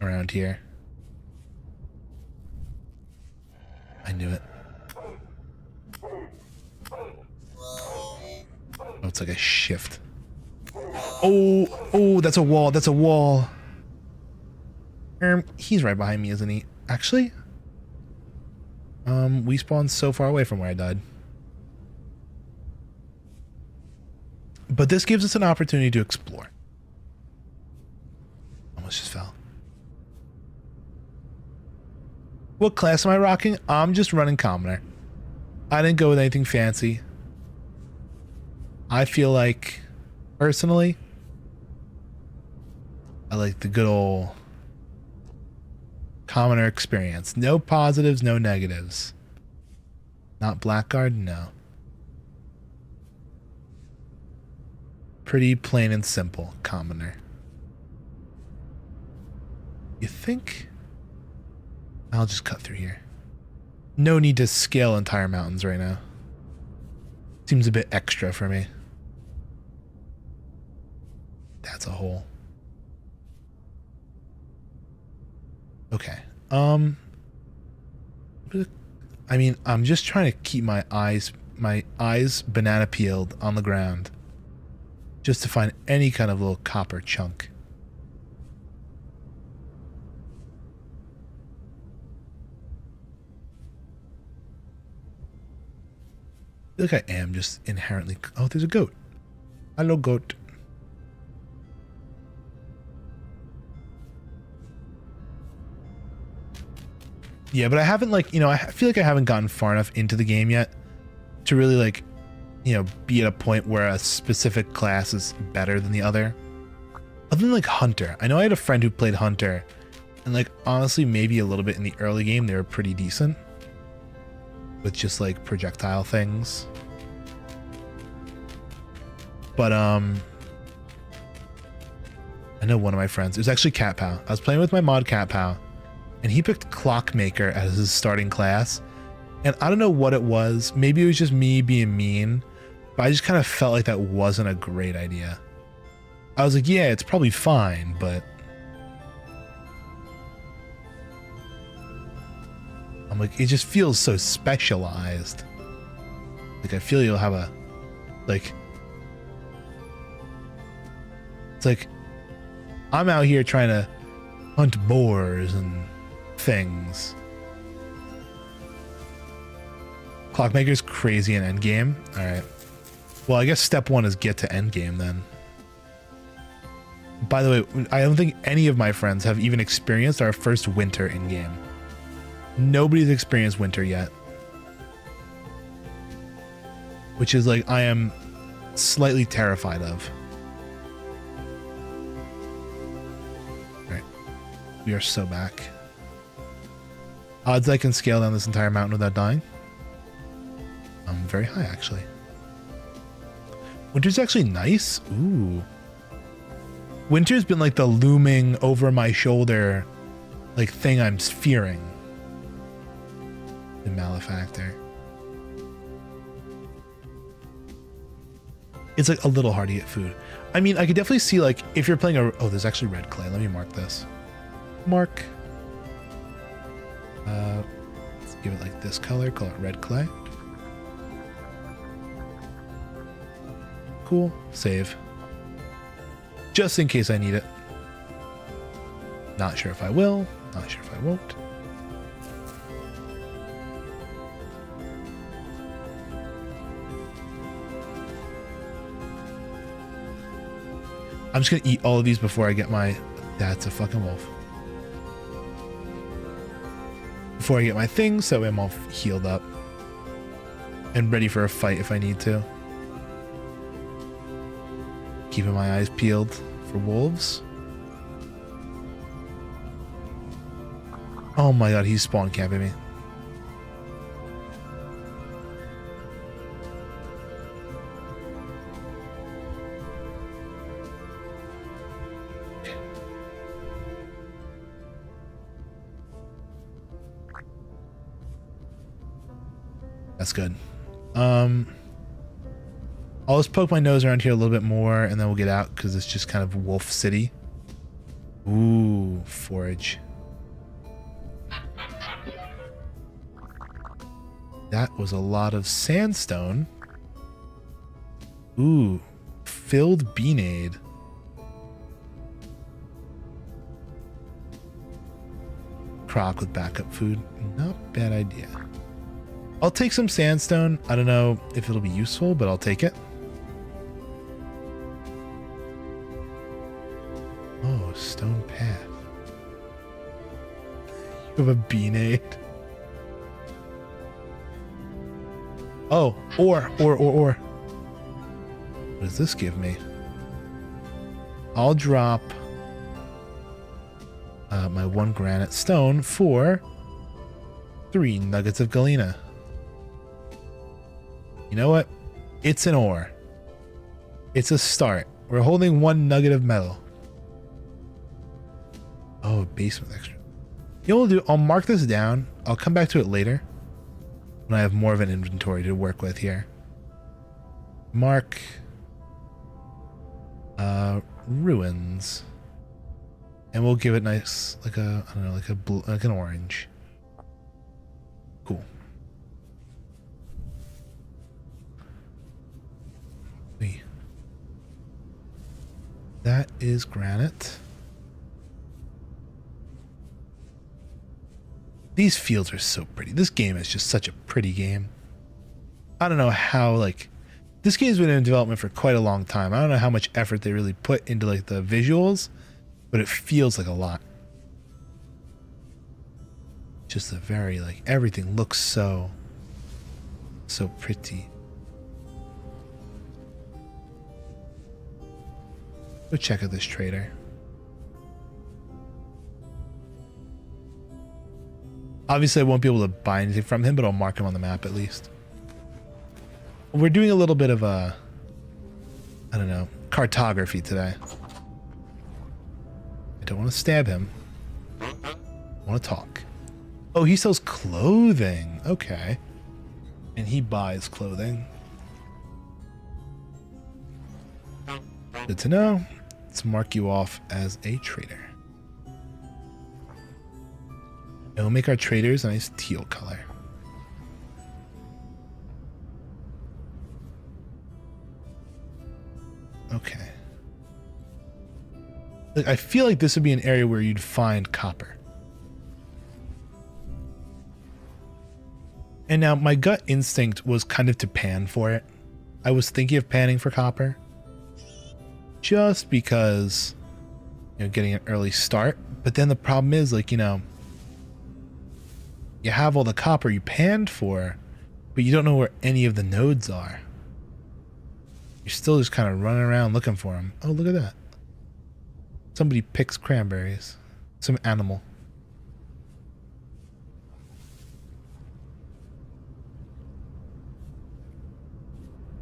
around here. I knew it. Oh, it's like a shift. Oh, that's a wall. That's a wall. He's right behind me, isn't he? Actually, we spawned so far away from where I died. But this gives us an opportunity to explore. Almost just fell. What class am I rocking? I'm just running commoner. I didn't go with anything fancy. I feel like, personally, I like the good old commoner experience. No positives, no negatives. Not Blackguard? No. Pretty plain and simple, commoner. You think? I'll just cut through here. No need to scale entire mountains right now. Seems a bit extra for me. That's a hole. Okay. I mean, I'm just trying to keep my eyes banana peeled on the ground. Just to find any kind of little copper chunk. I feel like I am just inherently... Oh, there's a goat. Hello, goat. Yeah, but I haven't, like, you know, I feel like I haven't gotten far enough into the game yet to really, like, you know, be at a point where a specific class is better than the other. Other than, like, Hunter. I know I had a friend who played Hunter, And like honestly, maybe a little bit in the early game they were pretty decent with just like projectile things. But I know one of my friends, it was actually Cat Pal. I was playing with my mod Cat Pal and he picked Clockmaker as his starting class. And I don't know what it was. Maybe it was just me being mean, but I just kind of felt like that wasn't a great idea. I was like, yeah, it's probably fine, but I'm like, it just feels so specialized. Like I feel you'll have a, like, it's like I'm out here trying to hunt boars and things. Clockmaker's crazy in endgame. All right. Well, I guess step one is get to endgame then. By the way, I don't think any of my friends have even experienced our first winter in game. Nobody's experienced winter yet. Which is like, I am slightly terrified of. Alright. We are so back. Odds I can scale down this entire mountain without dying? Very high, actually. Winter's actually nice. Ooh. Winter's been like the looming over my shoulder, like thing I'm fearing. The malefactor. It's like a little hard to get food. I mean, I could definitely see like if you're playing a, oh, there's actually red clay. Let me mark this. Mark. Let's give it like this color, call it red clay. Cool. Save. Just in case I need it. Not sure if I will. Not sure if I won't. I'm just gonna eat all of these before I get my... That's a fucking wolf. Before I get my things, so I'm all healed up. And ready for a fight if I need to. Keeping my eyes peeled for wolves. Oh my god, he's spawn camping me. That's good. I'll just poke my nose around here a little bit more and then we'll get out because it's just kind of wolf city. Ooh, forage. That was a lot of sandstone. Ooh, filled beanade. Crock with backup food. Not bad idea. I'll take some sandstone. I don't know if it'll be useful, but I'll take it. Oh, stone path. You have a beanade. Oh, ore. What does this give me? I'll drop my 1 granite stone for 3 nuggets of galena. You know what? It's an ore. It's a start. We're holding 1 nugget of metal. Oh, basement extra. You know what I'll do? I'll mark this down. I'll come back to it later when I have more of an inventory to work with here. Mark ruins. And we'll give it nice, like a, I don't know, like a blue, like an orange. Cool. That is granite. These fields are so pretty. This game is just such a pretty game. I don't know how, like, this game's been in development for quite a long time. I don't know how much effort they really put into, like, the visuals, but it feels like a lot. Just a very, like, everything looks so pretty. Go check out this trader. Obviously, I won't be able to buy anything from him, but I'll mark him on the map at least. We're doing a little bit of a, I don't know, cartography today. I don't want to stab him. I want to talk. Oh, he sells clothing. Okay. And he buys clothing. Good to know. Let's mark you off as a trader. And we'll make our traders a nice teal color. Okay. Look, I feel like this would be an area where you'd find copper. And now my gut instinct was kind of to pan for it. I was thinking of panning for copper. Just because, you know, getting an early start. But then the problem is, like, you know, you have all the copper you panned for, but you don't know where any of the nodes are. You're still just kind of running around looking for them. Oh, look at that. Somebody picks cranberries. Some animal.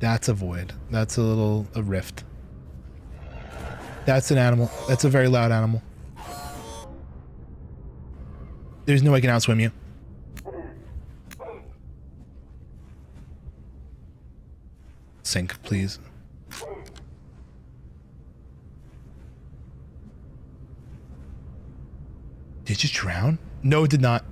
That's a void. That's a rift. That's an animal. That's a very loud animal. There's no way I can outswim you. Sink, please. Did you drown? No, it did not.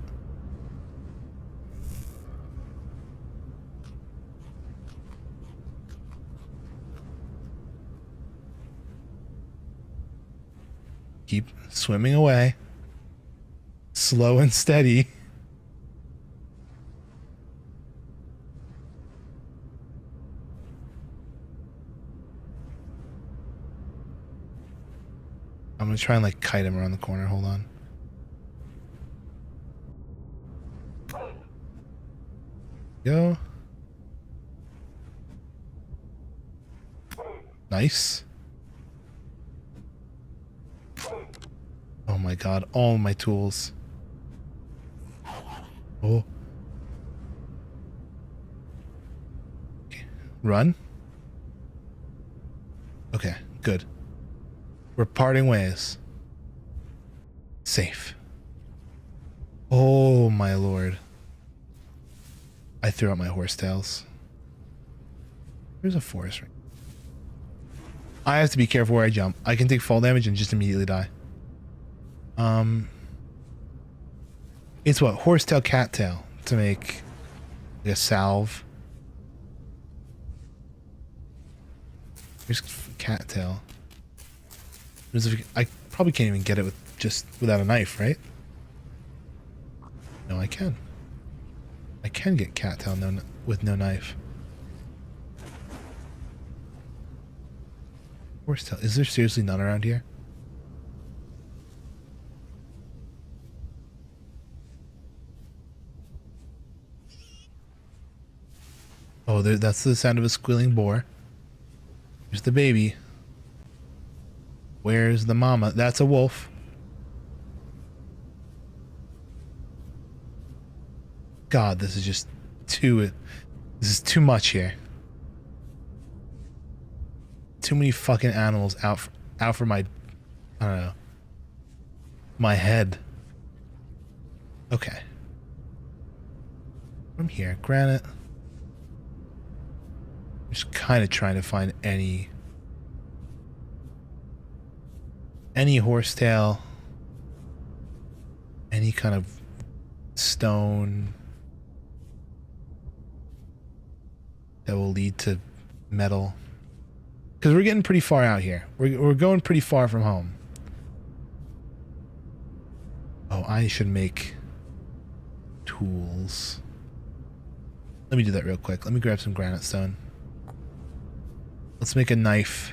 Keep swimming away. Slow and steady. I'm gonna try and like kite him around the corner. Hold on. Go. Nice. Oh my god, all my tools. Oh. Okay. Run. Okay, good. We're parting ways. Safe. Oh my lord. I threw out my horsetails. There's a forest ring. I have to be careful where I jump. I can take fall damage and just immediately die. It's what? Horsetail, cattail to make like a salve. Here's cattail. I probably can't even get it without a knife, right? No, I can. I can get cattail with no knife. Horsetail. Is there seriously none around here? Oh, that's the sound of a squealing boar. Here's the baby. Where's the mama? That's a wolf. God, this is too much here. Too many fucking animals out for my, I don't know, my head. Okay. From here, granite. I'm just kind of trying to find any horsetail, any kind of stone that will lead to metal. Because we're getting pretty far out here. We're going pretty far from home. Oh, I should make tools. Let me do that real quick. Let me grab some granite stone. Let's make a knife.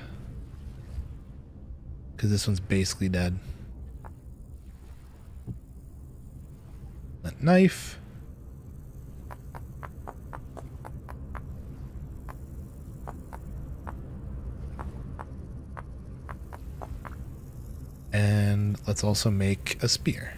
Because this one's basically dead. A knife. And let's also make a spear.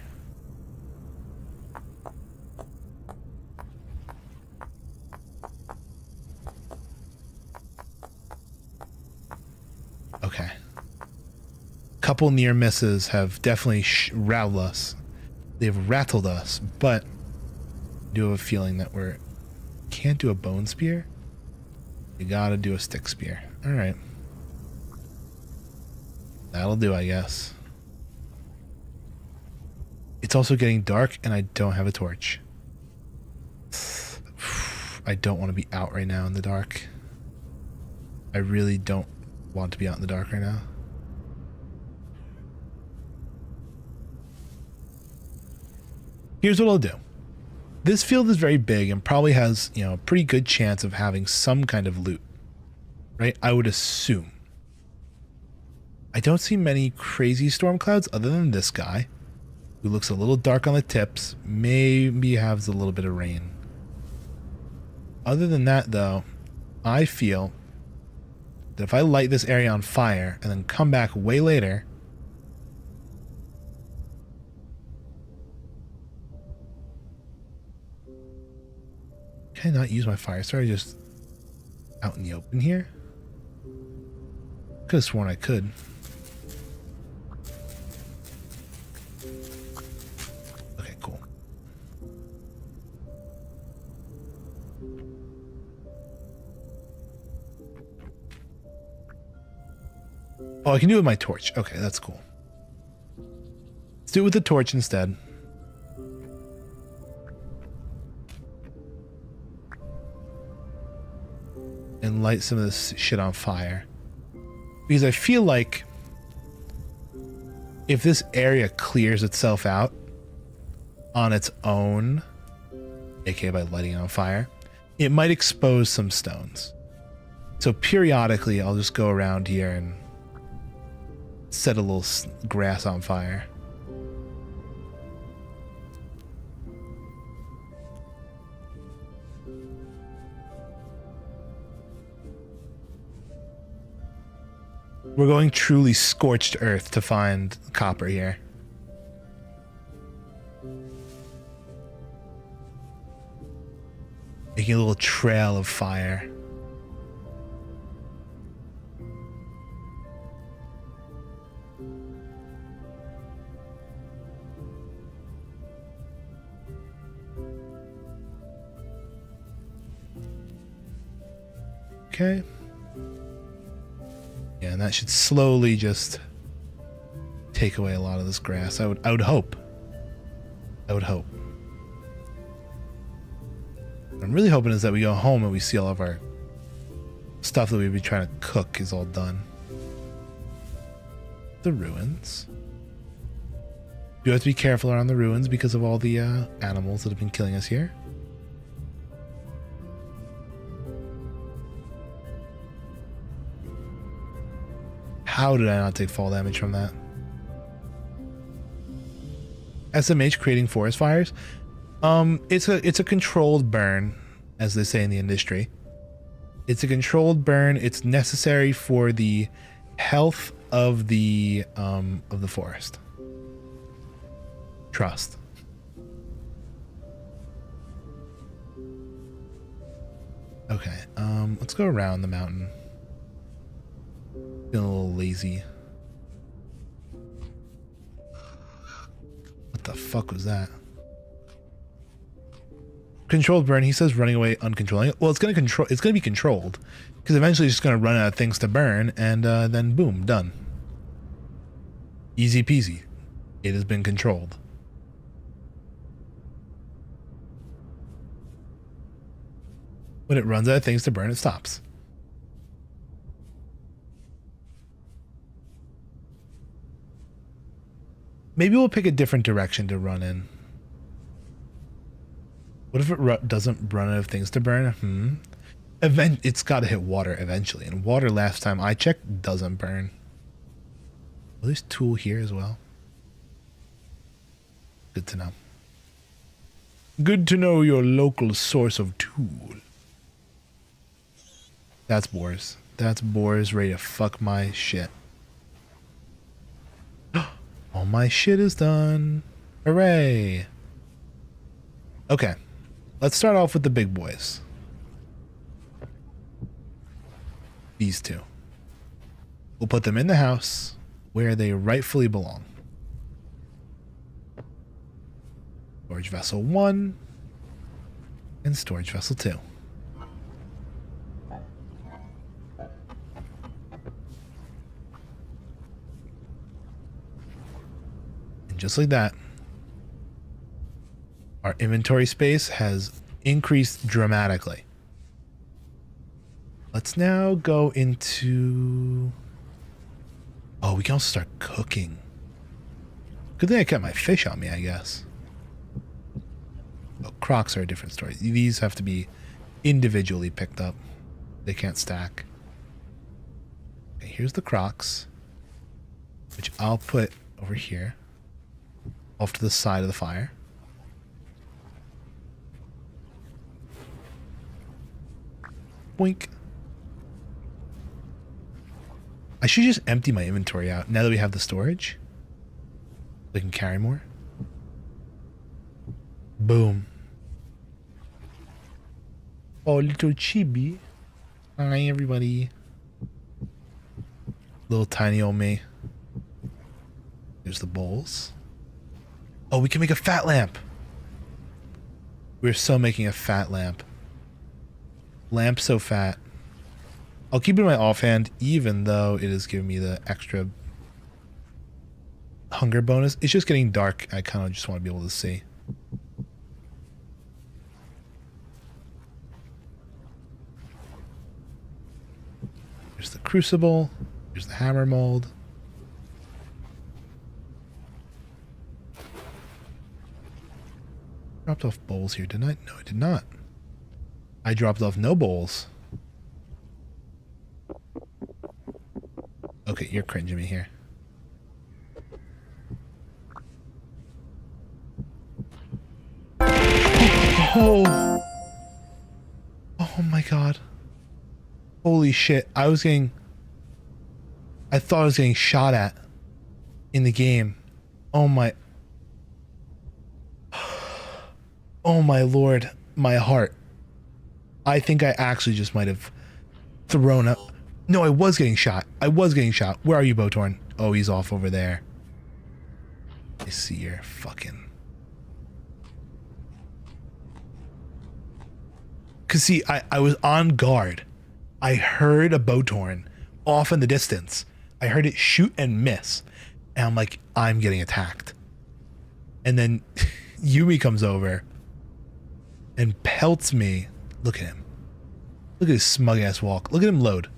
couple near misses have definitely rattled us. They've rattled us, but I do have a feeling that we're can't do a bone spear. You gotta do a stick spear. All right, that'll do, I guess. It's also getting dark, and I don't have a torch. I don't want to be out right now in the dark. I really don't want to be out in the dark right now. Here's what I'll do. This field is very big and probably has, you know, a pretty good chance of having some kind of loot, right? I would assume. I don't see many crazy storm clouds other than this guy, who looks a little dark on the tips, maybe has a little bit of rain. Other than that, though, I feel that if I light this area on fire and then come back way later, can I not use my fire starter just out in the open here? Could have sworn I could. Okay, cool. Oh, I can do it with my torch. Okay, that's cool. Let's do it with the torch instead. And light some of this shit on fire. Because I feel like if this area clears itself out on its own, aka by lighting it on fire, it might expose some stones. So periodically I'll just go around here and set a little grass on fire. We're going truly scorched earth to find copper here. Making a little trail of fire. Okay. Yeah, and that should slowly just take away a lot of this grass. I would hope. I would hope. What I'm really hoping is that we go home and we see all of our stuff that we've been trying to cook is all done. The ruins. Do have to be careful around the ruins because of all the animals that have been killing us here. How did I not take fall damage from that? SMH creating forest fires. It's a controlled burn, as they say in the industry. It's a controlled burn. It's necessary for the health of the forest. Trust. Okay, let's go around the mountain. Feeling a little lazy. What the fuck was that? Controlled burn. He says running away uncontrolling. Well, it's gonna be controlled, because eventually it's just gonna run out of things to burn, and then boom, done. Easy peasy. It has been controlled. When it runs out of things to burn, it stops. Maybe we'll pick a different direction to run in. What if it doesn't run out of things to burn? It's got to hit water eventually, and water last time I checked doesn't burn. Well, there's tool here as well. Good to know. Good to know your local source of tool. That's Boars. That's Boars ready to fuck my shit. All my shit is done. Hooray. Okay. Let's start off with the big boys. These two. We'll put them in the house. where they rightfully belong. Storage vessel 1 and storage vessel 2. And just like that, our inventory space has increased dramatically. Let's now go into... Oh, we can also start cooking. Good thing I kept my fish on me, I guess. Oh, crocs are a different story. These have to be individually picked up. They can't stack. Okay, here's the crocs, which I'll put over here, off to the side of the fire. Boink. I should just empty my inventory out now that we have the storage. We can carry more. Boom. Oh, little chibi. Hi, everybody. Little tiny old me. There's the bowls. Oh, we can make a fat lamp. We're so making a fat lamp. Lamp so fat. I'll keep it in my offhand, even though it is giving me the extra hunger bonus. It's just getting dark. I kind of just want to be able to see. There's the crucible. There's the hammer mold. Dropped off bowls here, didn't I? No, I did not. I dropped off no bowls. Okay, you're cringing me here. Oh! Oh my god. Holy shit. I thought I was getting shot at in the game. Oh my... Oh my lord. My heart. I think I actually just might have thrown up... No, I was getting shot. I was getting shot. Where are you, Botorn? Oh, he's off over there. I see your fucking... Cause see, I was on guard. I heard a Botorn off in the distance. I heard it shoot and miss. And I'm like, I'm getting attacked. And then Yumi comes over and pelts me. Look at him. Look at his smug ass walk. Look at him load.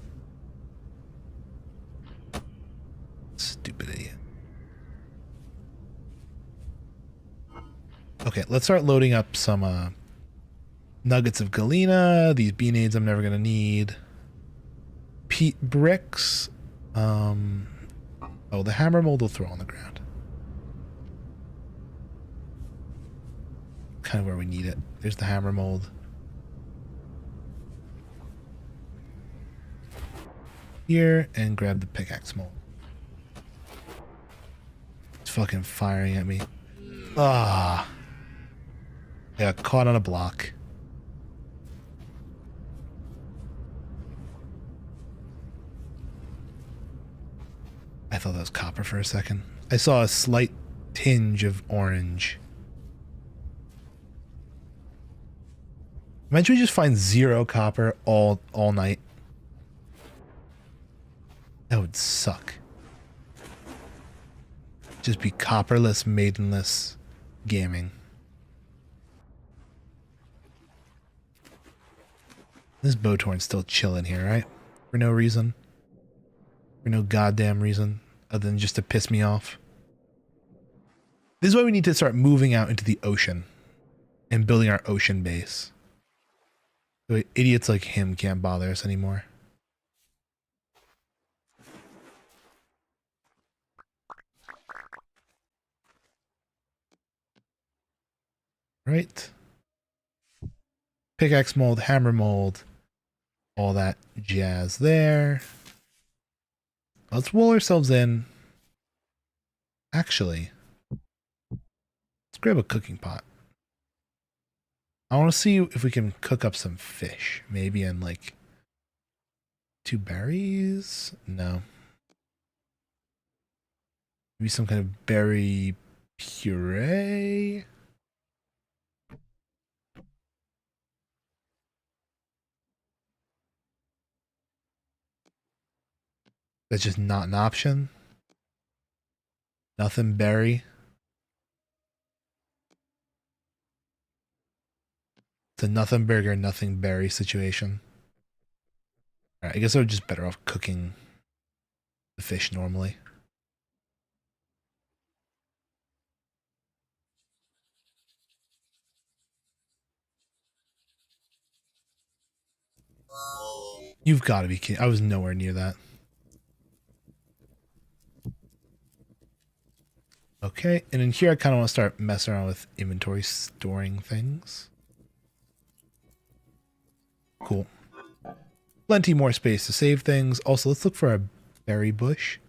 Stupid idiot. Okay, let's start loading up some nuggets of galena. These bean-aids I'm never gonna need. Peat bricks. Oh, the hammer mold will throw on the ground. Kind of where we need it. There's the hammer mold. Here, and grab the pickaxe mold. It's fucking firing at me. Ah. I got caught on a block. I thought that was copper for a second. I saw a slight tinge of orange. Imagine we just find 0 copper all night. That would suck. Just be copperless, maidenless gaming. This Botorn's still chilling here, right? For no reason. For no goddamn reason other than just to piss me off. This is why we need to start moving out into the ocean and building our ocean base. So idiots like him can't bother us anymore. Right. Pickaxe mold, hammer mold, all that jazz there. Let's wool ourselves in. Actually, let's grab a cooking pot. I want to see if we can cook up some fish. Maybe in like 2 berries? No. Maybe some kind of berry puree. That's just not an option. Nothing berry. It's a nothing burger, nothing berry situation. All right, I guess I'm just better off cooking the fish normally. You've got to be kidding. I was nowhere near that. Okay, and in here I kind of want to start messing around with inventory storing things. Cool. Plenty more space to save things. Also, let's look for a berry bush.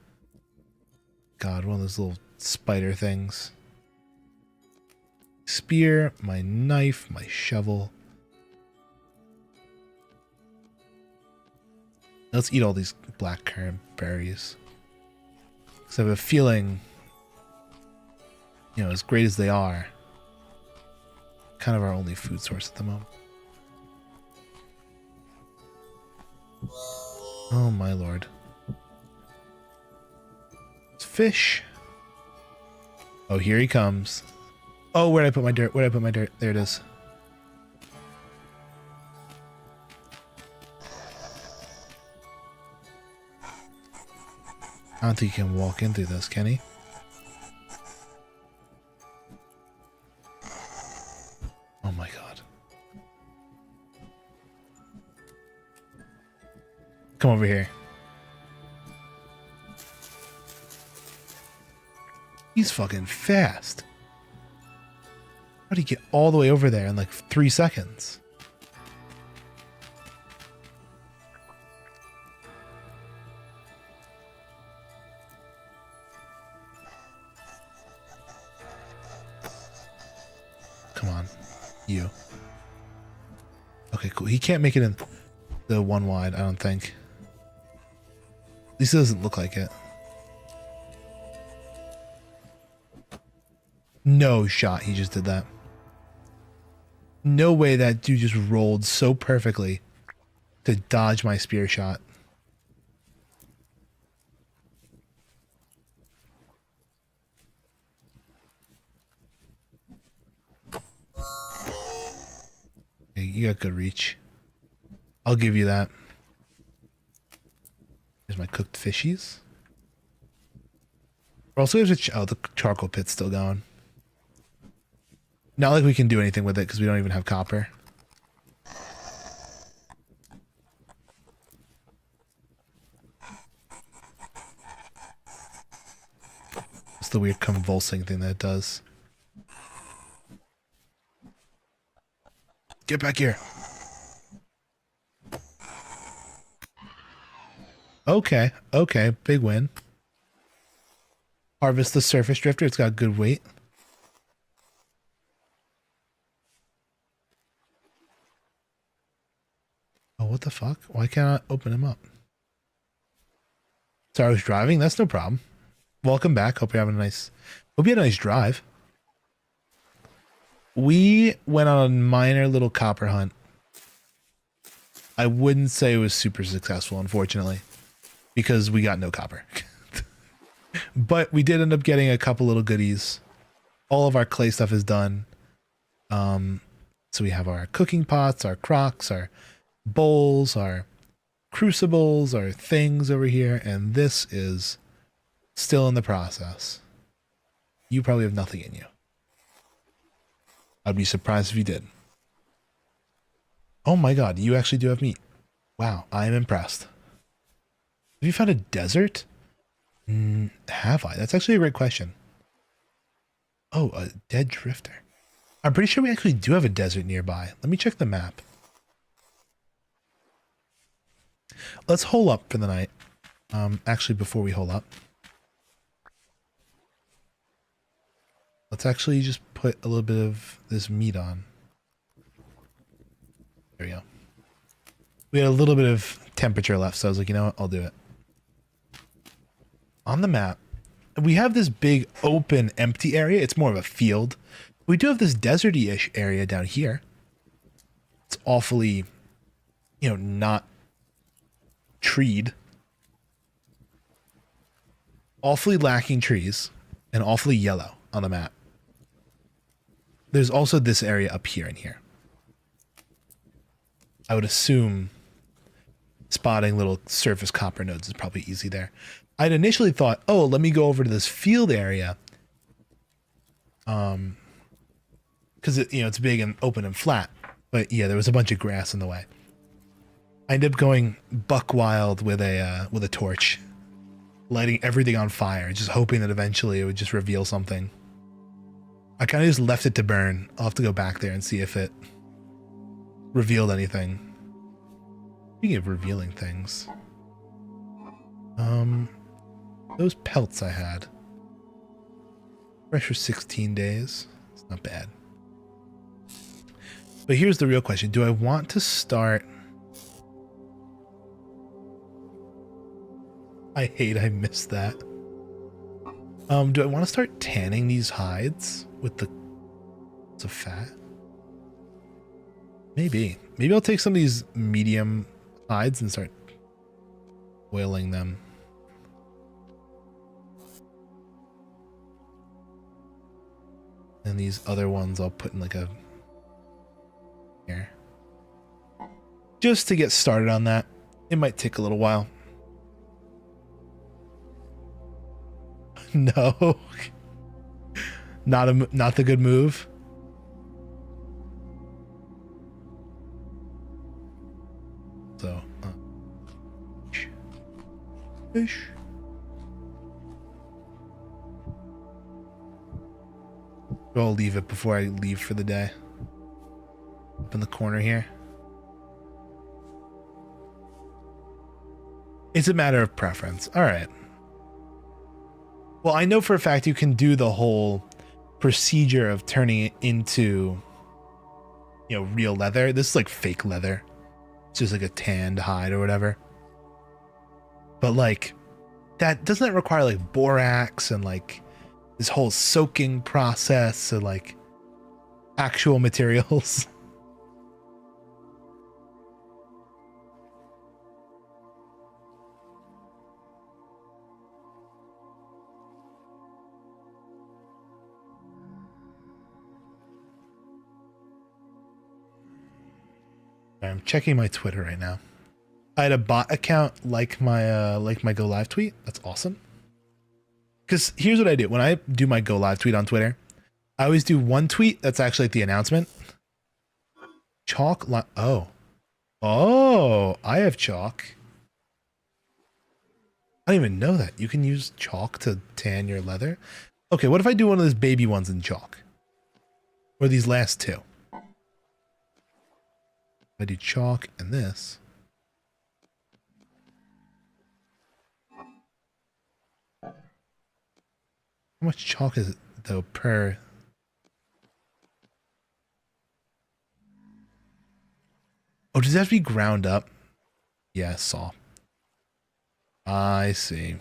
God, one of those little spider things. Spear, my knife, my shovel. Let's eat all these blackcurrant berries. Because I have a feeling, you know, as great as they are, kind of our only food source at the moment. Oh my lord. It's fish. Oh, here he comes. Oh, where'd I put my dirt? Where'd I put my dirt? There it is. I don't think he can walk in through this, can he? Oh my god. Come over here. He's fucking fast. How did he get all the way over there in like 3 seconds? Come on, you. Okay, cool. He can't make it in the one wide, I don't think. At least it doesn't look like it. No shot he just did that. No way that dude just rolled so perfectly to dodge my spear shot. Hey, you got good reach. I'll give you that. Here's my cooked fishies. Also, there's oh, the charcoal pit's still going. Not like we can do anything with it because we don't even have copper. It's the weird convulsing thing that it does. Get back here. Okay, okay, big win. Harvest the surface drifter. It's got good weight. Oh, what the fuck? Why can't I open him up? Sorry, I was driving. That's no problem. Welcome back. Hope you're having a nice... Hope you had a nice drive. We went on a minor little copper hunt. I wouldn't say it was super successful, unfortunately, because we got no copper. But we did end up getting a couple little goodies. All of our clay stuff is done. So we have our cooking pots, our crocks, our bowls, our crucibles, our things over here, and this is still in the process. You probably have nothing in you. I'd be surprised if you did. Oh my god, you actually do have meat. Wow, I am impressed. Have you found a desert? Have I? That's actually a great question. Oh, a dead drifter. I'm pretty sure we actually do have a desert nearby. Let me check the map. Let's hole up for the night. Actually, before we hole up, let's actually just put a little bit of this meat on. There we go. We had a little bit of temperature left, so I was like, you know what? I'll do it. On the map, we have this big open empty area. It's more of a field. We do have this deserty-ish area down here. It's awfully, not treed. Awfully lacking trees and awfully yellow on the map. There's also this area up here and here. I would assume spotting little surface copper nodes is probably easy there. I'd initially thought, oh, let me go over to this field area. Because it's big and open and flat. But yeah, there was a bunch of grass in the way. I ended up going buck wild with a torch, lighting everything on fire, just hoping that eventually it would just reveal something. I kind of just left it to burn. I'll have to go back there and see if it revealed anything. Speaking of revealing things, those pelts I had, fresh for 16 days. It's not bad. But here's the real question: do I want to start? I missed that. Do I want to start tanning these hides with the fat? Maybe I'll take some of these medium hides and start oiling them. And these other ones I'll put in like a here. Just to get started on that. It might take a little while. No. Not the good move. So, fish. I'll leave it before I leave for the day. Up in the corner here. It's a matter of preference. All right. Well, I know for a fact you can do the whole procedure of turning it into, real leather. This is like fake leather. It's just like a tanned hide or whatever. But like, doesn't that require like borax and like this whole soaking process and like actual materials? I'm checking my Twitter right now. I had a bot account like my go live tweet. That's awesome. Because here's what I do. When I do my go live tweet on Twitter, I always do one tweet that's actually like the announcement. Chalk. Oh, I have chalk. I didn't even know that. You can use chalk to tan your leather. Okay, what if I do one of those baby ones in chalk? Or these last two? I do chalk and this. How much chalk is it though per? Oh, does that have to be ground up? Yeah, I saw. I see.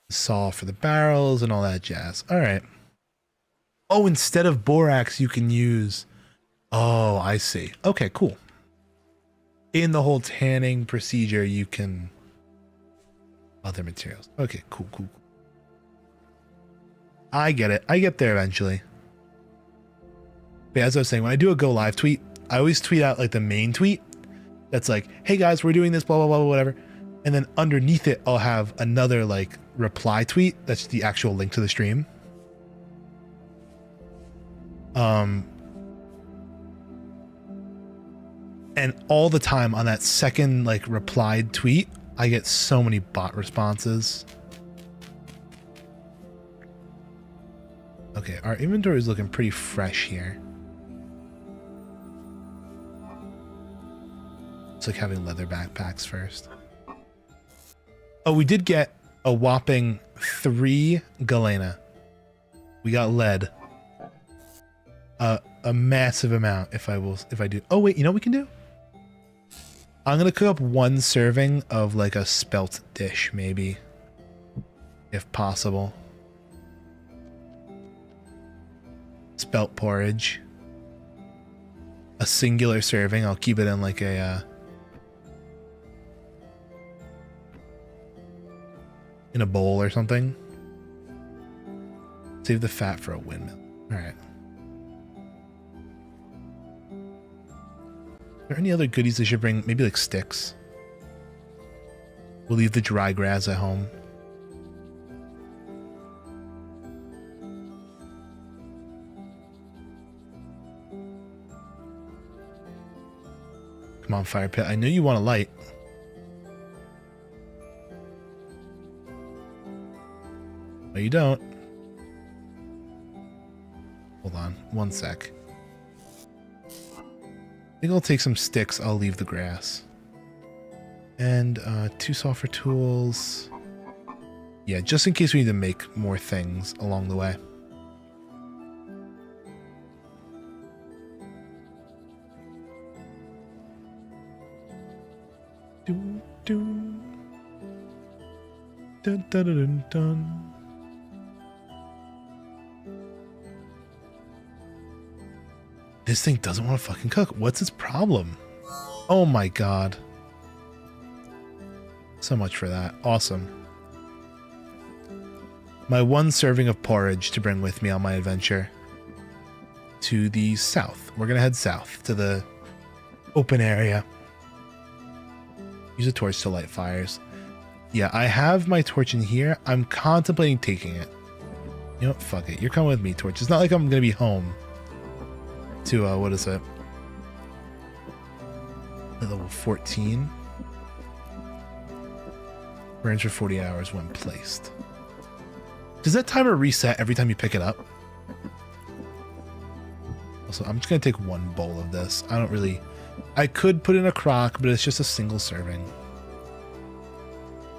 Saw for the barrels and all that jazz. All right. Oh, instead of borax, you can use. Oh, I see. Okay, cool. In the whole tanning procedure, you can other materials. Okay, cool. I get it. I get there eventually. But as I was saying, when I do a go live tweet, I always tweet out like the main tweet. That's like, hey guys, we're doing this, blah, blah, blah, whatever. And then underneath it, I'll have another like reply tweet. That's the actual link to the stream. And all the time on that second like replied tweet, I get so many bot responses. Okay, our inventory is looking pretty fresh here. It's like having leather backpacks first. Oh, we did get a whopping 3 galena. We got lead. a massive amount if I do. Oh wait, you know what we can do? I'm gonna cook up one serving of like a spelt dish, maybe, if possible. Spelt porridge. A singular serving. I'll keep it in like a in a bowl or something. Save the fat for a windmill. All right. Are there any other goodies I should bring? Maybe like sticks. We'll leave the dry grass at home. Come on, fire pit. I know you want a light. No, you don't. Hold on. One sec. I think I'll take some sticks. I'll leave the grass. And 2 sulfur tools. Yeah, just in case we need to make more things along the way. Dun, dun. Dun, dun, dun, dun, dun. This thing doesn't want to fucking cook. What's its problem? Oh my god. So much for that. Awesome. My one serving of porridge to bring with me on my adventure to the south. We're gonna head south to the open area. Use a torch to light fires. Yeah, I have my torch in here. I'm contemplating taking it. You know what? Fuck it. You're coming with me, torch. It's not like I'm gonna be home to what is it? Level 14. Burns for 40 hours when placed. Does that timer reset every time you pick it up? Also, I'm just gonna take one bowl of this. I don't really... I could put in a crock, but it's just a single serving.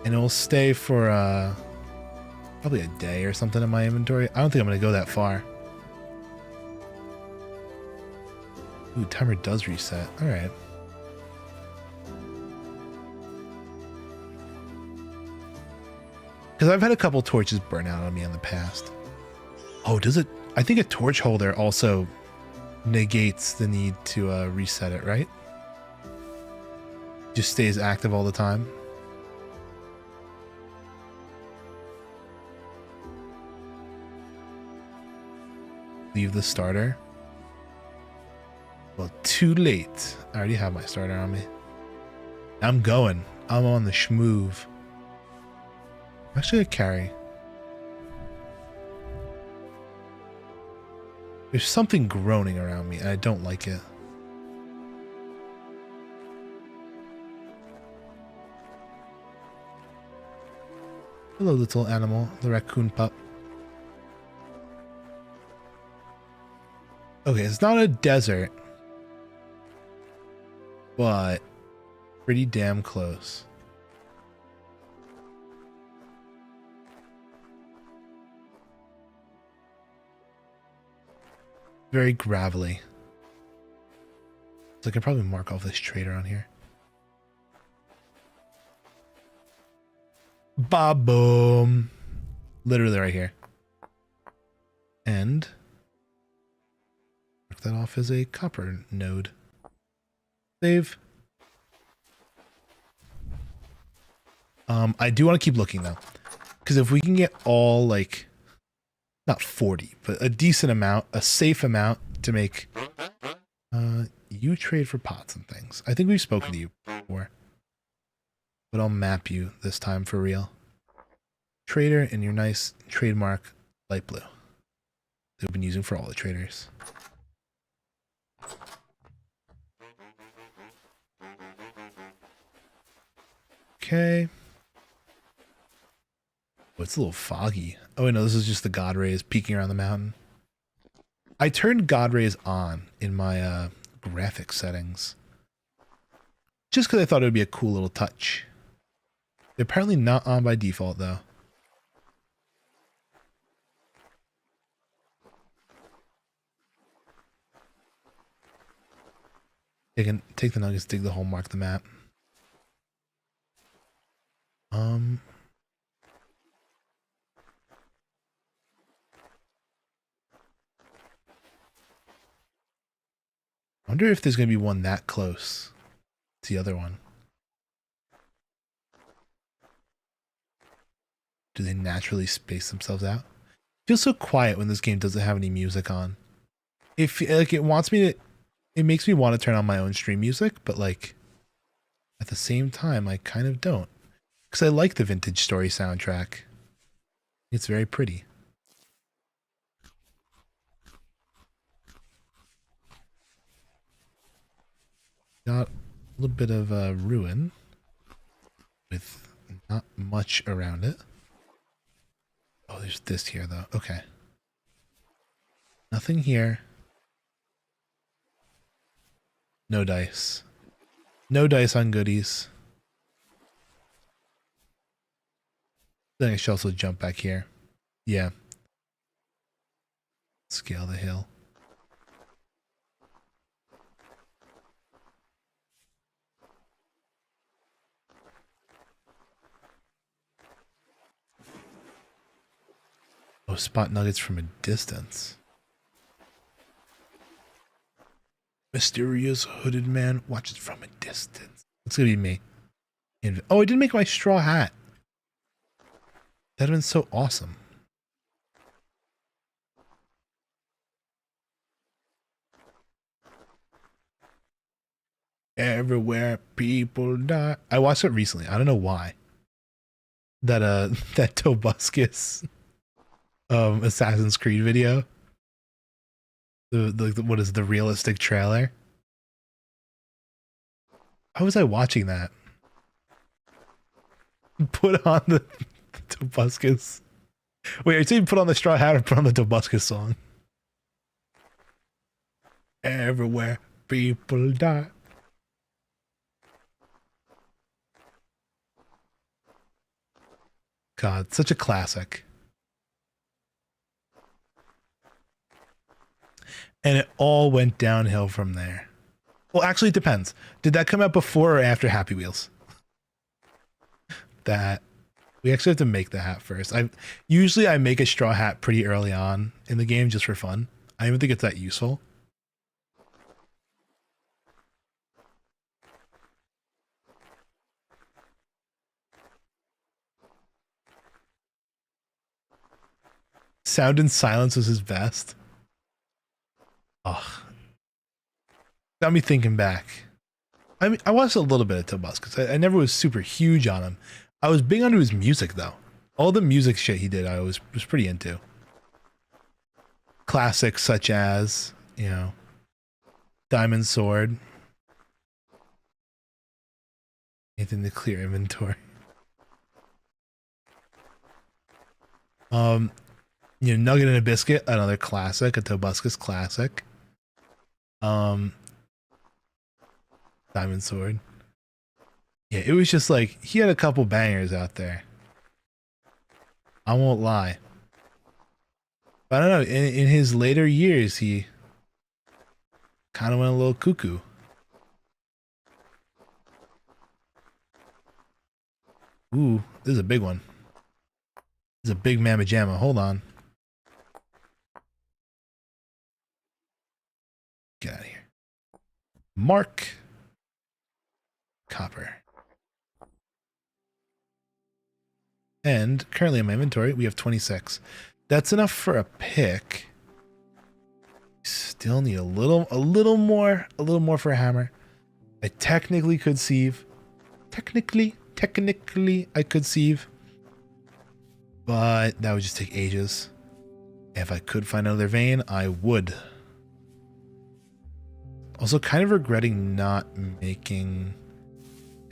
And it will stay for probably a day or something in my inventory. I don't think I'm gonna go that far. Ooh, timer does reset. Alright. Because I've had a couple torches burn out on me in the past. Oh, does it? I think a torch holder also negates the need to reset it, right? Just stays active all the time. Leave the starter. Well, too late. I already have my starter on me. I'm going. I'm on the schmoove. Actually, I carry. There's something groaning around me, and I don't like it. Hello, little animal, the raccoon pup. Okay, it's not a desert, but pretty damn close. Very gravelly. So I can probably mark off this trader on here. Ba-boom. Literally right here. And mark that off as a copper node. Save. I do want to keep looking though, because if we can get all like, not 40, but a decent amount, a safe amount to make, you trade for pots and things. I think we've spoken to you before, but I'll map you this time for real. Trader in your nice trademark light blue that we've been using for all the traders. Okay. Oh, it's a little foggy. Oh, no, this is just the God rays peeking around the mountain. I turned God rays on in my graphic settings just because I thought it would be a cool little touch. They're apparently not on by default, though. Take the nuggets, dig the hole, mark the map. I wonder if there's gonna be one that close to the other one. Do they naturally space themselves out? It feels so quiet when this game doesn't have any music on. If like it makes me want to turn on my own stream music, but like at the same time I kind of don't. Because I like the Vintage Story soundtrack. It's very pretty. Got a little bit of ruin with not much around it. Oh, there's this here though. Okay. Nothing here. No dice. No dice on goodies. Then I should also jump back here. Yeah. Scale the hill. Oh, spot nuggets from a distance. Mysterious hooded man watches from a distance. It's gonna be me. Oh, I didn't make my straw hat. That'd have been so awesome. Everywhere people die. I watched it recently. I don't know why. That that Tobuscus Assassin's Creed video. The what is the realistic trailer? How was I watching that? Put on the Tobuscus. Wait, are you saying put on the straw hat or put on the Tobuscus song? Everywhere people die. God, such a classic. And it all went downhill from there. Well, actually, it depends. Did that come out before or after Happy Wheels? That we actually have to make the hat first. Usually I make a straw hat pretty early on in the game just for fun. I don't even think it's that useful. Sound and silence was his best. Ugh. Got me thinking back. I mean, I watched a little bit of Tobuscus. I never was super huge on him. I was big onto his music though. All the music shit he did, I was pretty into. Classics such as, you know, Diamond Sword. Anything to clear inventory. You know, Nugget and a Biscuit, another classic, a Tobuscus classic. Diamond Sword. Yeah, it was just like, he had a couple bangers out there. I won't lie. But I don't know, in his later years, he kind of went a little cuckoo. Ooh, this is a big one. This is a big mamma jamma. Hold on. Get out of here. Mark. Copper. And currently in my inventory, we have 26. That's enough for a pick. Still need a little more for a hammer. I technically could sieve. Technically, I could sieve. But that would just take ages. If I could find another vein, I would. Also kind of regretting not making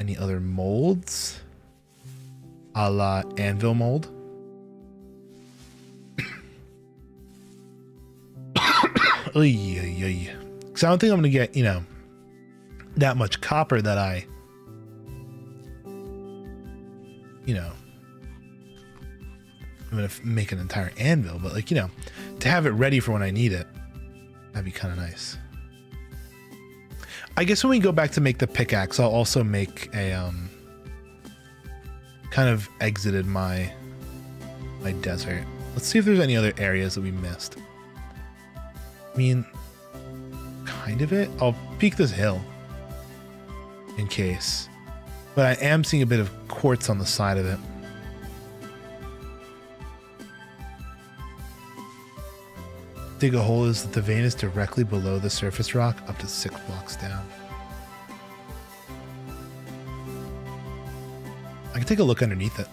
any other molds. A la anvil mold. Because I don't think I'm going to get, you know, that much copper that I, you know, I'm going to make an entire anvil. But, like, you know, to have it ready for when I need it, that'd be kind of nice. I guess when we go back to make the pickaxe, I'll also make a kind of exited my desert. Let's see if there's any other areas that we missed. I mean, kind of it. I'll peek this hill in case, but I am seeing a bit of quartz on the side of it. Dig a hole is that the vein is directly below the surface rock, up to 6 blocks down. I can take a look underneath it.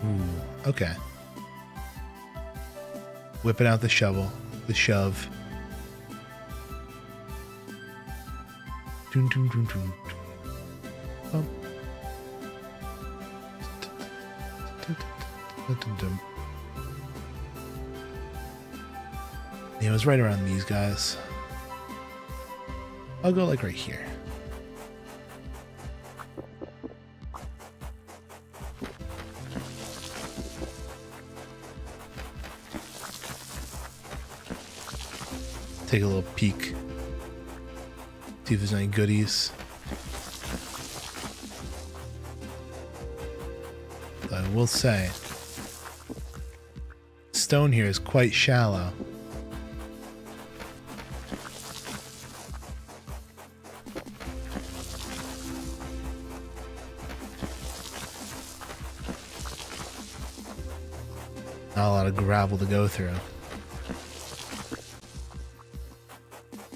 Ooh, okay. Whipping out the shovel, the shove. Dun, dun, dun, dun. Oh. Yeah, it was right around these guys. I'll go like right here. Take a little peek. See if there's any goodies. I will say, stone here is quite shallow. Not a lot of gravel to go through.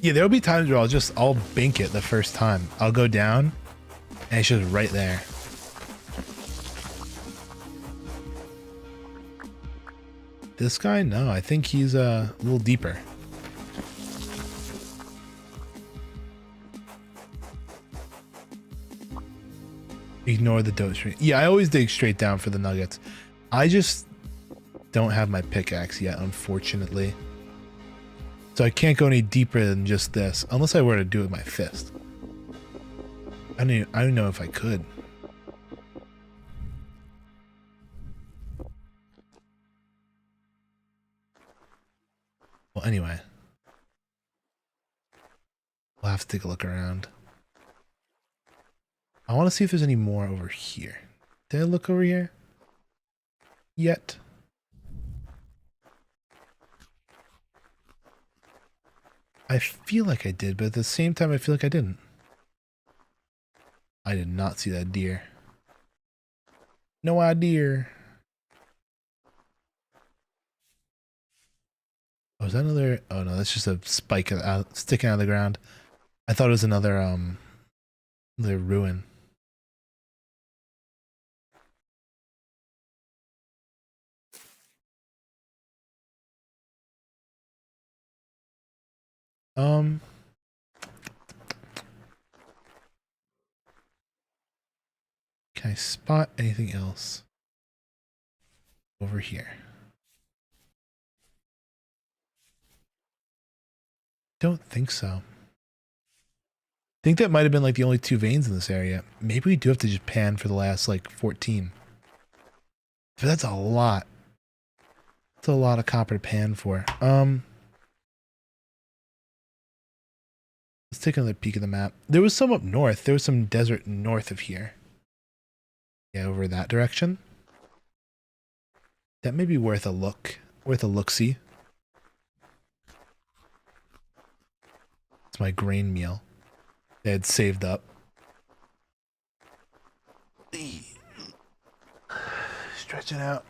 Yeah, there'll be times where I'll bink it the first time. I'll go down and it's just right there. This guy? No, I think he's a little deeper. Ignore the dope stream. Yeah, I always dig straight down for the nuggets. I just don't have my pickaxe yet, unfortunately. So I can't go any deeper than just this, unless I were to do it with my fist. I don't know if I could. Well, anyway. We'll have to take a look around. I want to see if there's any more over here. Did I look over here? Yet? I feel like I did, but at the same time, I feel like I didn't. I did not see that deer. No idea. Oh, is that another? Oh no, that's just a spike sticking out of the ground. I thought it was another the ruin. Can I spot anything else over here? Don't think so. I think that might have been like the only 2 veins in this area. Maybe we do have to just pan for the last like 14. But that's a lot. That's a lot of copper to pan for. Let's take another peek at the map. There was some up north. There was some desert north of here. Yeah, over that direction. That may be worth a look. Worth a look-see. It's my grain meal. They had saved up. Stretching out.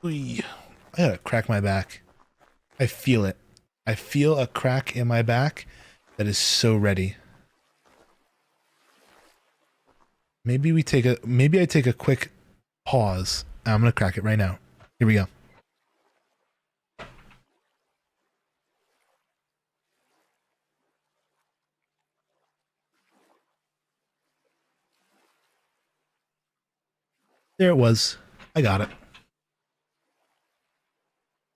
I gotta crack my back. I feel it. I feel a crack in my back that is so ready. Maybe I take a quick pause. I'm gonna crack it right now. Here we go. There it was. I got it.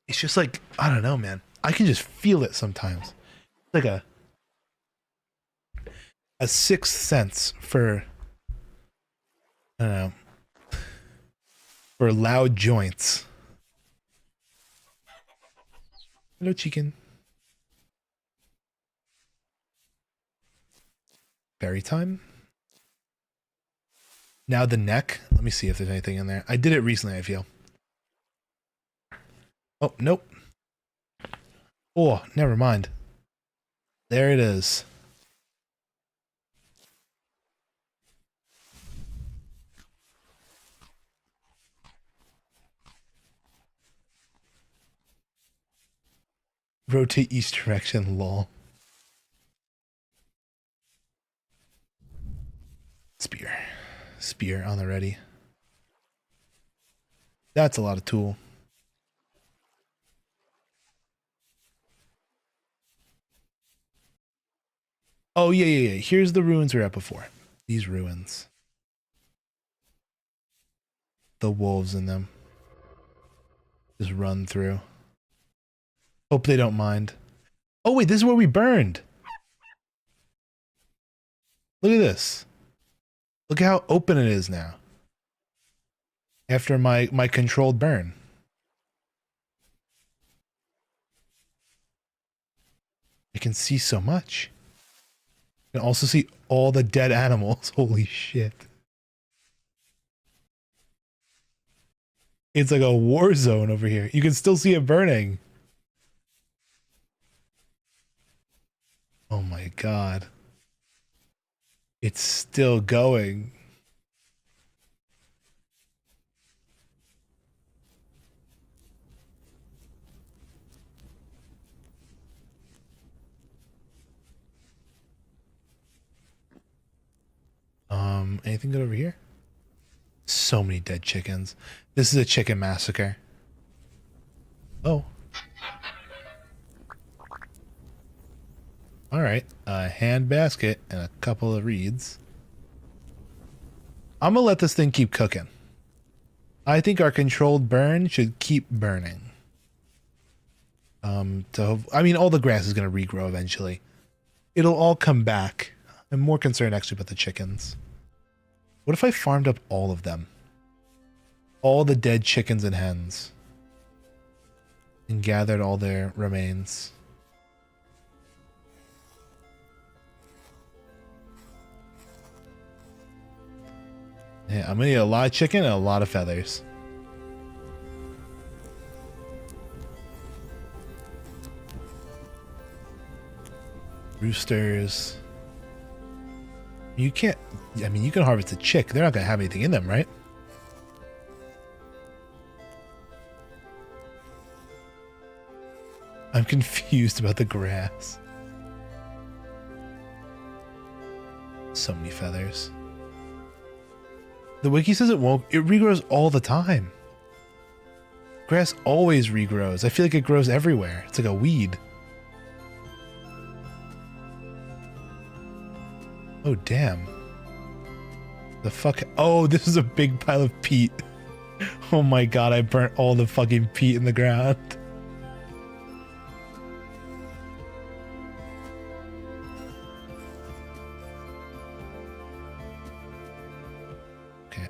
It's just like, I don't know, man. I can just feel it sometimes. It's like a sixth sense for, I don't know, for loud joints. Hello, chicken. Berry time. Now the neck. Let me see if there's anything in there. I did it recently, I feel. Oh, nope. Oh, never mind. There it is. Rotate each direction, lol. Spear. Spear on the ready. That's a lot of tool. Oh, yeah. Here's the ruins we were at before. These ruins. The wolves in them. Just run through. Hope they don't mind. Oh, wait, this is where we burned. Look at this. Look at how open it is now. After my controlled burn. I can see so much. I can also see all the dead animals. Holy shit. It's like a war zone over here. You can still see it burning. Oh my god. It's still going. Anything good over here? So many dead chickens. This is a chicken massacre. Oh. Alright, a hand basket and a couple of reeds. I'm gonna let this thing keep cooking. I think our controlled burn should keep burning. I mean, all the grass is gonna regrow eventually. It'll all come back. I'm more concerned actually about the chickens. What if I farmed up all of them? All the dead chickens and hens. And gathered all their remains. Yeah, I'm gonna need a lot of chicken and a lot of feathers. Roosters. You can't, I mean, you can harvest a chick. They're not gonna have anything in them, right? I'm confused about the grass. So many feathers. The wiki says it won't. It regrows all the time. Grass always regrows. I feel like it grows everywhere. It's like a weed. Oh, damn. The fuck? Oh, this is a big pile of peat. Oh my god, I burnt all the fucking peat in the ground. Okay,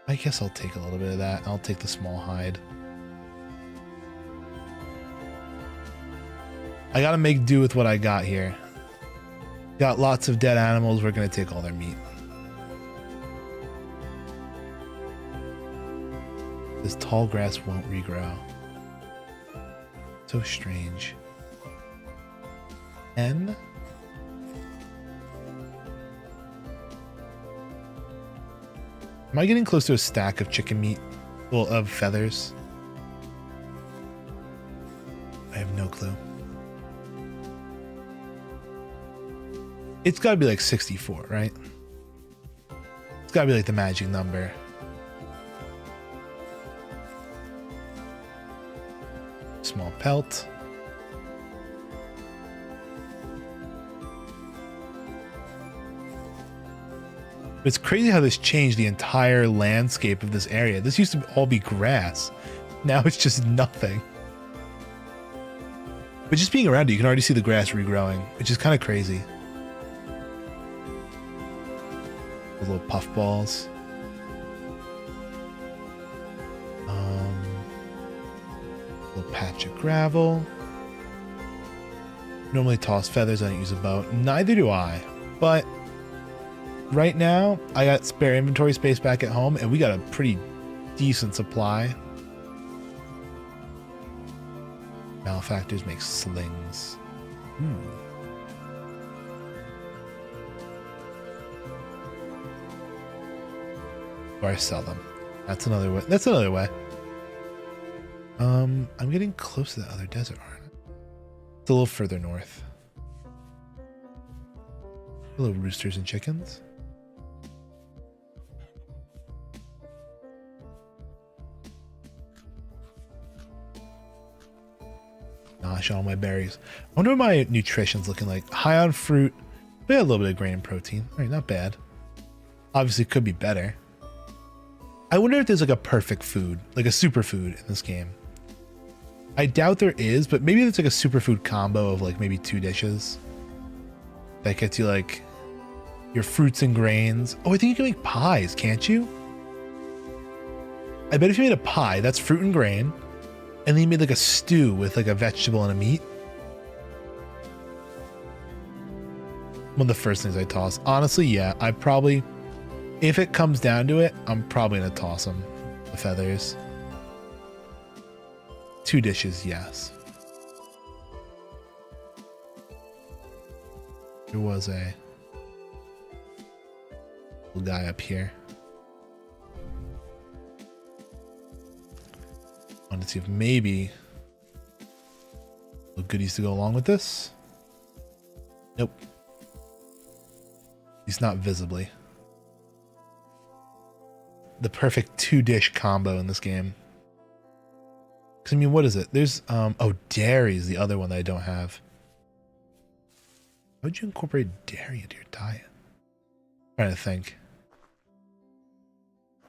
I guess I'll take a little bit of that. I'll take the small hide. I gotta make do with what I got here. Got lots of dead animals. We're gonna take all their meat. This tall grass won't regrow. So strange. N. Am I getting close to a stack of chicken meat? Well, of feathers? I have no clue. It's gotta be like 64, right? It's gotta be like the magic number. Small pelt. It's crazy how this changed the entire landscape of this area. This used to all be grass. Now it's just nothing. But just being around it, you can already see the grass regrowing, which is kind of crazy. The little puff balls. Little patch of gravel. Normally toss feathers, I don't use a bow. Neither do I. But right now, I got spare inventory space back at home, and we got a pretty decent supply. Malefactors make slings. Or I sell them. That's another way. That's another way. I'm getting close to that other desert, aren't I? It's a little further north. Hello, roosters and chickens. Gosh, all my berries. I wonder what my nutrition's looking like. High on fruit, but a little bit of grain and protein. All right, not bad. Obviously, could be better. I wonder if there's like a perfect food, like a superfood in this game. I doubt there is, but maybe it's like a superfood combo of like maybe 2 dishes that gets you like your fruits and grains. Oh, I think you can make pies, can't you? I bet if you made a pie, that's fruit and grain, and then you made like a stew with like a vegetable and a meat. One of the first things I toss. Honestly, yeah, I probably, if it comes down to it, I'm probably gonna toss them, the feathers. 2 dishes, yes. There was a little guy up here. Wanted to see if maybe little goodies to go along with this. Nope. He's not visibly. The perfect 2-dish combo in this game. Because, I mean, what is it? There's, oh, dairy is the other one that I don't have. How would you incorporate dairy into your diet? I'm trying to think.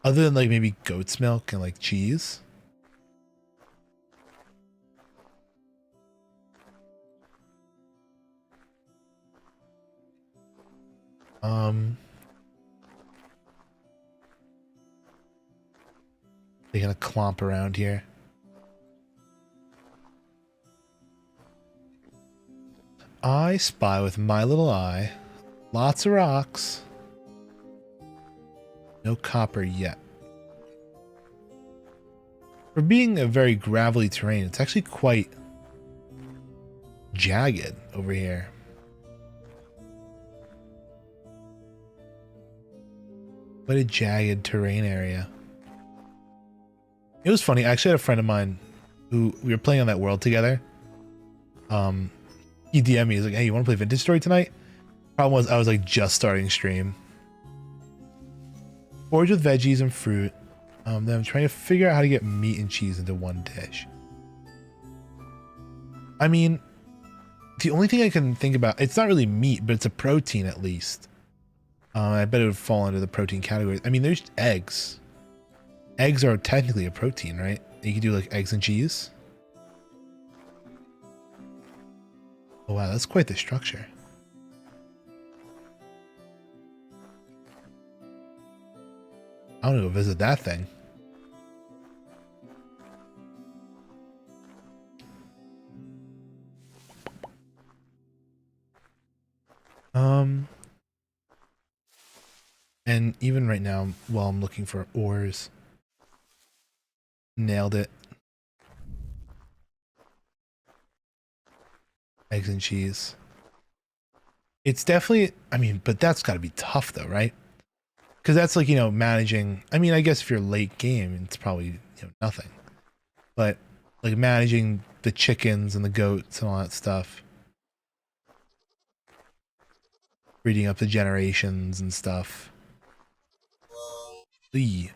Other than, like, maybe goat's milk and, like, cheese. They're gonna clomp around here. I spy with my little eye. Lots of rocks. No copper yet. For being a very gravelly terrain, it's actually quite jagged over here. Quite a jagged terrain area. It was funny. I actually had a friend of mine who we were playing on that world together. He DM'd me. He's like, "Hey, you want to play Vintage Story tonight?" Problem was, I was like just starting stream. Forage with veggies and fruit. Then I'm trying to figure out how to get meat and cheese into 1 dish. I mean, the only thing I can think about, it's not really meat, but it's a protein at least. I bet it would fall under the protein category. I mean, there's eggs. Eggs are technically a protein, right? You could do like eggs and cheese. Oh wow, that's quite the structure. I want to go visit that thing. And even right now, while I'm looking for ores, nailed it. Eggs and cheese. It's definitely, I mean, but that's got to be tough though, right? Because that's like, you know, managing, I mean, I guess if you're late game, it's probably, you know, nothing. But like managing the chickens and the goats and all that stuff. Breeding up the generations and stuff. Eee.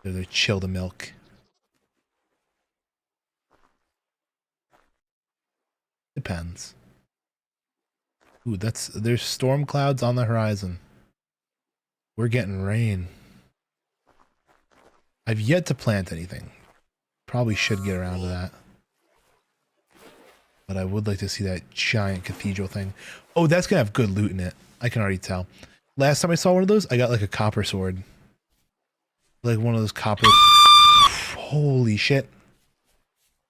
They're chill the milk. Depends. Ooh, there's storm clouds on the horizon. We're getting rain. I've yet to plant anything. Probably should get around to that. But I would like to see that giant cathedral thing. Oh, that's gonna have good loot in it. I can already tell. Last time I saw one of those, I got like a copper sword. Like one of those copper. Holy shit.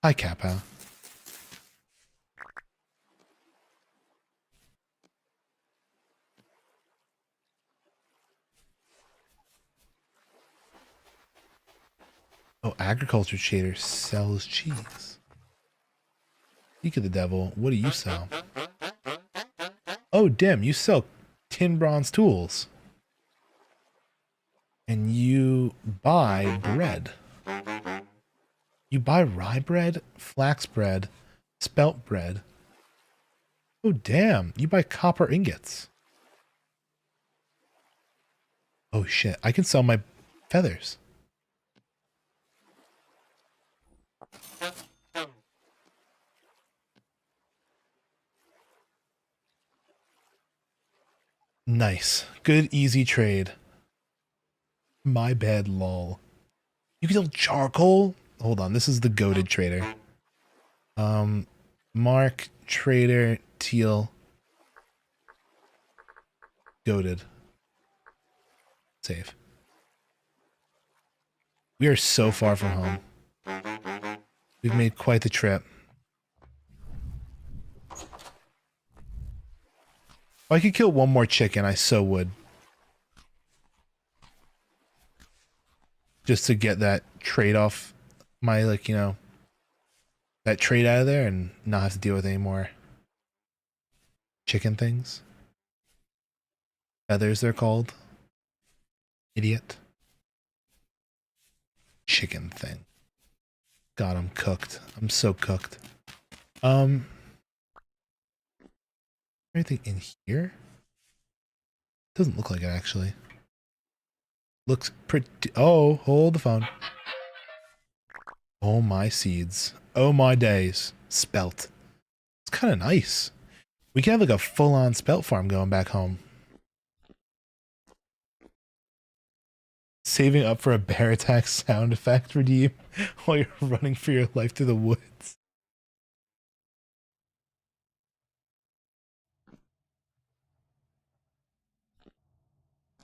Hi, Kappa. Oh, agriculture trader sells cheese. Speak of the devil, what do you sell? Oh, Dim, you sell tin bronze tools. And you buy bread. You buy rye bread, flax bread, spelt bread. Oh, damn, you buy copper ingots. Oh, shit, I can sell my feathers. Nice. Good, easy trade. My bad, lol. You can sell charcoal? Hold on, this is the goated trader. Mark, trader, teal. Goated. Save. We are so far from home. We've made quite the trip. If I could kill one more chicken, I so would. Just to get that trade off my, like, you know, that trade out of there and not have to deal with any more chicken things. Feathers, they're called. Idiot. Chicken thing. God, I'm cooked. I'm so cooked. Anything in here? Doesn't look like it, actually. Looks pretty... Oh, hold the phone. Oh, my seeds. Oh, my days. Spelt. It's kind of nice. We can have, like, a full-on spelt farm going back home. Saving up for a bear attack sound effect redeem while you're running for your life through the woods.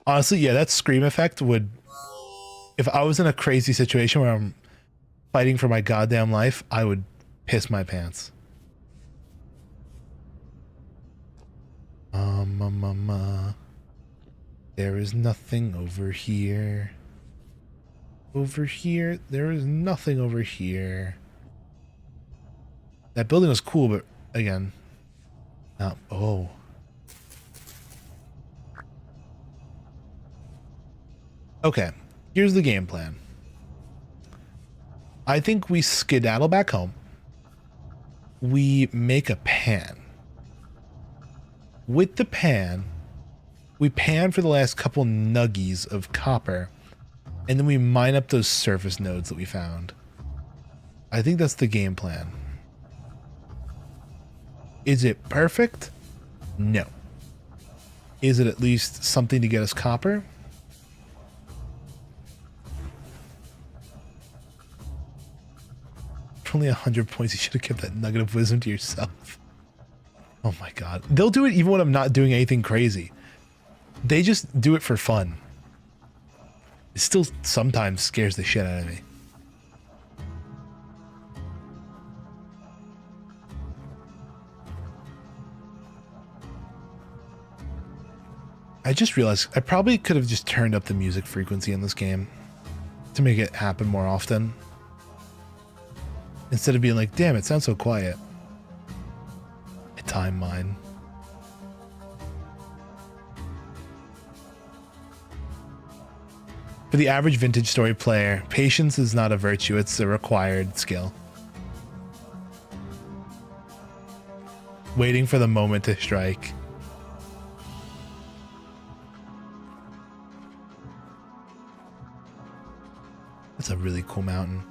Honestly, yeah, that scream effect would... If I was in a crazy situation where I'm fighting for my goddamn life, I would piss my pants. There is nothing over here. Over here, there is nothing over here. That building was cool, but again, not... Oh. Okay, here's the game plan. I think we skedaddle back home. We make a pan. With the pan, we pan for the last couple nuggies of copper, and then we mine up those surface nodes that we found. I think that's the game plan. Is it perfect? No. Is it at least something to get us copper? For only 100 points, you should have kept that nugget of wisdom to yourself. Oh my god. They'll do it even when I'm not doing anything crazy. They just do it for fun. It still sometimes scares the shit out of me. I just realized I probably could have just turned up the music frequency in this game to make it happen more often. Instead of being like, damn, it sounds so quiet. A time mine. For the average vintage story player, patience is not a virtue, it's a required skill. Waiting for the moment to strike. That's a really cool mountain.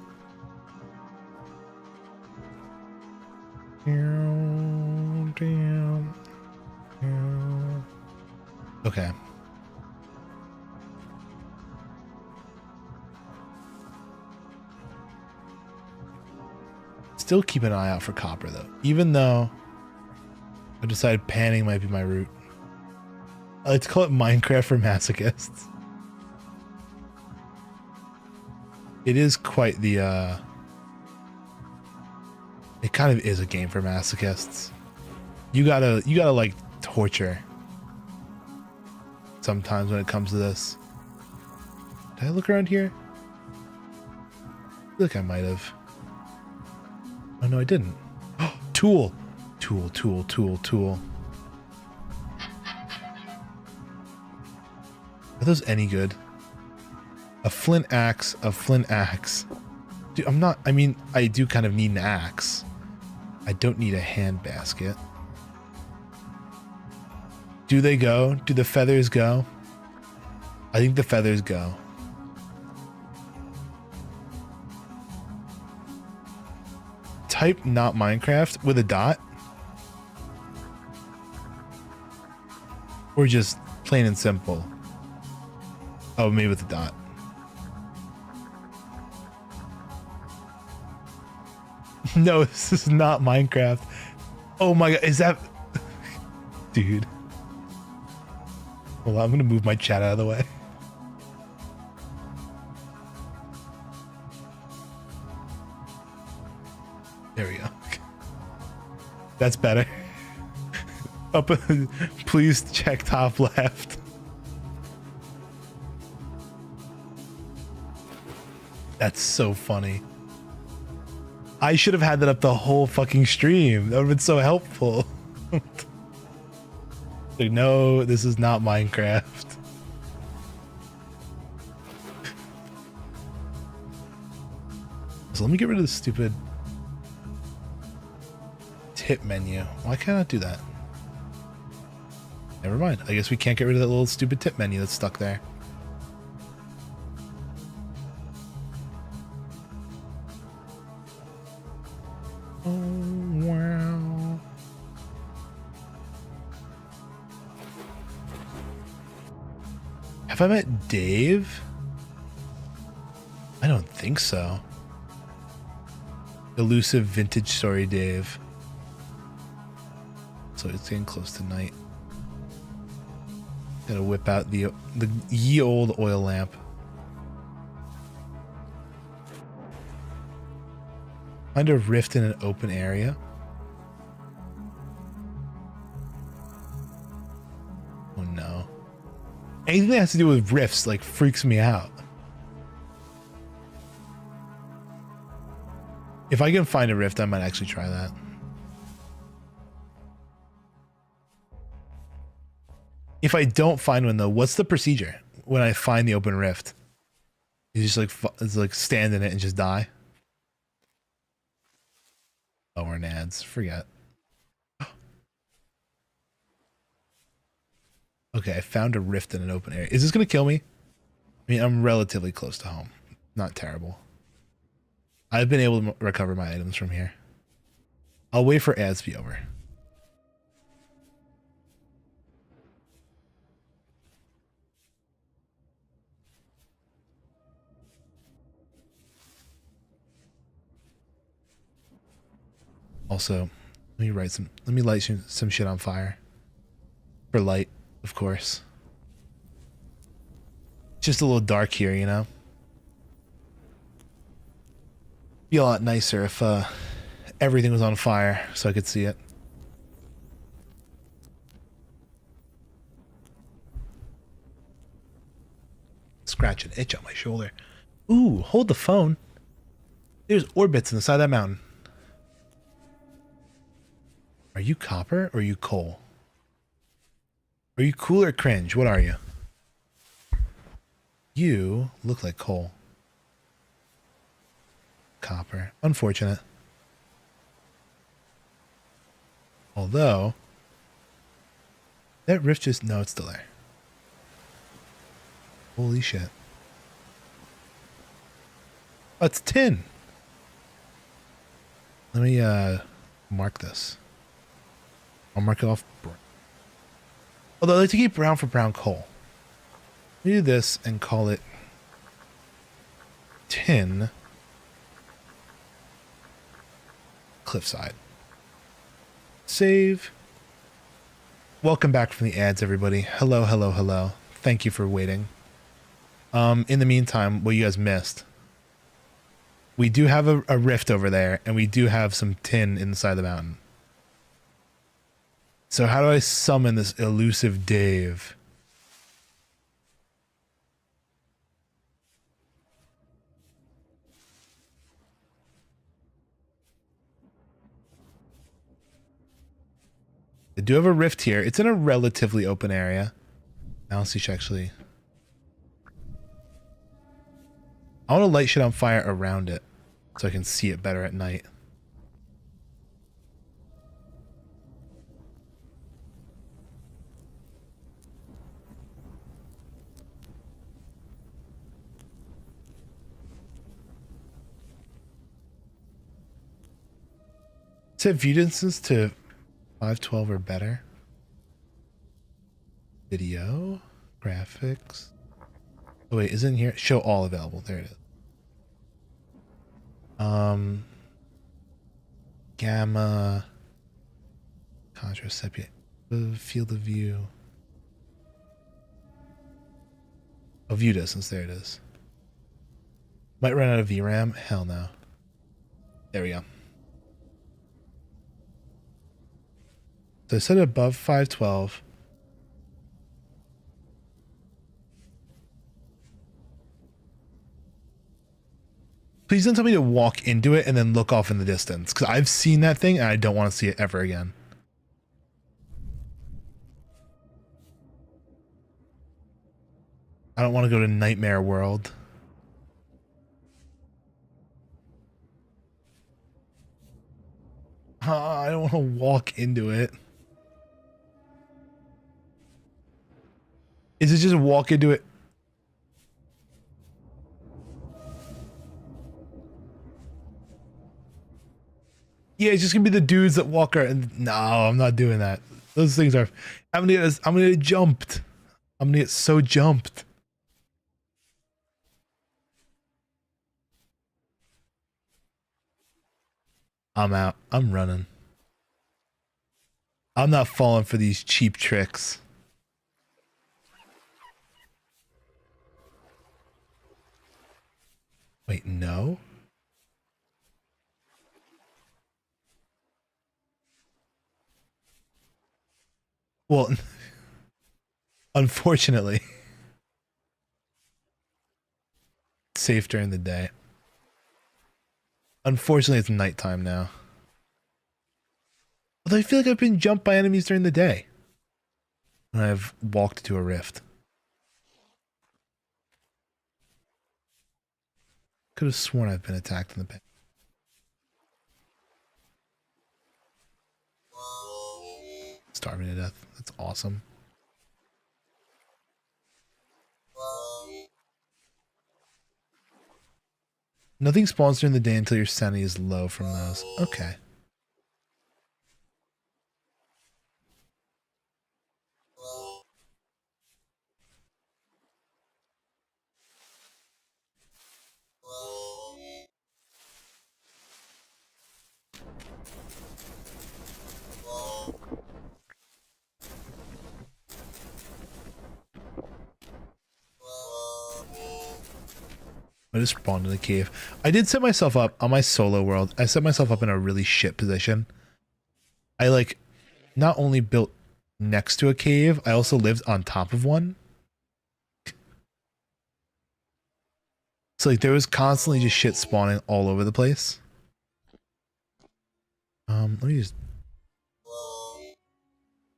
Okay. Still keep an eye out for copper though, even though I decided panning might be my route. I like to call it Minecraft for masochists. It is quite the, it kind of is a game for masochists. You gotta like torture sometimes when it comes to this. Did I look around here? I feel like I might have. Oh no, I didn't. Tool. Tool, tool, tool, tool. Are those any good? A flint axe, a flint axe. Dude, I mean, I do kind of need an axe. I don't need a hand basket. Do they go? Do the feathers go? I think the feathers go. Type not Minecraft with a dot? Or just plain and simple? Oh, maybe with a dot. No, this is not Minecraft. Oh my god, is that... Dude. Hold on, I'm gonna move my chat out of the way. There we go. That's better. Up, please check top left. That's so funny. I should have had that up the whole fucking stream. That would have been so helpful. Like, no, this is not Minecraft. So let me get rid of this stupid tip menu. Why can't I do that? Never mind. I guess we can't get rid of that little stupid tip menu that's stuck there. Oh, wow. Have I met Dave? I don't think so. Elusive vintage story Dave. So it's getting close to night. Gotta whip out the ye old oil lamp. Find a rift in an open area. Oh no. Anything that has to do with rifts like freaks me out. If I can find a rift, I might actually try that. If I don't find one though, what's the procedure when I find the open rift? You just like stand in it and just die? Oh, we're in ads. Forget. Okay, I found a rift in an open area. Is this gonna kill me? I mean, I'm relatively close to home. Not terrible. I've been able to recover my items from here. I'll wait for ads to be over. Also, let me light some shit on fire. For light, of course. Just a little dark here, you know? Be a lot nicer if everything was on fire so I could see it. Scratch an itch on my shoulder. Ooh, hold the phone. There's orbits in the side of that mountain. Are you copper or are you coal? Are you cool or cringe? What are you? You look like coal. Copper. Unfortunate. Although, that rift just... No, it's still there. Holy shit. Oh, it's tin. Let me mark this. I'll mark it off. Although I like to keep brown for brown coal. Let me do this and call it tin cliffside. Save. Welcome back from the ads, everybody. Hello, hello, hello. Thank you for waiting. In the meantime, what you guys missed We do have a rift over there, and we do have some tin inside the mountain. So how do I summon this elusive Dave? I do have a rift here. It's in a relatively open area. Now let's see actually. I want to light shit on fire around it so I can see it better at night. Set view distance to 512 or better. Video, graphics. Oh wait, isn't here? Show all available. There it is. Gamma, contrast, sepia, field of view. Oh, view distance. There it is. Might run out of VRAM. Hell no. There we go. So I set it above 512. Please don't tell me to walk into it and then look off in the distance, because I've seen that thing and I don't want to see it ever again. I don't want to go to Nightmare World. I don't want to walk into it. Is it just walk into it? Yeah, it's just gonna be the dudes that walk around. No, I'm not doing that. Those things are. I'm gonna get jumped. I'm gonna get so jumped. I'm out. I'm running. I'm not falling for these cheap tricks. Wait, no? Well, unfortunately, it's safe during the day. Unfortunately, it's nighttime now. Although I feel like I've been jumped by enemies during the day. And I've walked to a rift. Could have sworn I've been attacked in the past. Starving to death. That's awesome. Nothing spawns during the day until your sanity is low from those. Okay. I just spawned in the cave. I did set myself up on my solo world. I set myself up in a really shit position. I like not only built next to a cave, I also lived on top of one. So like there was constantly just shit spawning all over the place. Let me just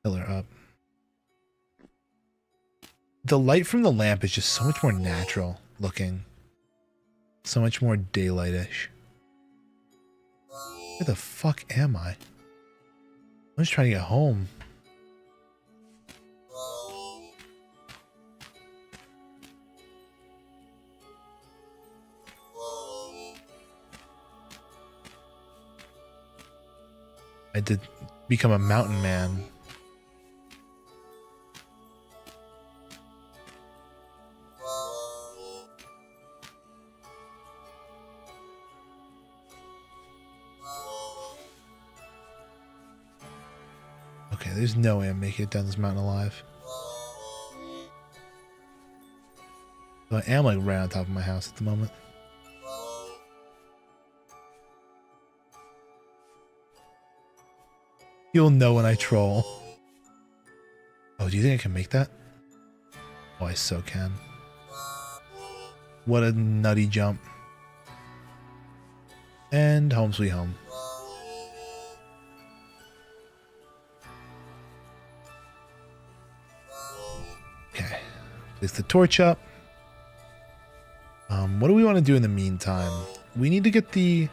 fill her up. The light from the lamp is just so much more natural looking. So much more daylight-ish. Where the fuck am I? I'm just trying to get home. I did become a mountain man. Okay, there's no way I'm making it down this mountain alive. So I am like right on top of my house at the moment. You'll know when I troll. Oh, do you think I can make that? Oh, I so can. What a nutty jump. And home sweet home. Okay. Place the torch up. What do we want to do in the meantime? We need to get the...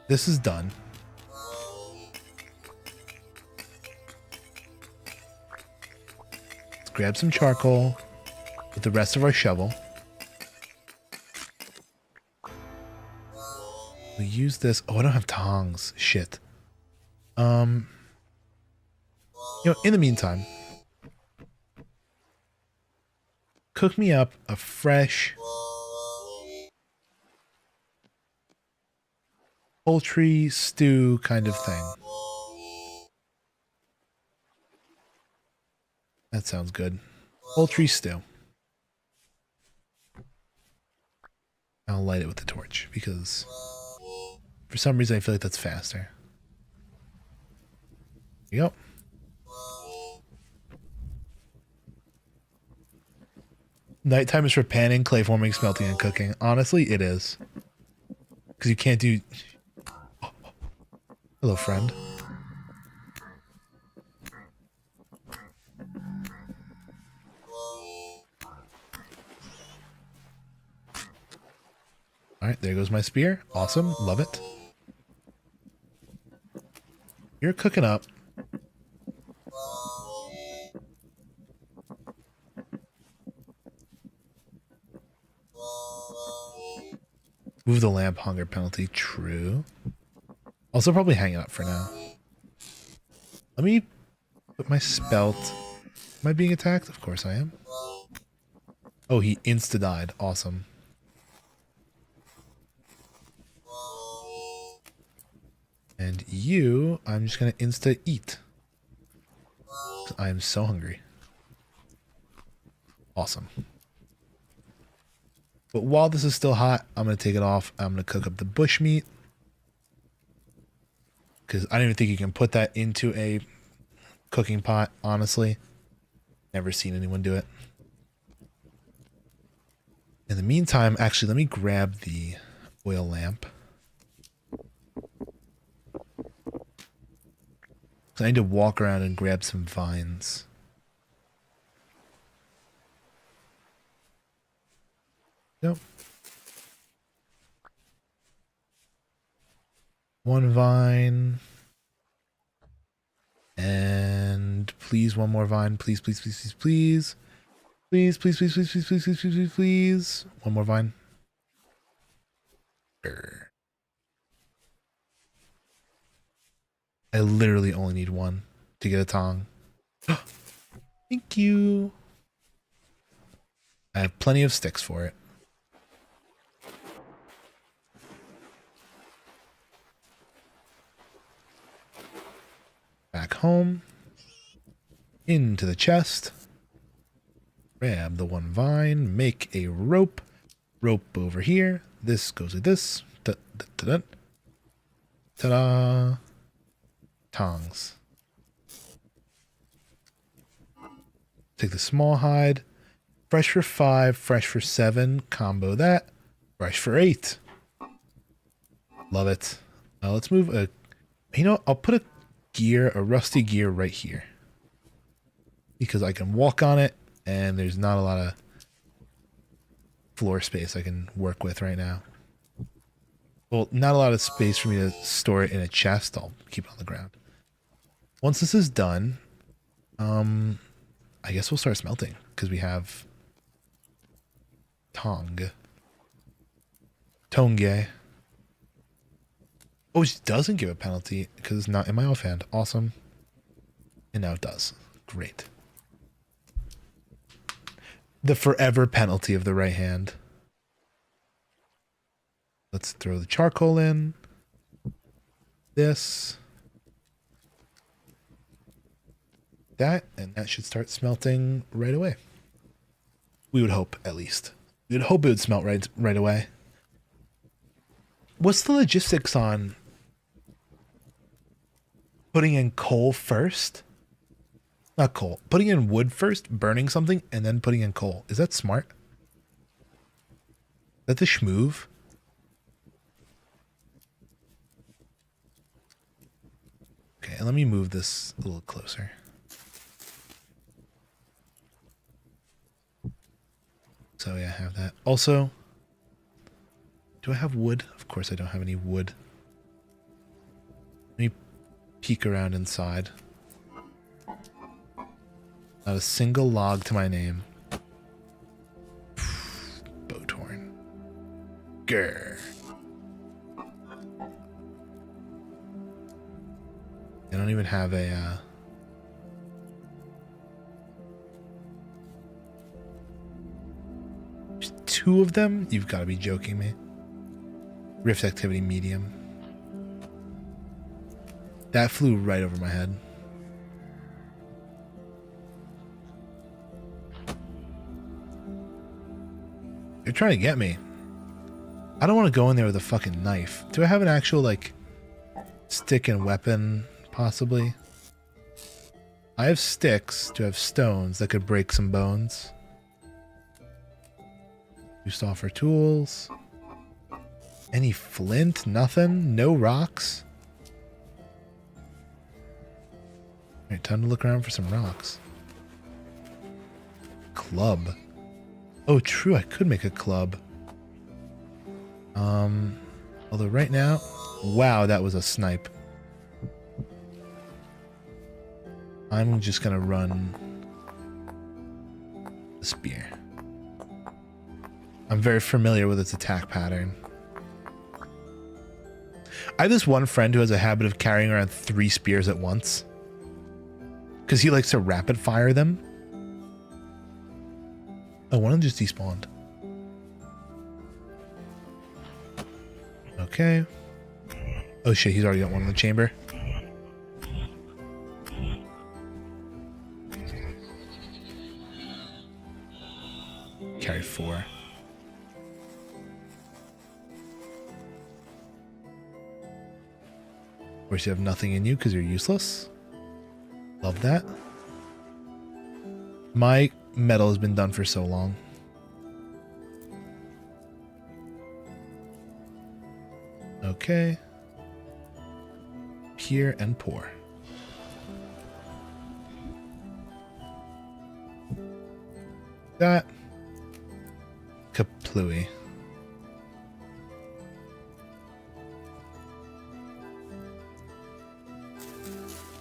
This is done. Let's grab some charcoal with the rest of our shovel. We use this. Oh, I don't have tongs. Shit. You know, in the meantime, cook me up a fresh poultry stew kind of thing. That sounds good. Poultry stew. I'll light it with the torch because for some reason I feel like that's faster. Here you go. Nighttime is for panning, clay forming, smelting, and cooking. Honestly, it is. Because you can't do... Oh. Hello, friend. Alright, there goes my spear. Awesome. Love it. You're cooking up. Move the lamp, hunger penalty. True. Also probably hang it up for now. Let me put my spelt. Am I being attacked? Of course I am. Oh, he insta-died. Awesome. And you, I'm just going to insta-eat. I am so hungry. Awesome. But while this is still hot, I'm going to take it off. I'm going to cook up the bush meat. Because I don't even think you can put that into a cooking pot, honestly. Never seen anyone do it. In the meantime, actually, let me grab the oil lamp. So I need to walk around and grab some vines. Yep. One vine. And please one more vine. Please, please, please, please, please. Please, please, please, please, please, please, please, please, please, please. One more vine. I literally only need one to get a tong. Thank you. I have plenty of sticks for it. Back home. Into the chest. Grab the one vine. Make a rope. Rope over here. This goes like this. Ta-da. Tongs. Take the small hide. Fresh for 5, fresh for 7. Combo that. Fresh for 8. Love it. Now let's move a... You know, I'll put a rusty gear right here. Because I can walk on it and there's not a lot of floor space I can work with right now. Well, not a lot of space for me to store it in a chest. I'll keep it on the ground. Once this is done, I guess we'll start smelting because we have Tongue. Oh, it doesn't give a penalty because it's not in my offhand. Awesome. And now it does. Great. The forever penalty of the right hand. Let's throw the charcoal in. This. That, and that should start smelting right away. We would hope, at least. We would hope it would smelt right away. What's the logistics on putting in coal first. Not coal. Putting in wood first, burning something, and then putting in coal. Is that smart? Is that the schmoove? Okay, let me move this a little closer. So yeah, I have that. Also, do I have wood? Of course I don't have any wood. Let me peek around inside. Not a single log to my name. Boathorn. Grr. I don't even have a, two of them? You've got to be joking me. Rift activity medium. That flew right over my head. They're trying to get me. I don't want to go in there with a fucking knife. Do I have an actual, like, stick and weapon, possibly? I have sticks. Do I have stones that could break some bones? Used to offer tools. Any flint? Nothing? No rocks? Alright, time to look around for some rocks. Club. Oh, true, I could make a club. Although right now... Wow, that was a snipe. I'm just gonna run the spear. I'm very familiar with its attack pattern. I have this one friend who has a habit of carrying around 3 spears at once. Because he likes to rapid fire them. Oh, one of them just despawned. Okay. Oh shit, he's already got one in the chamber. Carry 4. Of course, you have nothing in you because you're useless. Love that. My metal has been done for so long. Okay. Peer and pour. That. Kaplooey.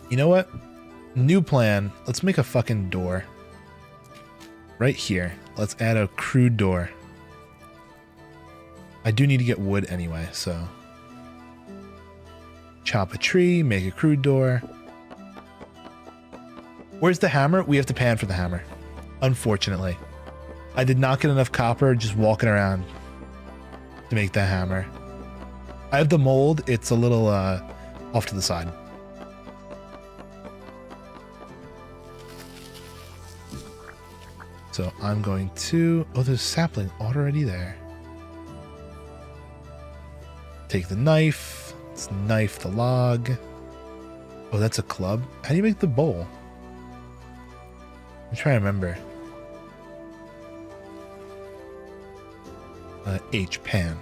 You know what? New plan. Let's make a fucking door. Right here. Let's add a crude door. I do need to get wood anyway, so... Chop a tree, make a crude door. Where's the hammer? We have to pan for the hammer. Unfortunately. I did not get enough copper just walking around to make the hammer. I have the mold. It's a little off to the side. So I'm going to... Oh, there's a sapling already there. Take the knife. Let's knife the log. Oh, that's a club. How do you make the bowl? I'm trying to remember. H pan.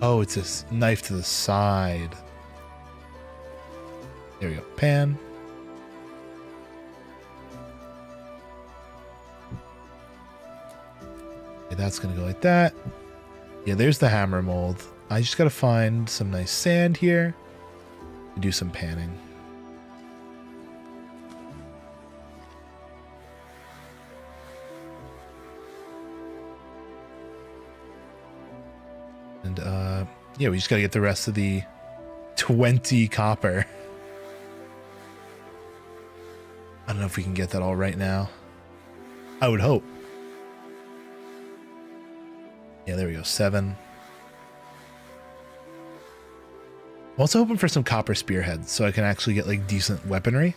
Oh, it's a knife to the side. There we go. Pan. Okay, that's gonna go like that. Yeah, there's the hammer mold. I just gotta find some nice sand here and do some panning. And yeah, we just gotta get the rest of the 20 copper. I don't know if we can get that all right now. I would hope. Yeah, there we go. 7. I'm also hoping for some copper spearheads so I can actually get like decent weaponry.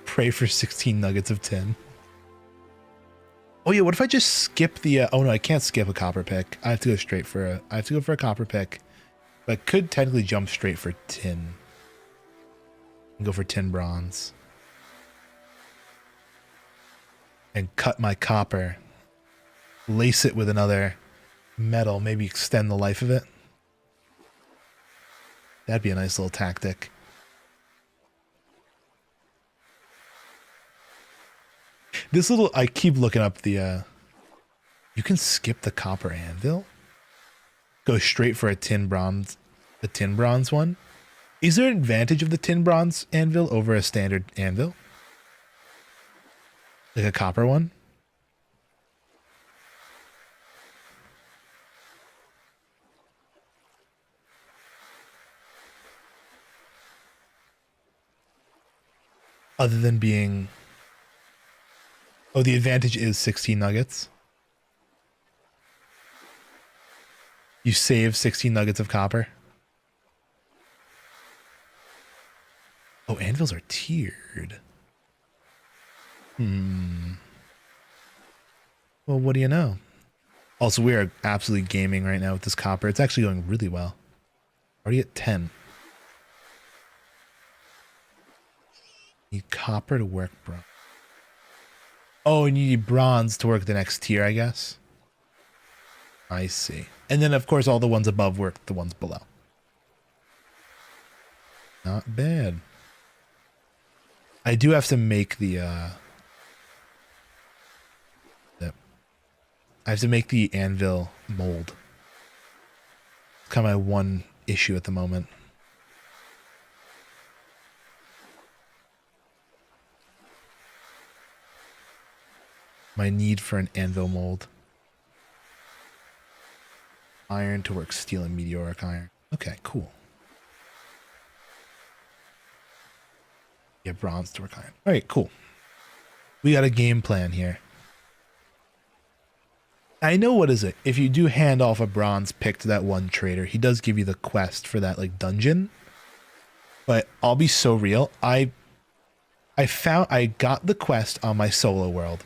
Pray for 16 nuggets of tin. Oh yeah, what if I just skip the, oh no, I can't skip a copper pick. I have to go straight for I have to go for a copper pick. But I could technically jump straight for tin. And go for tin bronze. And cut my copper. Lace it with another metal, maybe extend the life of it. That'd be a nice little tactic. This little, I keep looking up the, you can skip the copper anvil? Go straight for a tin bronze one? Is there an advantage of the tin bronze anvil over a standard anvil? Like a copper one? Other than being... Oh, the advantage is 16 nuggets. You save 16 nuggets of copper. Oh, anvils are tiered. Well, what do you know? Also, we are absolutely gaming right now with this copper. It's actually going really well. Already at 10. Need copper to work bronze. Oh, and you need bronze to work the next tier, I guess. I see. And then, of course, all the ones above work the ones below. Not bad. I do have to make the, I have to make the anvil mold. It's kind of my one issue at the moment. My need for an anvil mold. Iron to work steel and meteoric iron. Okay, cool. Yeah, bronze to work iron. All right, cool. We got a game plan here. I know, what is it? If you do hand off a bronze pick to that one trader, he does give you the quest for that like dungeon. But I'll be so real. I got the quest on my solo world.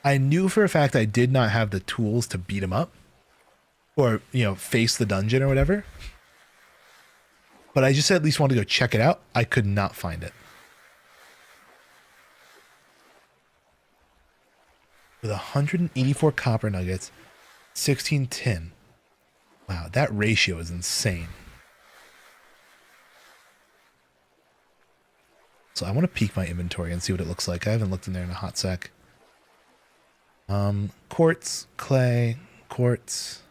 I knew for a fact I did not have the tools to beat him up. Or, you know, face the dungeon or whatever. But I just at least wanted to go check it out. I could not find it. With 184 copper nuggets, 16 tin. Wow, that ratio is insane. So I want to peek my inventory and see what it looks like. I haven't looked in there in a hot sec. Quartz, clay, quartz.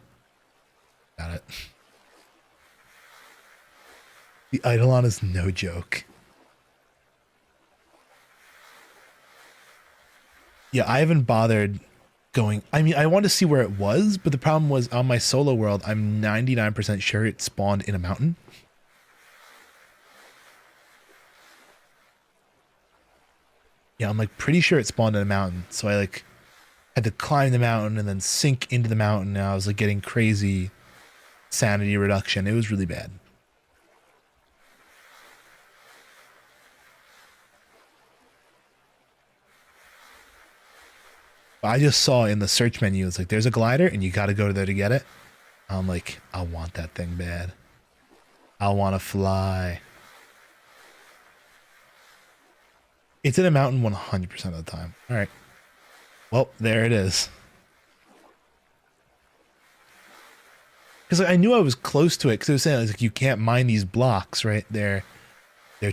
Got it. The Eidolon is no joke. Yeah, I haven't bothered going. I mean, I wanted to see where it was, but the problem was on my solo world, I'm 99% sure it spawned in a mountain. Yeah, I'm like pretty sure it spawned in a mountain. So I like had to climb the mountain and then sink into the mountain. And I was like getting crazy sanity reduction. It was really bad. I just saw in the search menu, it's like, there's a glider and you got to go there to get it. I'm like, I want that thing bad. I want to fly. It's in a mountain 100% of the time. All right. Well, there it is. Because I knew I was close to it, because it was saying, like, you can't mine these blocks, right? They're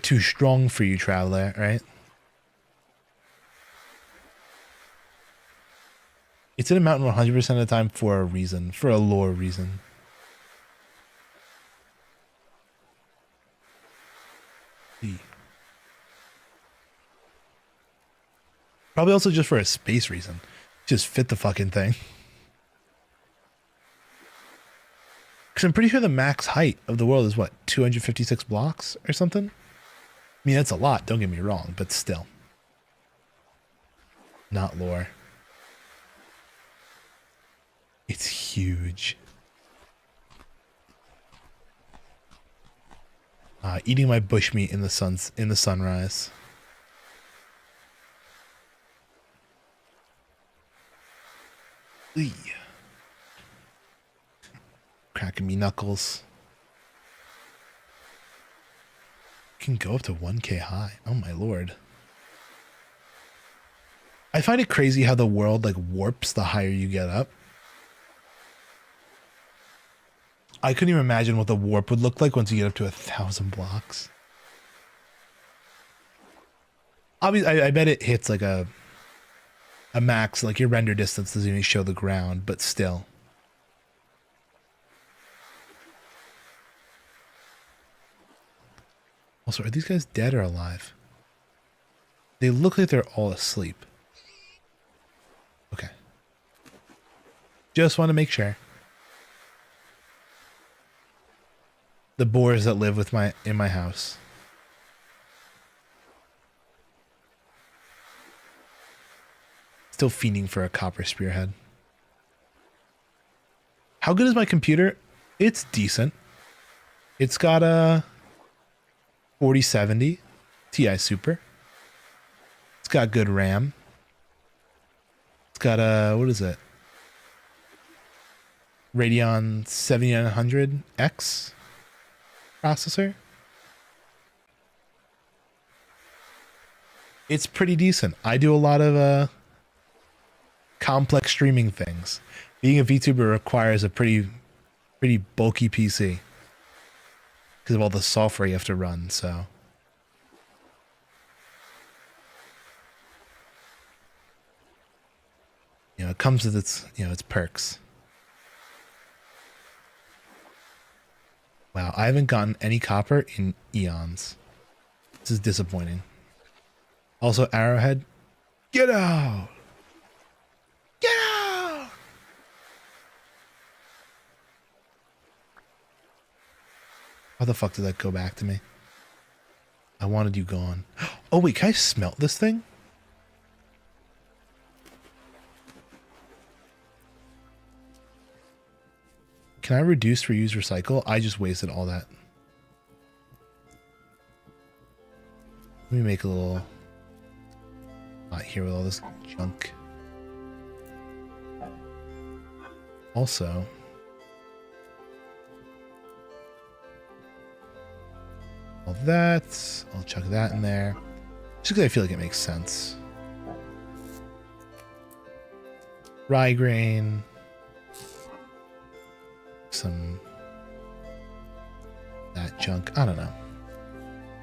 too strong for you, traveler, right? It's in a mountain 100% of the time for a reason, for a lore reason. Probably also just for a space reason. Just fit the fucking thing. Because I'm pretty sure the max height of the world is what, 256 blocks or something? I mean, that's a lot, don't get me wrong, but still. Not lore. It's huge. Eating my bushmeat in the sunrise. Eey. Cracking me knuckles. Can go up to 1K high. Oh my lord. I find it crazy how the world like warps the higher you get up. I couldn't even imagine what the warp would look like once you get up to 1,000 blocks. Obviously, I bet it hits like a max, like your render distance doesn't even show the ground, but still. Also, are these guys dead or alive? They look like they're all asleep. Okay. Just want to make sure. The boars that live with in my house. Still fiending for a copper spearhead. How good is my computer? It's decent. It's got a 4070 Ti Super. It's got good RAM. It's got a, what is it? Radeon 7900X processor. It's pretty decent. I do a lot of complex streaming things. Being a VTuber requires a pretty bulky PC because of all the software you have to run, so. You know, it comes with its, its perks. Wow, I haven't gotten any copper in eons. This is disappointing. Also, Arrowhead, get out! Get out! How the fuck did that go back to me? I wanted you gone. Oh wait, can I smelt this thing? Can I reduce, reuse, recycle? I just wasted all that. Let me make a little pot here with all this junk. Also, all that. I'll chuck that in there. Just because I feel like it makes sense. Rye grain. Some that junk. I don't know.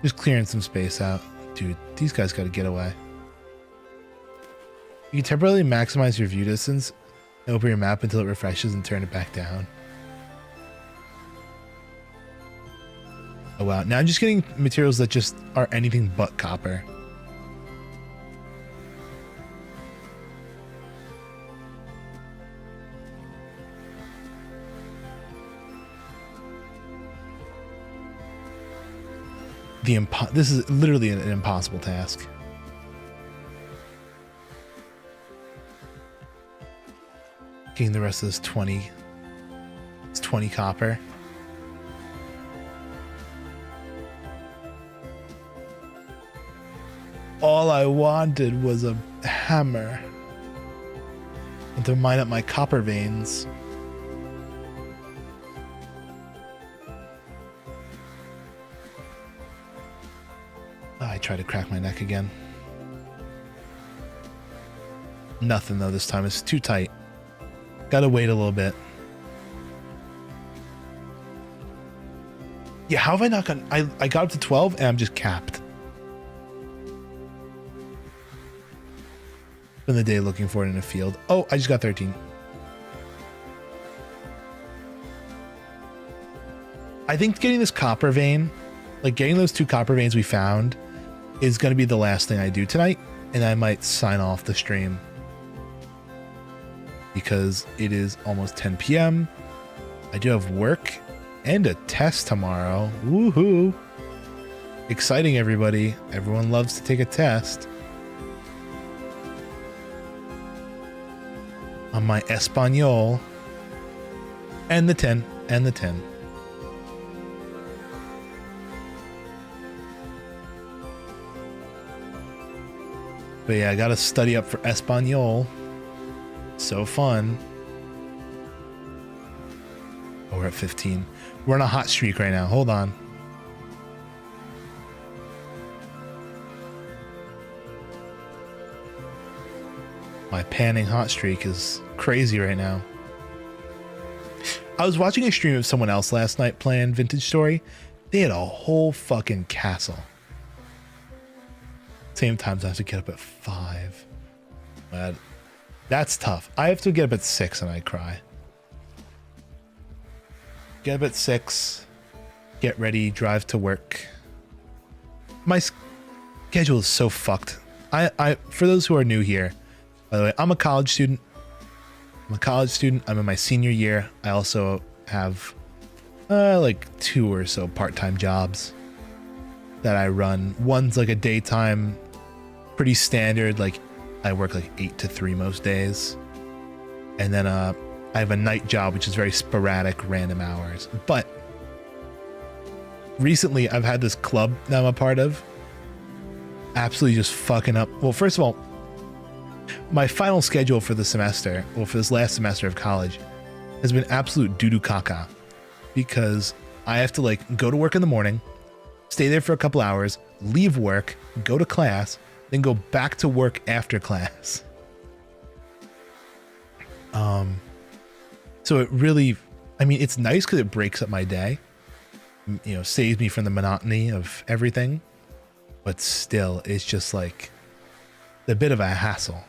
Just clearing some space out. Dude, these guys got to get away. You can temporarily maximize your view distance and open your map until it refreshes and turn it back down. Oh wow. Now I'm just getting materials that just are anything but copper. This is literally an impossible task. Getting the rest of this 20. It's 20 copper. All I wanted was a hammer and to mine up my copper veins. I tried to crack my neck again. Nothing though this time. It's too tight. Gotta wait a little bit. Yeah, how have I not gotten... I got up to 12 and I'm just capped. Spend the day looking for it in a field. Oh, I just got 13. I think getting this copper vein, like getting those 2 copper veins we found, is going to be the last thing I do tonight, and I might sign off the stream because it is almost 10 p.m. I do have work and a test tomorrow. Woohoo! Exciting, everybody. Everyone loves to take a test. On my Espanol. And the 10. And the 10. But yeah, I gotta study up for Espanol. So fun. we're at 15. We're on a hot streak right now. Hold on. My panning hot streak is crazy right now. I was watching a stream of someone else last night playing Vintage Story. They had a whole fucking castle. Same times I have to get up at 5. But that's tough. I have to get up at 6 and I cry. Get up at 6. Get ready. Drive to work. My schedule is so fucked. For those who are new here, by the way, I'm a college student. I'm in my senior year. I also have like 2 or so part-time jobs that I run. One's like a daytime, pretty standard. Like I work like 8 to 3 most days. And then I have a night job, which is very sporadic, random hours. But recently I've had this club that I'm a part of absolutely just fucking up. Well, first of all, my final schedule for the semester, well, for this last semester of college, has been absolute doo-doo caca, because I have to like go to work in the morning, stay there for a couple hours, leave work, go to class, then go back to work after class. So it really, I mean, it's nice because it breaks up my day, you know, saves me from the monotony of everything, but still, it's just like a bit of a hassle.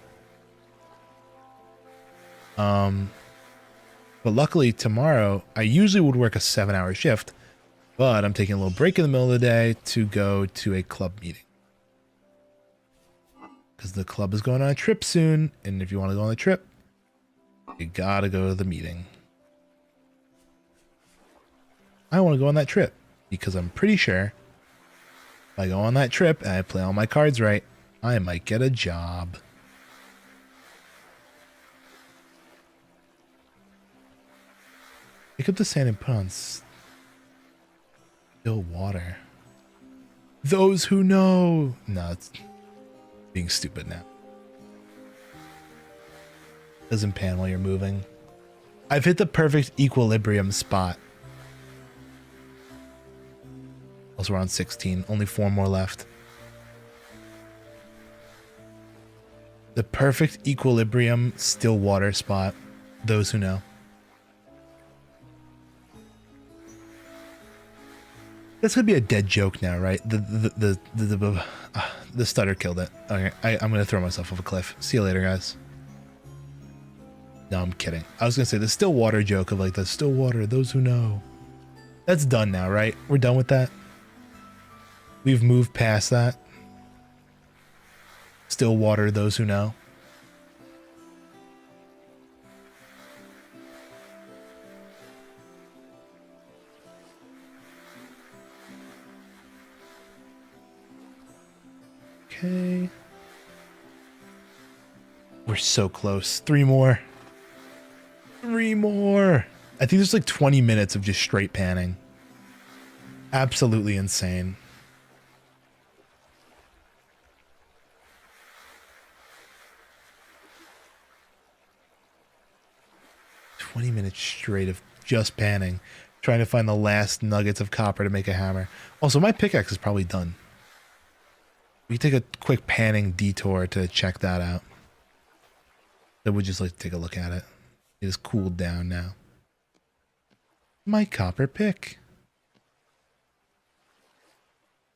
But luckily tomorrow, I usually would work a 7-hour shift, but I'm taking a little break in the middle of the day to go to a club meeting. Because the club is going on a trip soon, and if you want to go on the trip, you gotta go to the meeting. I want to go on that trip, because I'm pretty sure if I go on that trip and I play all my cards right, I might get a job. Pick up the sand and put on still water. Those who know. No, it's being stupid now. Doesn't pan while you're moving. I've hit the perfect equilibrium spot. Also, we're on 16. Only 4 more left. The perfect equilibrium still water spot. Those who know. That's gonna be a dead joke now, right? The stutter killed it. Okay, I'm gonna throw myself off a cliff. See you later, guys. No, I'm kidding. I was gonna say the still water joke of like the still water, those who know. That's done now, right? We're done with that. We've moved past that. Still water, those who know. Okay. We're so close. 3 more. 3 more. I think there's like 20 minutes of just straight panning. Absolutely insane. $20 straight of just panning, trying to find the last nuggets of copper to make a hammer. Also, my pickaxe is probably done. We take a quick panning detour to check that out. I would just like to take a look at it. It is cooled down now. My copper pick.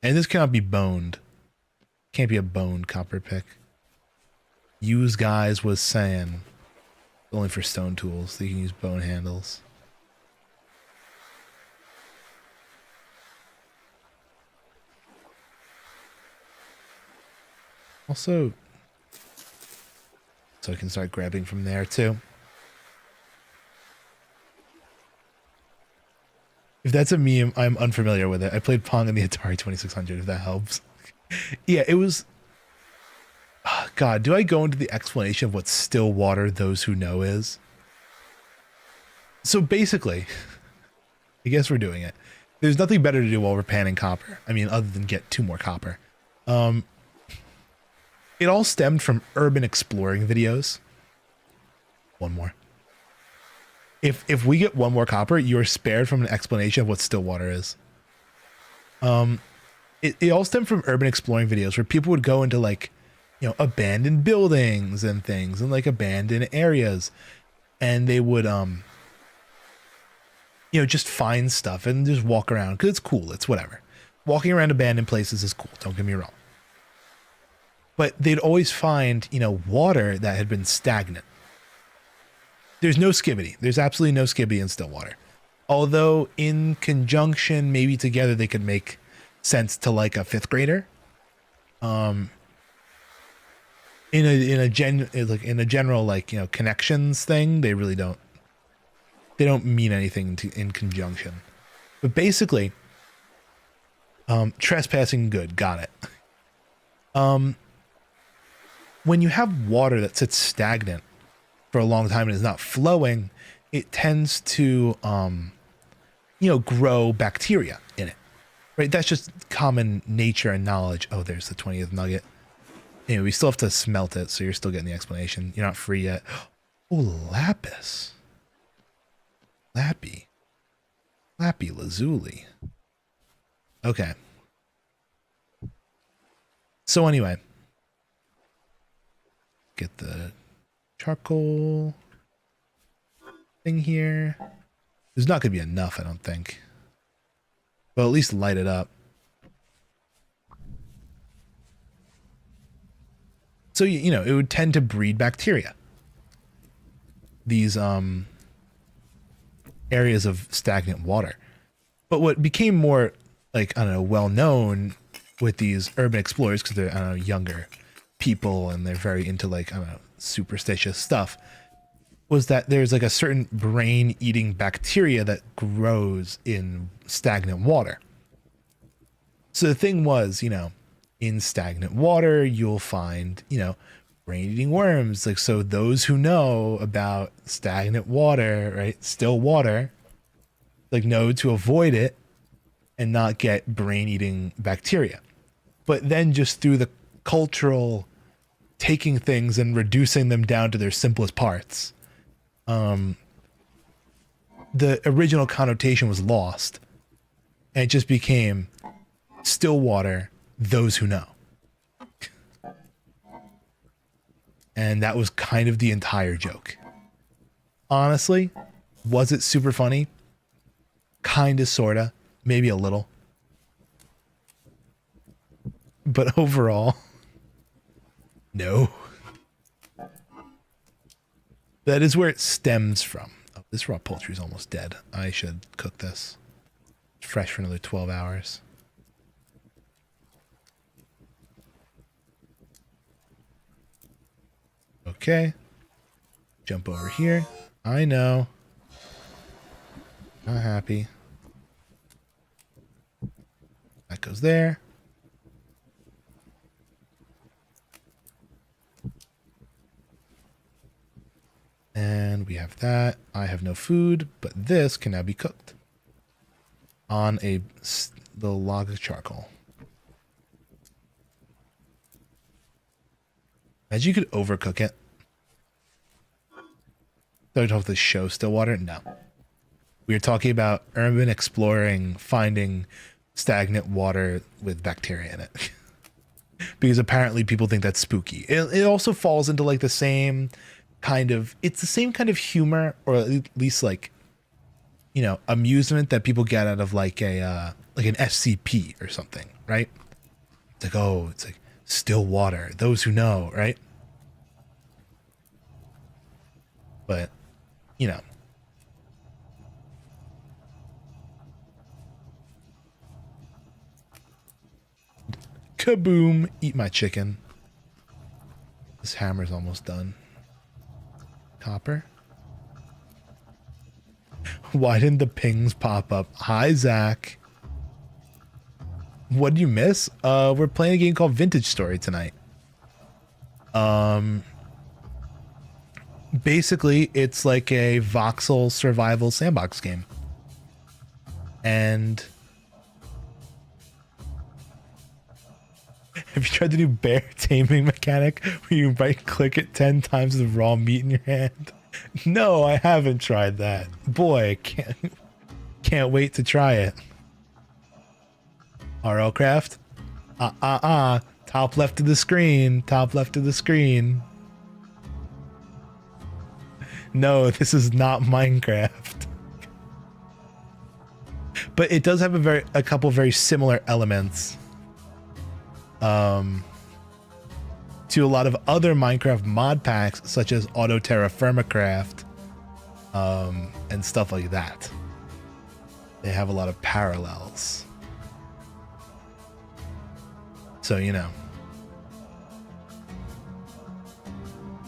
And this cannot be boned. Can't be a boned copper pick. Use guys was saying. Only for stone tools. They can use bone handles. Also, so I can start grabbing from there too. If that's a meme, I'm unfamiliar with it. I played Pong on the Atari 2600, if that helps. Yeah, it was... Oh, God, do I go into the explanation of what still water those who know is? So basically, I guess we're doing it. There's nothing better to do while we're panning copper. I mean, other than get 2 more copper. It all stemmed from urban exploring videos. 1 more. If we get one more copper, you're spared from an explanation of what still water is. It all stemmed from urban exploring videos where people would go into like, you know, abandoned buildings and things and like abandoned areas, and they would you know, just find stuff and just walk around because it's cool. It's whatever. Walking around abandoned places is cool. Don't get me wrong. But they'd always find, you know, water that had been stagnant. There's no skibbity. There's absolutely no skibbity in still water. Although in conjunction, maybe together, they could make sense to like a fifth grader. In a general, like, you know, connections thing, they really don't. They don't mean anything in conjunction. But basically, trespassing good, got it. When you have water that sits stagnant for a long time and is not flowing, it tends to, you know, grow bacteria in it, right? That's just common nature and knowledge. Oh, there's the 20th nugget. Anyway, we still have to smelt it, so you're still getting the explanation. You're not free yet. Oh, lapis. Lappy lazuli. Okay. So anyway, get the charcoal thing here. There's not going to be enough, I don't think. Well, at least light it up. So, you know, it would tend to breed bacteria. These areas of stagnant water. But what became more, like, I don't know, well known with these urban explorers, because they're, I don't know, younger people and they're very into, like, I don't know, superstitious stuff, was that there's like a certain brain eating bacteria that grows in stagnant water. So the thing was, you know, in stagnant water, you'll find, you know, brain eating worms. Like, so those who know about stagnant water, right, still water, like, know to avoid it and not get brain eating bacteria. But then just through the cultural taking things and reducing them down to their simplest parts, the original connotation was lost, and it just became still water, those who know. And that was kind of the entire joke. Honestly, was it super funny? Kinda, sorta, maybe a little. But overall, no. That is where it stems from. Oh, this raw poultry is almost dead. I should cook this. It's fresh for another 12 hours. Okay. Jump over here. I know. Not happy. That goes there. And we have that. I have no food, but this can now be cooked on a little log of charcoal. Imagine you could overcook it. So we don't have to show still water? No. We are talking about urban exploring, finding stagnant water with bacteria in it. Because apparently people think that's spooky. It also falls into like the same kind of, it's the same kind of humor, or at least like, you know, amusement that people get out of like a like an SCP or something, right? It's like, oh, it's like still water, those who know, right? But, you know, kaboom, eat my chicken. This hammer's almost done. Copper. Why didn't the pings pop up? Hi, Zach. What did you miss? We're playing a game called Vintage Story tonight. Basically, it's like a voxel survival sandbox game. And have you tried the new bear taming mechanic where you right click it 10 times the raw meat in your hand No, I haven't tried that. Boy, can't wait to try it. RL Craft? Top left of the screen. Top left of the screen. No, this is not Minecraft. But it does have a couple very similar elements. To a lot of other Minecraft mod packs, such as Auto Terra Firmacraft, and stuff like that. They have a lot of parallels. So, you know.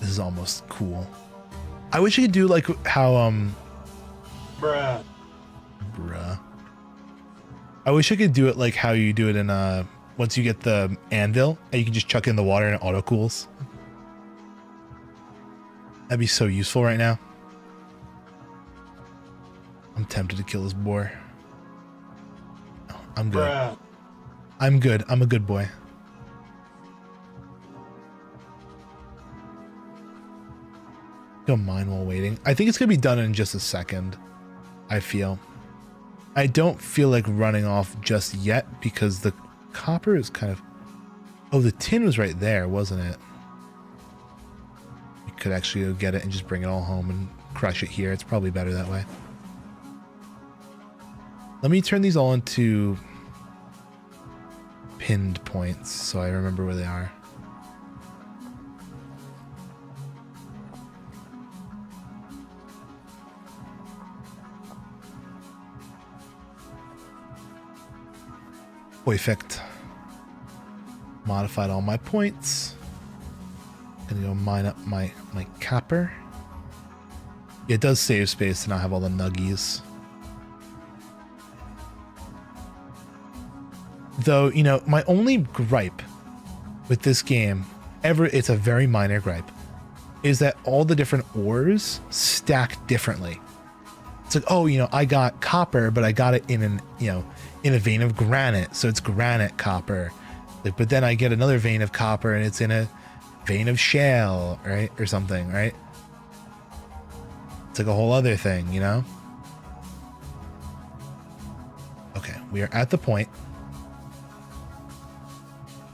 This is almost cool. I wish you could do like how, Bruh. I wish I could do it like how you do it in, once you get the anvil, and you can just chuck it in the water and it auto cools. That'd be so useful right now. I'm tempted to kill this boar. No, I'm good. Bruh. I'm good. I'm a good boy. Don't mind while waiting. I think it's gonna be done in just a second. I feel. I don't feel like running off just yet because the copper is kind of... Oh, the tin was right there, wasn't it? You could actually go get it and just bring it all home and crush it here. It's probably better that way. Let me turn these all into pinned points so I remember where they are. Perfect. Modified all my points. Gonna go mine up my copper. It does save space to not have all the nuggies. Though, you know, my only gripe with this game, it's a very minor gripe, is that all the different ores stack differently. It's like, oh, you know, I got copper, but I got it in an, you know, in a vein of granite, so it's granite copper. Like, but then I get another vein of copper and it's in a vein of shale, right? Or something, right? It's like a whole other thing, you know? Okay, we are at the point.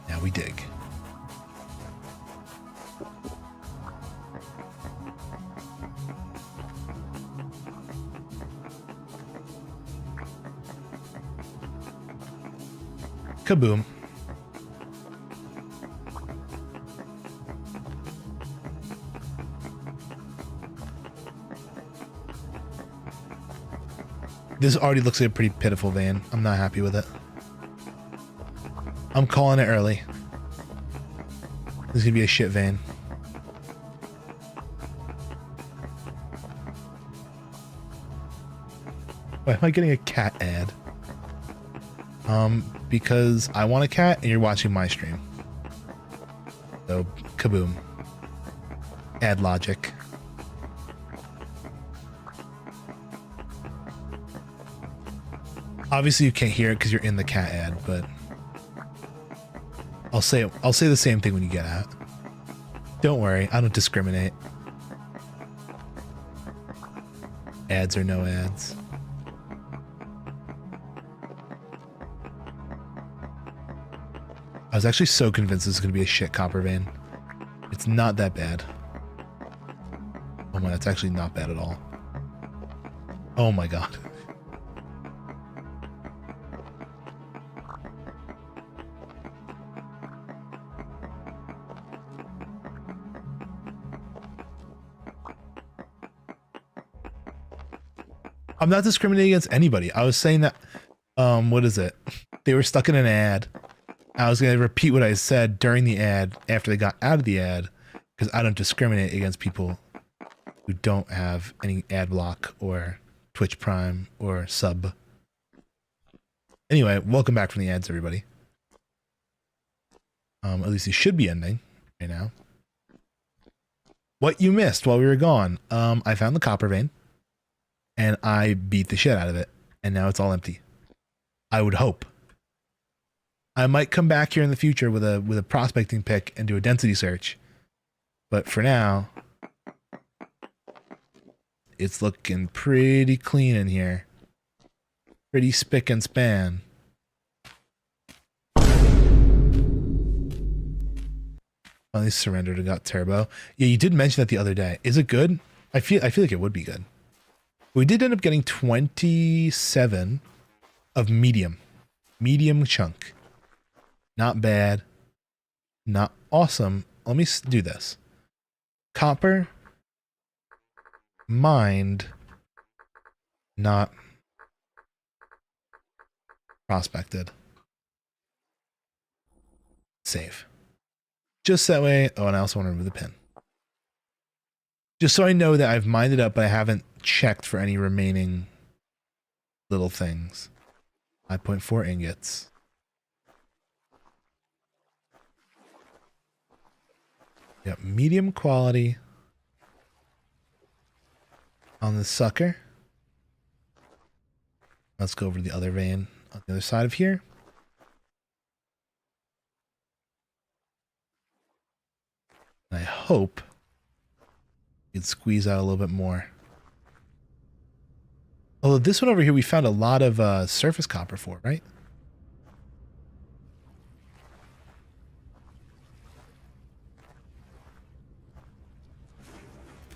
Now we dig. Kaboom. This already looks like a pretty pitiful vein. I'm not happy with it. I'm calling it early. This is gonna be a shit vein. Why am I getting a cat ad? Because I want a cat and you're watching my stream. So, kaboom. Ad logic. Obviously you can't hear it because you're in the cat ad, but I'll say the same thing when you get out. Don't worry, I don't discriminate. Ads or no ads. I was actually so convinced this was going to be a shit copper vein. It's not that bad. Oh my, that's actually not bad at all. Oh my god. I'm not discriminating against anybody. I was saying that, what is it? They were stuck in an ad. I was going to repeat what I said during the ad after they got out of the ad, because I don't discriminate against people who don't have any ad block or Twitch Prime or sub. Anyway, welcome back from the ads, everybody. At least it should be ending right now. What you missed while we were gone. I found the copper vein and I beat the shit out of it, and now it's all empty. I would hope. I might come back here in the future with a prospecting pick and do a density search. But for now, It's looking pretty clean in here. Pretty spick and span. Finally surrendered and got turbo. Yeah, you did mention that the other day. Is it good? I feel like it would be good. We did end up getting 27 of medium. Medium chunk. Not bad. Not awesome. Let me do this. Copper. Mined. Not prospected. Save. Just that way. Oh, and I also want to remove the pin. Just so I know that I've mined it up, but I haven't checked for any remaining little things. 5.4 ingots. Yep, medium quality on the sucker. Let's go over to the other vein on the other side of here. And I hope we can squeeze out a little bit more. Although this one over here, we found a lot of surface copper for, right?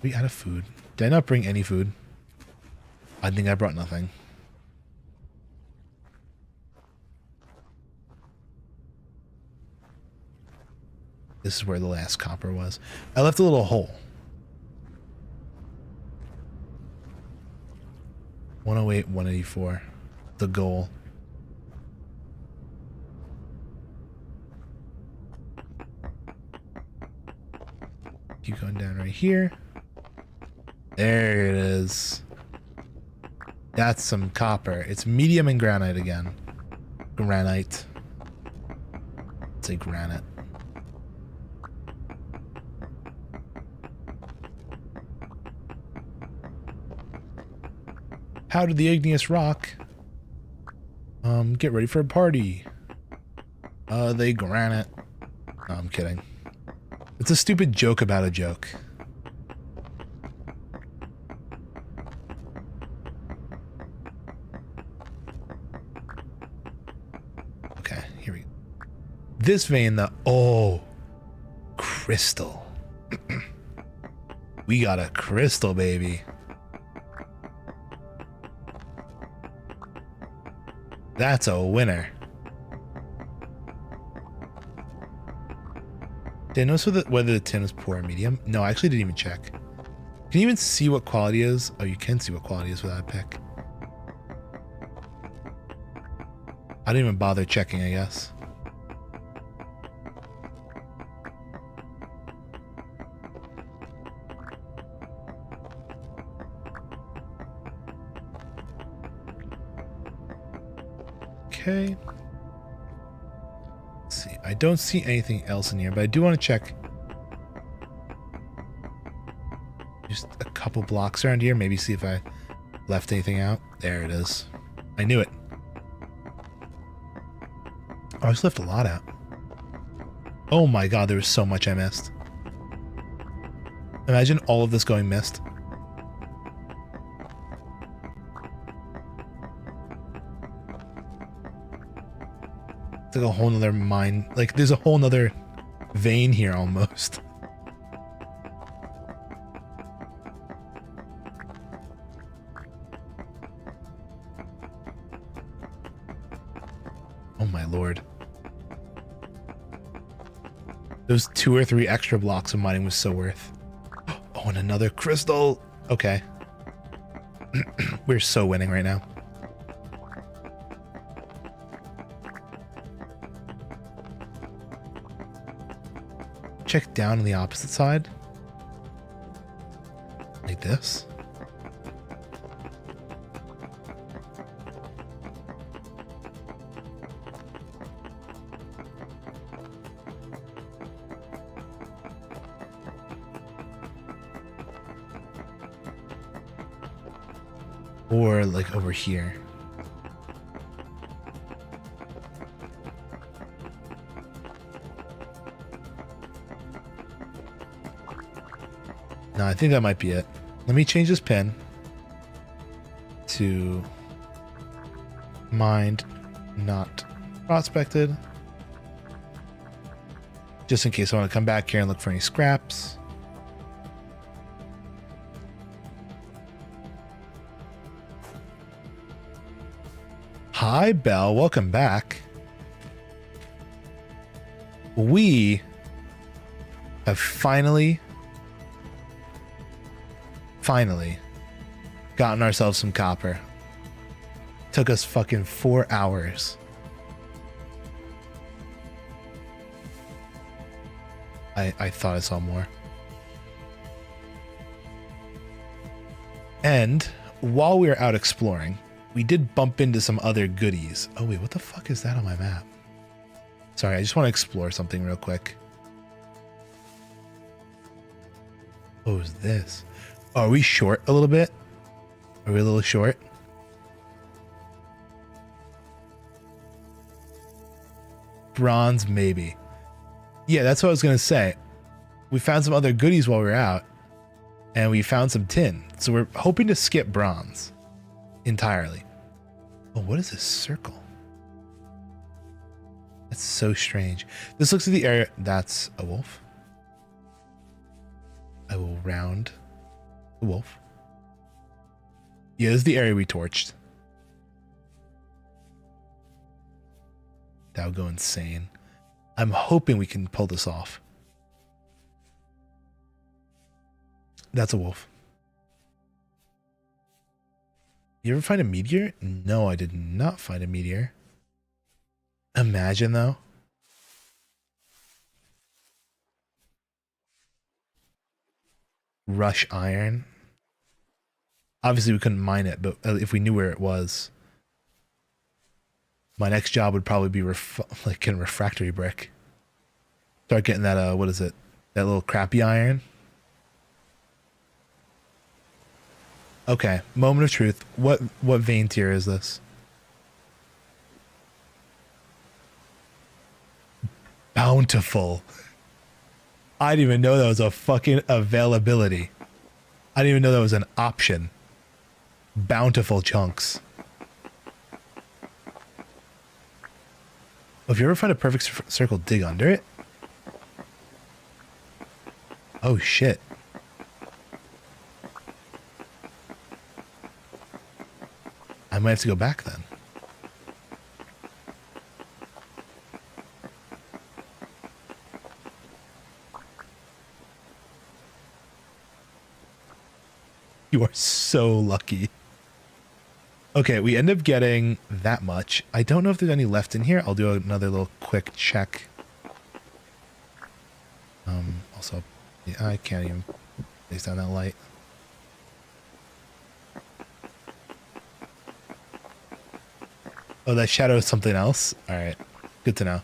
We out of food. Did I not bring any food? I think I brought nothing. This is where the last copper was. I left a little hole. 108, 184. The goal. Keep going down right here. There it is. That's some copper. It's medium and granite again. Granite. Let's say granite. How did the igneous rock get ready for a party? They granite. No, I'm kidding. It's a stupid joke about a joke. Okay, here we go. This vein, oh, crystal. We got a crystal, baby. That's a winner. Did I notice whether the tin was poor or medium? No, I actually didn't even check. Can you even see what quality is? Oh, you can see what quality is without a pick. I didn't even bother checking, I guess. Okay. Let's see. I don't see anything else in here, but I do want to check just a couple blocks around here. Maybe see if I left anything out. There it is. I knew it. Oh, I just left a lot out. Oh my god, there was so much I missed. Imagine all of this going missed. It's like a whole nother mine. Like, there's a whole nother vein here almost. Oh my lord. Those 2 or 3 extra blocks of mining was so worth. Oh, and another crystal. Okay. We're so winning right now. Check down on the opposite side. Like this. Or like over here. No, I think that might be it. Let me change this pin. to mind not prospected. Just in case I want to come back here and look for any scraps. Hi, Belle. Welcome back. We have finally gotten ourselves some copper. Took us fucking 4 hours. I thought I saw more. And while we were out exploring, we did bump into some other goodies. Oh wait, what the fuck is that on my map? Sorry, I just want to explore something real quick. What was this? Oh, are we short a little bit? Are we a little short? Bronze, maybe. Yeah, that's what I was going to say. We found some other goodies while we were out, and we found some tin. So we're hoping to skip bronze entirely. Oh, what is this circle? That's so strange. This looks like the area. That's a wolf. I will round the wolf. Yeah, this is the area we torched. That would go insane. I'm hoping we can pull this off. That's a wolf. You ever find a meteor? No, I did not find a meteor. Imagine though. Rush iron. Obviously we couldn't mine it, but if we knew where it was, my next job would probably be like in refractory brick. Start getting that what is it? That little crappy iron. Okay, moment of truth. What vein tier is this? Bountiful. I didn't even know that was a fucking availability. I didn't even know that was an option. Bountiful chunks. If you ever find a perfect circle, dig under it. Oh shit. I might have to go back then. You are so lucky. Okay, we end up getting that much. I don't know if there's any left in here. I'll do another little quick check. Also, yeah, I can't even place down that light. Oh, that shadow is something else? Alright, good to know.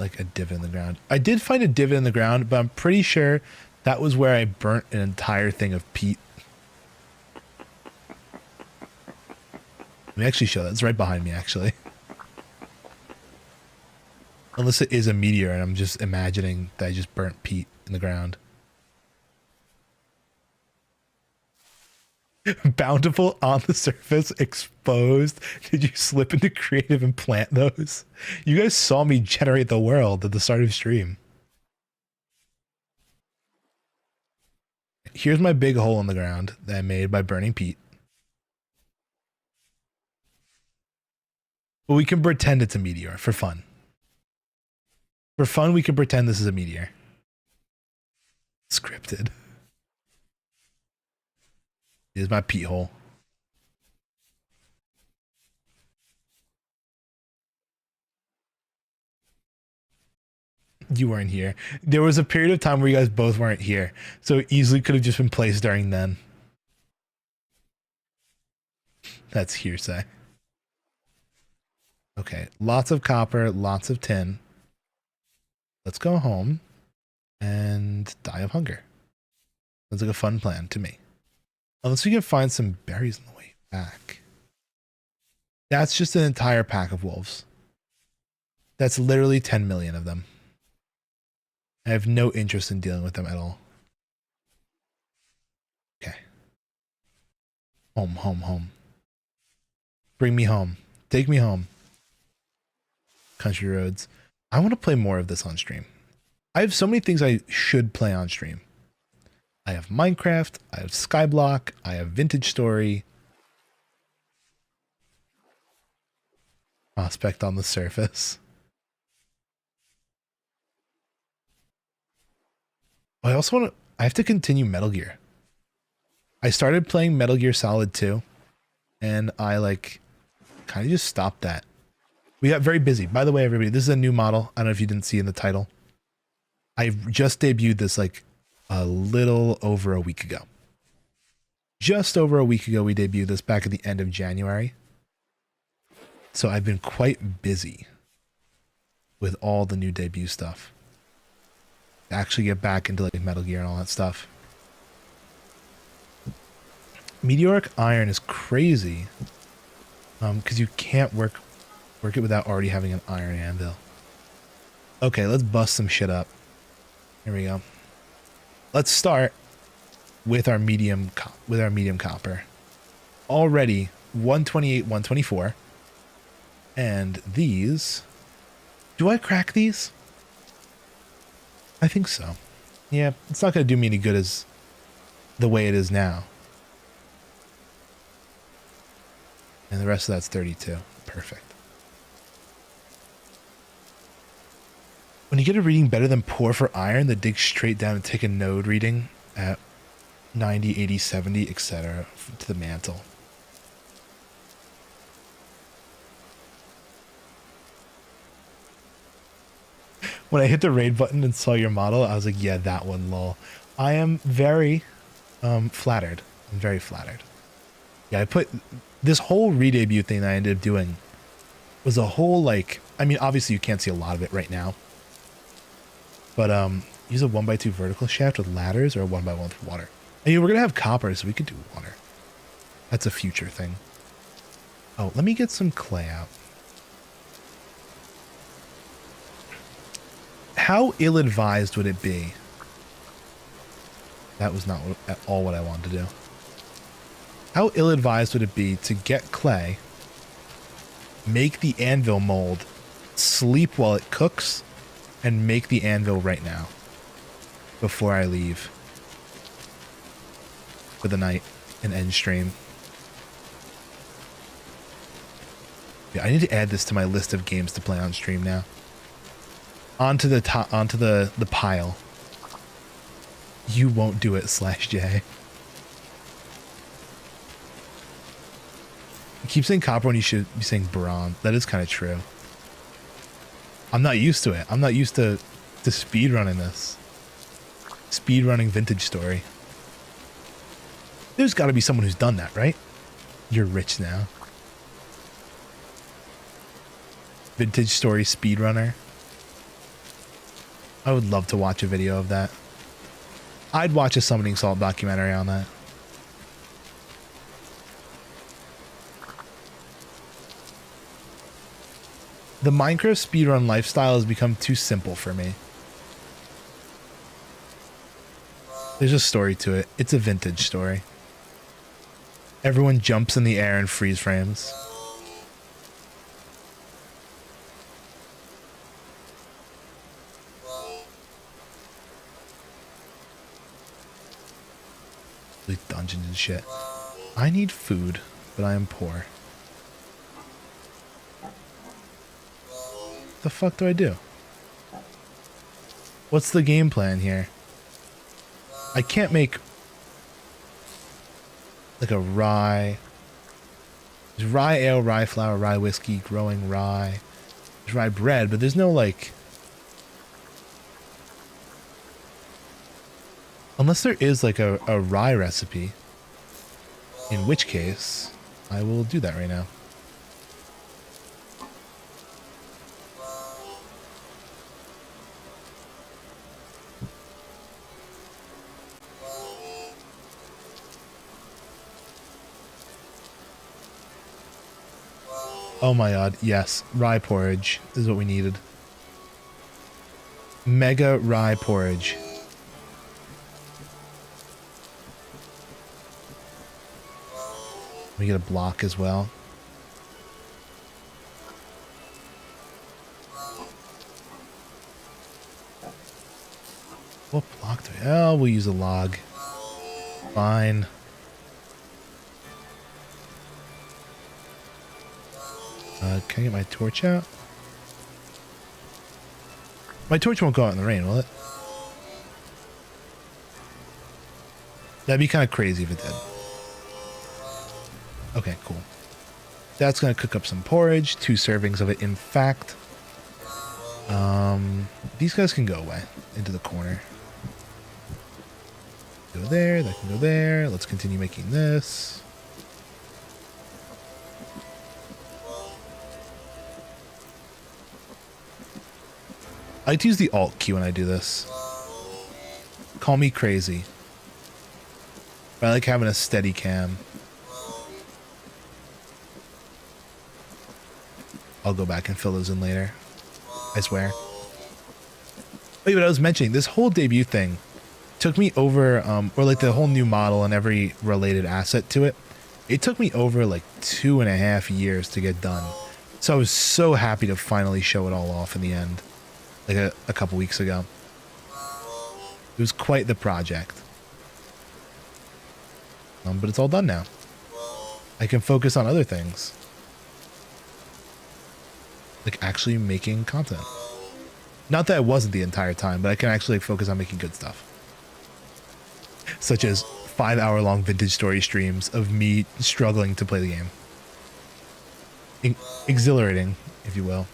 Like a divot in the ground. I did find a divot in the ground, but I'm pretty sure that was where I burnt an entire thing of peat. Let me actually show that. It's right behind me, actually. Unless it is a meteor and I'm just imagining that I just burnt peat in the ground. Bountiful on the surface, exposed. Did you slip into creative and plant those? You guys saw me generate the world at the start of stream. Here's my big hole in the ground that I made by burning peat. But we can pretend it's a meteor for fun. For fun, we can pretend this is a meteor. Scripted. Here's my peat hole. You weren't here. There was a period of time where you guys both weren't here, so it easily could have just been placed during then. That's hearsay. Okay, lots of copper, lots of tin. Let's go home and die of hunger. Sounds like a fun plan to me. Unless we can find some berries on the way back. That's just an entire pack of wolves. That's literally 10 million of them. I have no interest in dealing with them at all. Home, home, home. Bring me home. Take me home. Country roads. I want to play more of this on stream. I have so many things I should play on stream. I have Minecraft, I have Skyblock, I have Vintage Story. Prospect on the surface. I also want to, I have to continue Metal Gear. I started playing Metal Gear Solid 2 and I like kind of just stopped that. We got very busy. By the way, everybody, this is a new model. I don't know if you didn't see in the title. I just debuted this like a little over a week ago. Just over a week ago, we debuted this back at the end of January. So I've been quite busy with all the new debut stuff. Actually get back into like Metal Gear and all that stuff. Meteoric iron is crazy. Because you can't work it without already having an iron anvil. Okay, let's bust some shit up. Here we go. Let's start with our medium copper. Already 128, 124. And these, do I crack these? I think so. Yeah, it's not going to do me any good as the way it is now. And the rest of that's 32. Perfect. When you get a reading better than poor for iron, that digs straight down and take a node reading at 90, 80, 70, etc. to the mantle. When I hit the raid button and saw your model, I was like, yeah, that one, lol. I am very flattered. I'm very flattered. Yeah, I put this whole re-debut thing that I ended up doing was a whole, like, I mean, obviously you can't see a lot of it right now. But use a 1x2 vertical shaft with ladders or a 1x1 with water. I mean, we're going to have copper, so we could do water. That's a future thing. Oh, let me get some clay out. How ill-advised would it be? That was not at all what I wanted to do. How ill-advised would it be to get clay, make the anvil mold, sleep while it cooks, and make the anvil right now before I leave for the night and end stream? Yeah, I need to add this to my list of games to play on stream now. Onto the top, onto the pile. You won't do it, /J. You keep saying copper when you should be saying bronze. That is kind of true. I'm not used to it. I'm not used to speed running this. Speed running Vintage Story. There's got to be someone who's done that, right? You're rich now. Vintage Story speedrunner. I would love to watch a video of that. I'd watch a Summoning Salt documentary on that. The Minecraft speedrun lifestyle has become too simple for me. There's a story to it. It's a vintage story. Everyone jumps in the air and freeze frames. Dungeons and shit. I need food, but I am poor. The fuck do I do? What's the game plan here? I can't make like a rye. There's rye ale, rye flour, rye whiskey, growing rye. There's rye bread, but there's no like... Unless there is like a rye recipe, in which case I will do that right now. Oh my god, yes, rye porridge is what we needed. Mega rye porridge. We get a block as well. What block do we? Oh, we'll use a log. Fine. Can I get my torch out? My torch won't go out in the rain, will it? That'd be kind of crazy if it did. Okay, cool. That's going to cook up some porridge. 2 servings of it, in fact. These guys can go away into the corner. Go there, that can go there. Let's continue making this. I like to use the Alt key when I do this. Call me crazy. But I like having a steady cam. I'll go back and fill those in later. I swear. Oh, yeah, but I was mentioning, this whole debut thing took me over, or like the whole new model and every related asset to it. It took me over like 2.5 years to get done. So I was so happy to finally show it all off in the end. Like a couple weeks ago. It was quite the project. But it's all done now. I can focus on other things. Like actually making content. Not that it wasn't the entire time, but I can actually focus on making good stuff. Such as 5-hour-long vintage story streams of me struggling to play the game. Exhilarating, if you will.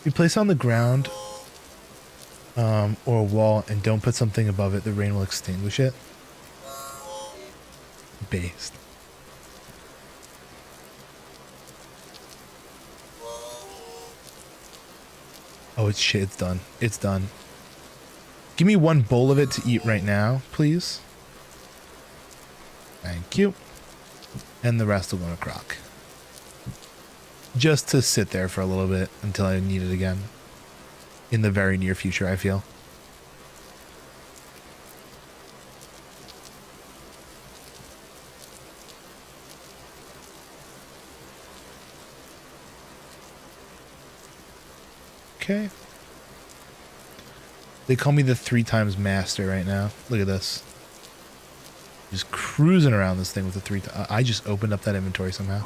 You place it on the ground or a wall and don't put something above it, the rain will extinguish it. Based. Oh, it's shit. It's done. It's done. Give me 1 bowl of it to eat right now, please. Thank you. And the rest will go in a crock. Just to sit there for a little bit until I need it again. In the very near future, I feel. Okay. They call me the 3 times master right now. Look at this. Just cruising around this thing with the 3 times. I just opened up that inventory somehow.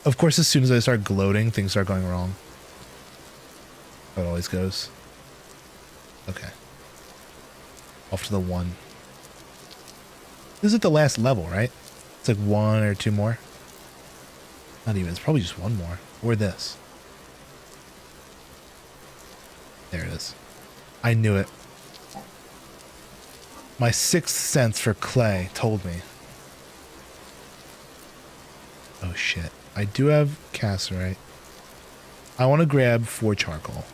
Of course, as soon as I start gloating, things start going wrong. How it always goes. Okay. Off to the 1. This is at the last level, right? It's like 1 or 2 more. Not even. It's probably just 1 more. Or this. There it is. I knew it. My 6th sense for clay told me. Oh shit. I do have cassiterite. I want to grab 4 charcoal.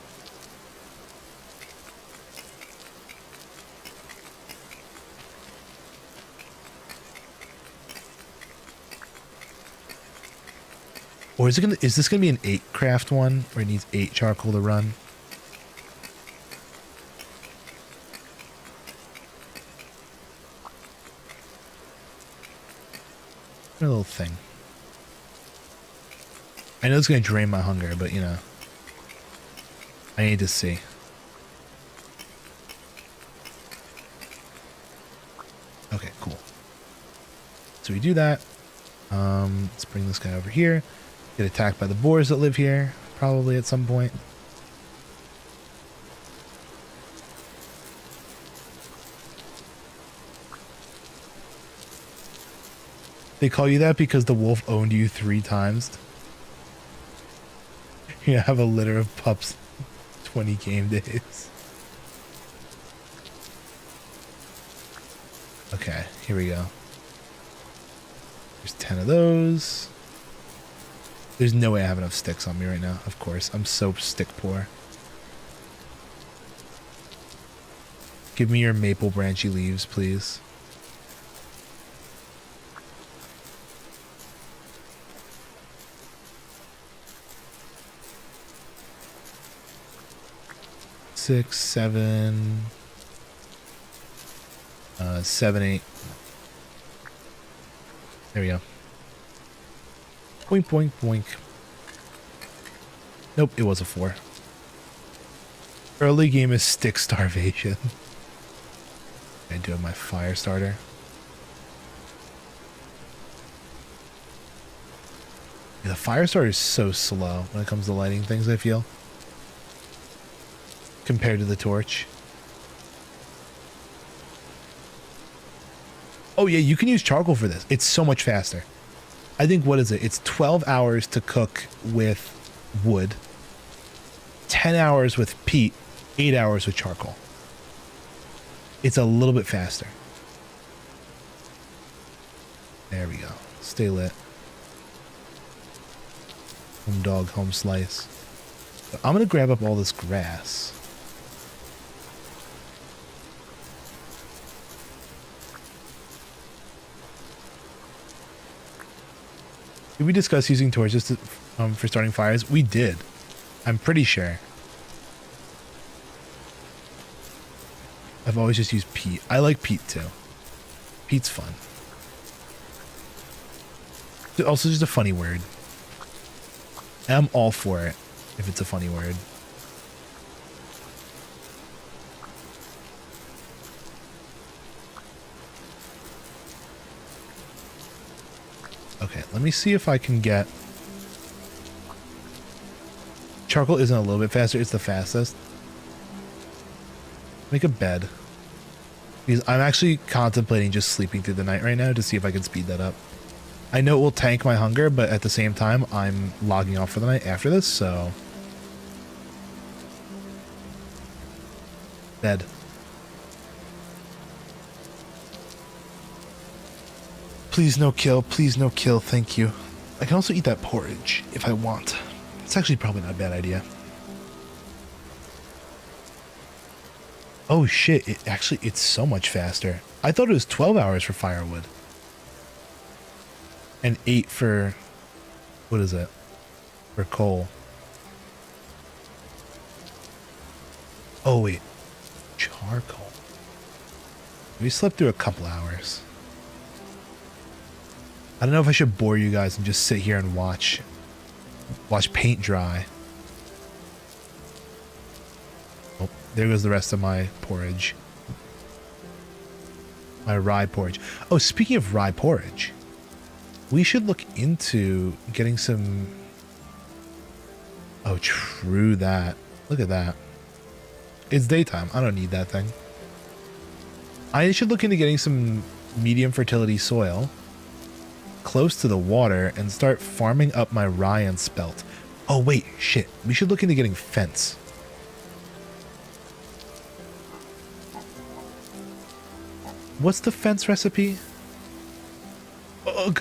Or is this gonna be an 8 craft one where it needs 8 charcoal to run? A little thing. I know it's gonna drain my hunger, but you know, I need to see. Okay, cool. So we do that. Let's bring this guy over here. Get attacked by the boars that live here, probably at some point. They call you that because the wolf owned you 3 times. You have a litter of pups 20 game days. Okay, here we go. There's 10 of those. There's no way I have enough sticks on me right now, of course. I'm so stick poor. Give me your maple branchy leaves, please. 6, 7, 7, 8. There we go. Boink, boink, boink. Nope, it was a 4. Early game is stick starvation. I do have my fire starter. Yeah, the fire starter is so slow when it comes to lighting things, I feel. Compared to the torch. Oh yeah, you can use charcoal for this. It's so much faster. I think, what is it? It's 12 hours to cook with wood. 10 hours with peat. 8 hours with charcoal. It's a little bit faster. There we go. Stay lit. Home dog, home slice. So I'm going to grab up all this grass. Did we discuss using torches to, for starting fires? We did. I'm pretty sure. I've always just used peat. I like peat too. Peat's fun. It's also just a funny word. And I'm all for it if it's a funny word. Okay, let me see if I can get... Charcoal isn't a little bit faster, it's the fastest. Make a bed. Because I'm actually contemplating just sleeping through the night right now to see if I can speed that up. I know it will tank my hunger, but at the same time, I'm logging off for the night after this, so... Bed. Please no kill, thank you. I can also eat that porridge if I want. It's actually probably not a bad idea. Oh shit, it's so much faster. I thought it was 12 hours for firewood. And 8 for, what is it? For coal. Oh wait, charcoal. We slept through a couple hours. I don't know if I should bore you guys and just sit here and watch paint dry. Oh, there goes the rest of my porridge. My rye porridge. Oh, speaking of rye porridge, we should look into getting some... Oh, true that. Look at that. It's daytime. I don't need that thing. I should look into getting some medium fertility soil close to the water and start farming up my rye and spelt. Oh wait, shit. We should look into getting fence. What's the fence recipe? Ugh,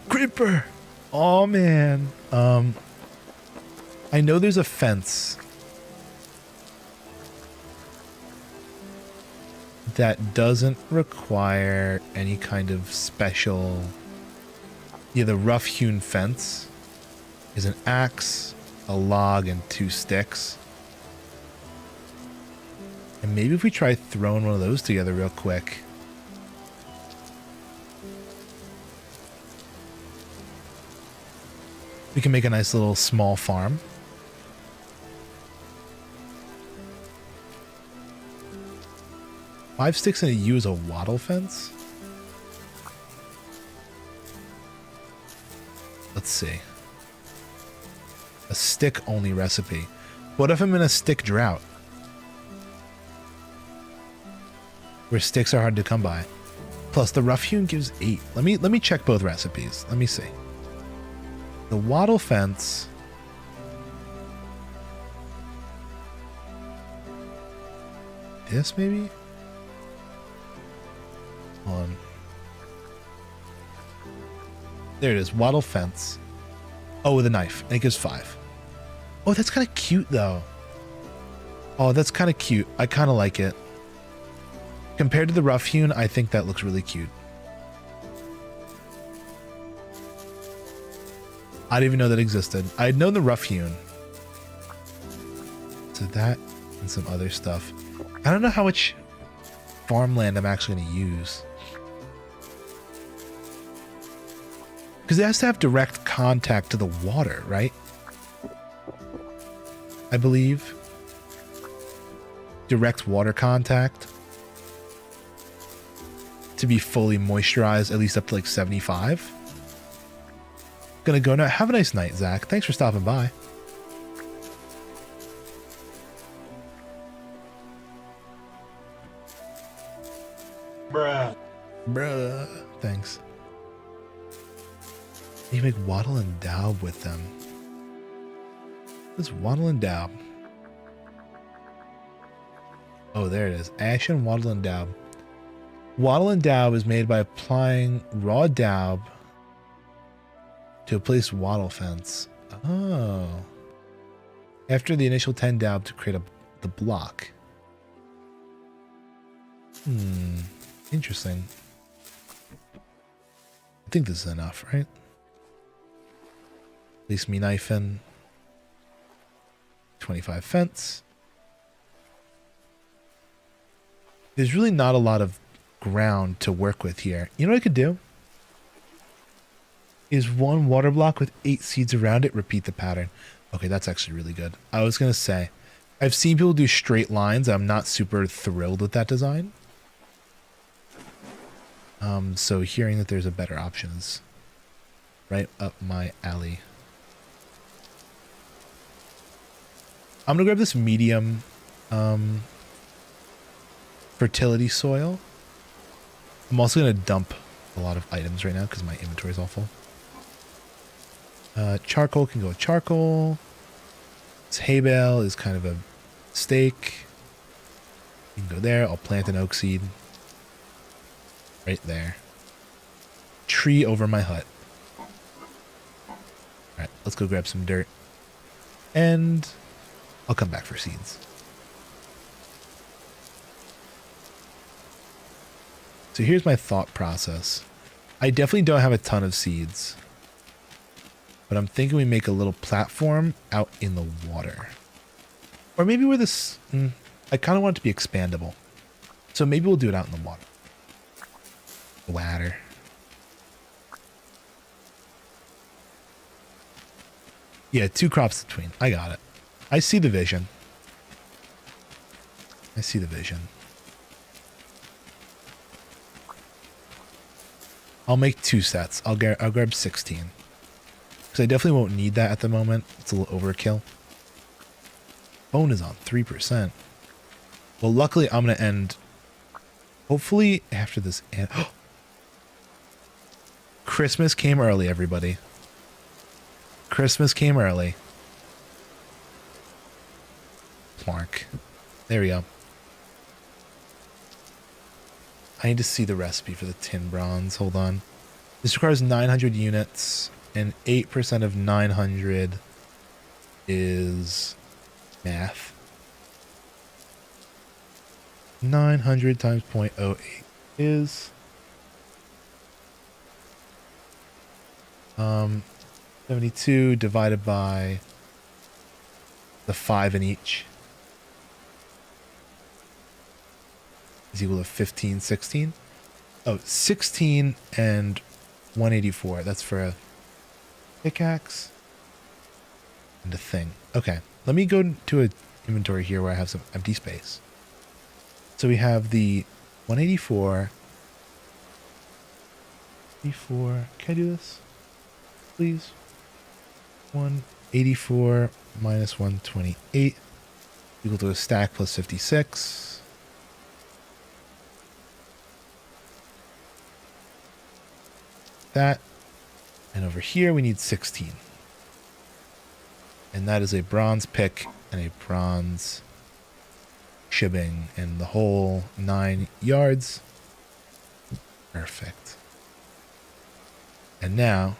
creeper. Oh man. I know there's a fence that doesn't require any kind of special... Yeah, the rough-hewn fence is an axe, a log, and 2 sticks. And maybe if we try throwing one of those together real quick. We can make a nice little small farm. Five sticks and a yew is a wattle fence? Let's see. A stick only recipe. What if I'm in a stick drought? Where sticks are hard to come by. Plus the rough hewn gives 8. Let me check both recipes. Let me see. The wattle fence. This maybe? Hold on. There it is, wattle fence. Oh, with a knife. And it gives 5. Oh, that's kind of cute, though. Oh, that's kind of cute. I kind of like it. Compared to the rough hewn, I think that looks really cute. I didn't even know that existed. I had known the rough hewn. So that and some other stuff. I don't know how much farmland I'm actually going to use. Because it has to have direct contact to the water, right? I believe. Direct water contact. To be fully moisturized, at least up to like 75. Gonna go now. Have a nice night, Zach. Thanks for stopping by. Bruh. Thanks. You make wattle and daub with them. What's wattle and daub? Oh, there it is. Ashen wattle and daub. Wattle and daub is made by applying raw daub to a placed wattle fence. Oh. After the initial 10 daub to create the block. Interesting. I think this is enough, right? Place me knife in. 25 fence. There's really not a lot of ground to work with here. You know what I could do? Is one water block with 8 seeds around it, repeat the pattern. Okay, that's actually really good. I was going to say, I've seen people do straight lines. I'm not super thrilled with that design. So hearing that there's a better option is right up my alley. I'm going to grab this medium fertility soil. I'm also going to dump a lot of items right now because my inventory is all full. Charcoal can go with charcoal. This hay bale is kind of a stake. You can go there. I'll plant an oak seed. Right there. Tree over my hut. Alright, let's go grab some dirt. And I'll come back for seeds. So here's my thought process. I definitely don't have a ton of seeds. But I'm thinking we make a little platform out in the water. Or maybe where this... I kind of want it to be expandable. So maybe we'll do it out in the water. Water. Yeah, 2 crops between. I got it. I see the vision. I see the vision. I'll make 2 sets. I'll grab 16. Because I definitely won't need that at the moment. It's a little overkill. Bone is on 3%. Well, luckily I'm going to end... Hopefully after this... Christmas came early, everybody. Christmas came early. Mark. There we go. I need to see the recipe for the tin bronze. Hold on. This requires 900 units, and 8% of 900 is math. 900 times 0.08 is 72 divided by the 5 in each is equal to 15, 16. Oh, 16 and 184. That's for a pickaxe and a thing. Okay, let me go to an inventory here where I have some empty space. So we have the 184. 84. Can I do this? Please. 184 minus 128 equal to a stack plus 56. That. And over here we need 16. And that is a bronze pick and a bronze shibbing and the whole 9 yards. Perfect. And now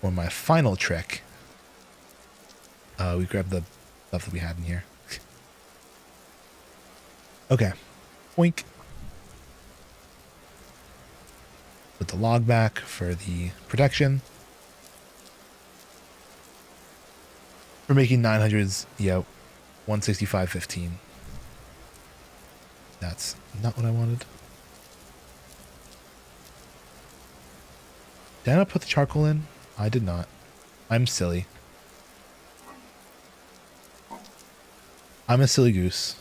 for my final trick, we grab the stuff that we had in here. Okay. Boink. Put the log back for the protection. We're making 900s. Yeah. 165.15. That's not what I wanted. Did I not put the charcoal in? I did not. I'm silly. I'm a silly goose.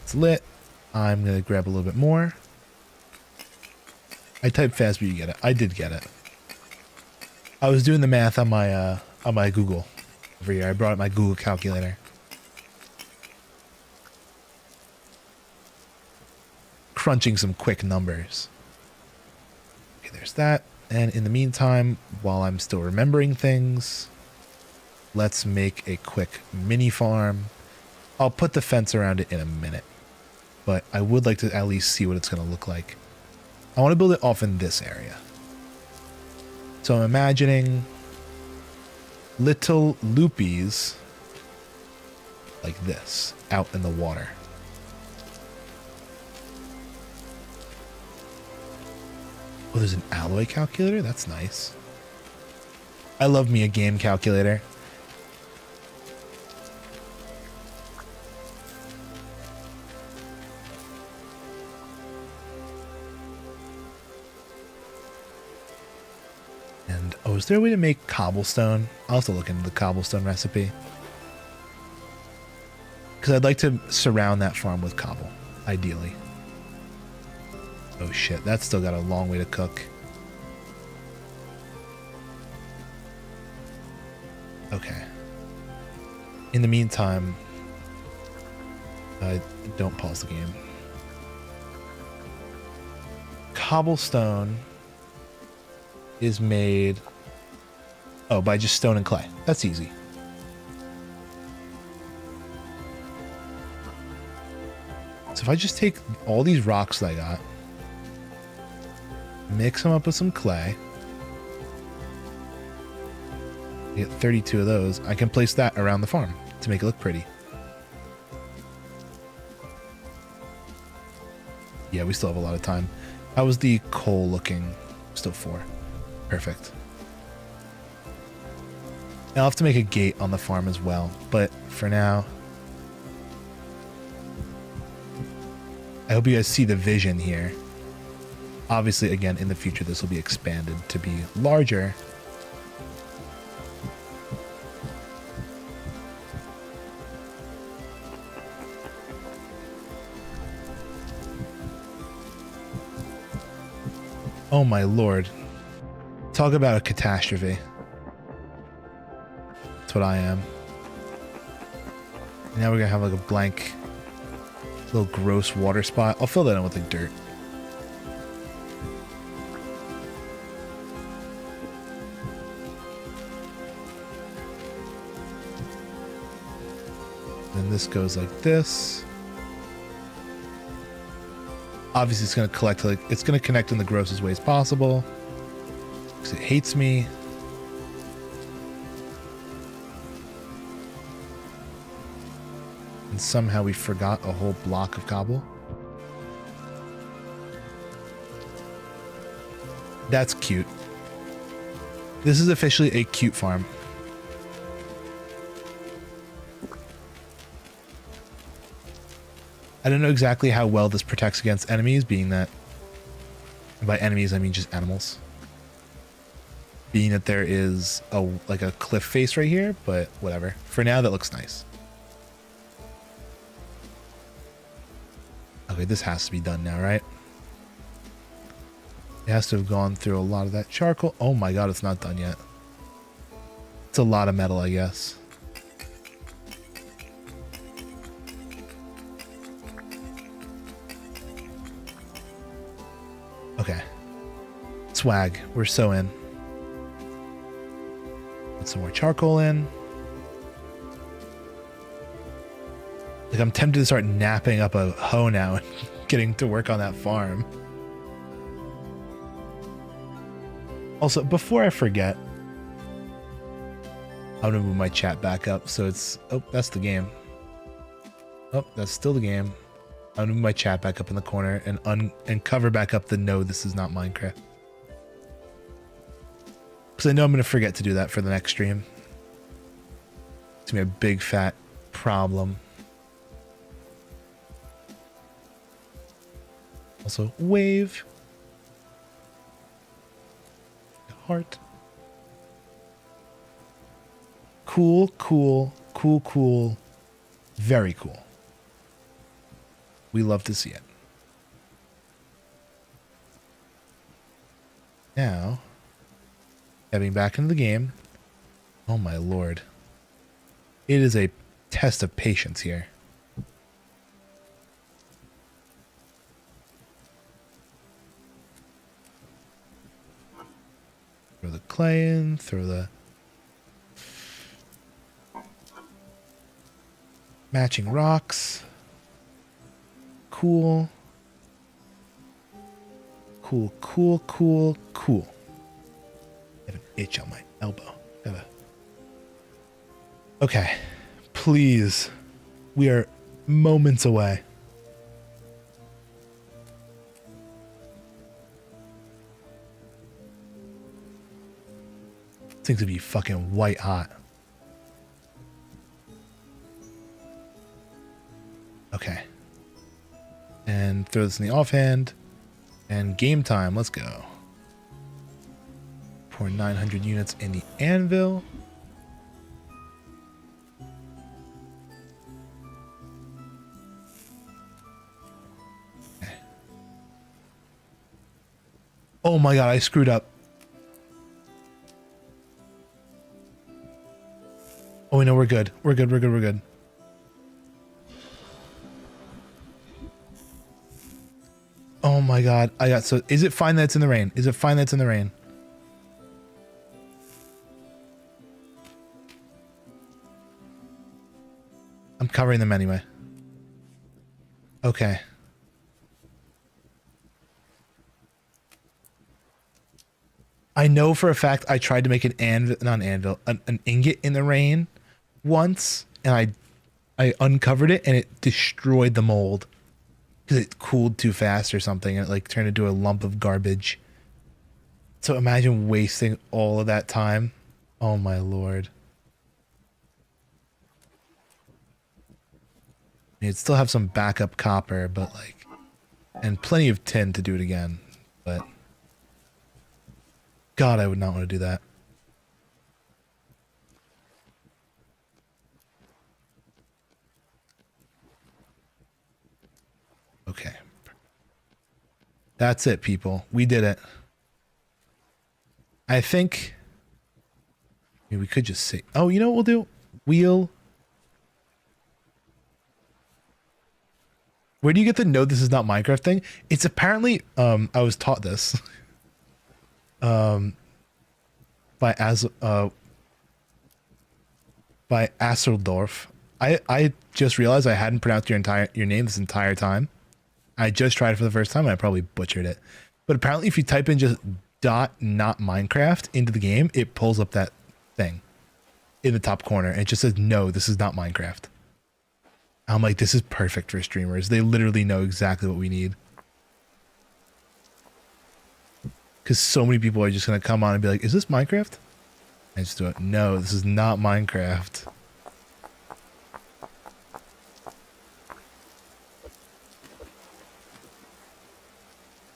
It's lit. I'm going to grab a little bit more. I typed fast, but you get it. I did get it. I was doing the math on my Google over here. I brought up my Google calculator. Crunching some quick numbers. Okay, there's that. And in the meantime, while I'm still remembering things, let's make a quick mini farm. I'll put the fence around it in a minute, but I would like to at least see what it's going to look like. I want to build it off in this area. So I'm imagining little loopies like this out in the water. Oh, there's an alloy calculator? That's nice. I love me a game calculator. And, oh, is there a way to make cobblestone? I'll have to look into the cobblestone recipe. Because I'd like to surround that farm with cobble, ideally. Oh shit, that's still got a long way to cook. Okay. In the meantime, don't pause the game. Cobblestone is made, oh, by just stone and clay. That's easy. So if I just take all these rocks that I got, mix them up with some clay. Get 32 of those. I can place that around the farm to make it look pretty. Yeah, we still have a lot of time. How was the coal looking? Still 4. Perfect. I'll have to make a gate on the farm as well, but for now, I hope you guys see the vision here. Obviously, again, in the future, this will be expanded to be larger. Oh my lord. Talk about a catastrophe. That's what I am. Now we're gonna have like a blank, little gross water spot. I'll fill that in with like dirt. Then this goes like this. Obviously, it's going to collect, like, it's going to connect in the grossest ways possible. Because it hates me. And somehow we forgot a whole block of cobble. That's cute. This is officially a cute farm. I don't know exactly how well this protects against enemies, being that, and by enemies I mean just animals. Being that there is a like a cliff face right here, but whatever. For now, that looks nice. Okay, this has to be done now, right? It has to have gone through a lot of that charcoal. Oh my god, it's not done yet. It's a lot of metal, I guess. Okay. Swag. We're so in. Put some more charcoal in. Like, I'm tempted to start napping up a hoe now and getting to work on that farm. Also, before I forget, I'm gonna move my chat back up so it's... Oh, that's the game. Oh, that's still the game. I'm gonna move my chat back up in the corner and cover back up the no, this is not Minecraft. Because I know I'm going to forget to do that for the next stream. It's going to be a big fat problem. Also, wave. Heart. Cool, cool, cool, cool. Very cool. We love to see it. Now, getting back into the game. Oh my lord. It is a test of patience here. Throw the clay in, throw the matching rocks. Cool. Cool, cool, cool, cool. I have an itch on my elbow. Okay. Please. We are moments away. Things would be fucking white hot. Okay. And throw this in the offhand. And game time. Let's go. Pour 900 units in the anvil. Okay. Oh my god, I screwed up. Oh, no, we're good. We're good, we're good, we're good. Oh my god, I got so... Is it fine that it's in the rain? Is it fine that it's in the rain? I'm covering them anyway. Okay. I know for a fact I tried to make an anvil, not an anvil, an ingot in the rain once, and I uncovered it and it destroyed the mold. Because it cooled too fast or something, and it like turned into a lump of garbage. So imagine wasting all of that time. Oh my lord. You'd still have some backup copper, but like, and plenty of tin to do it again. But God, I would not want to do that. Okay. That's it, people. We did it. I think we could just say, oh, you know what we'll do? Where do you get the no, this is not Minecraft thing? It's apparently, I was taught this, by Asseldorf. I just realized I hadn't pronounced your name this entire time. I just tried it for the first time and I probably butchered it. But apparently if you type in just dot not Minecraft into the game, it pulls up that thing in the top corner and it just says, no, this is not Minecraft. I'm like, this is perfect for streamers. They literally know exactly what we need. Because so many people are just going to come on and be like, is this Minecraft? I just do it. No, this is not Minecraft.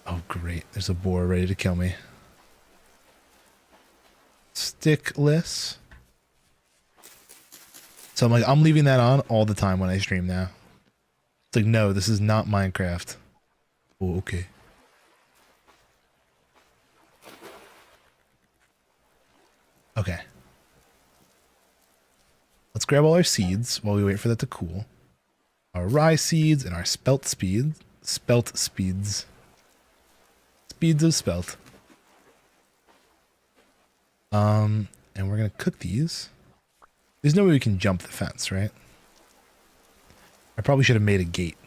Oh, great. There's a boar ready to kill me. Stickless. So I'm like, I'm leaving that on all the time when I stream now. It's like, no, this is not Minecraft. Oh, okay. Okay. Let's grab all our seeds while we wait for that to cool. Our rye seeds and our spelt speeds. Speeds of spelt. And we're gonna cook these. There's no way we can jump the fence, right? I probably should have made a gate.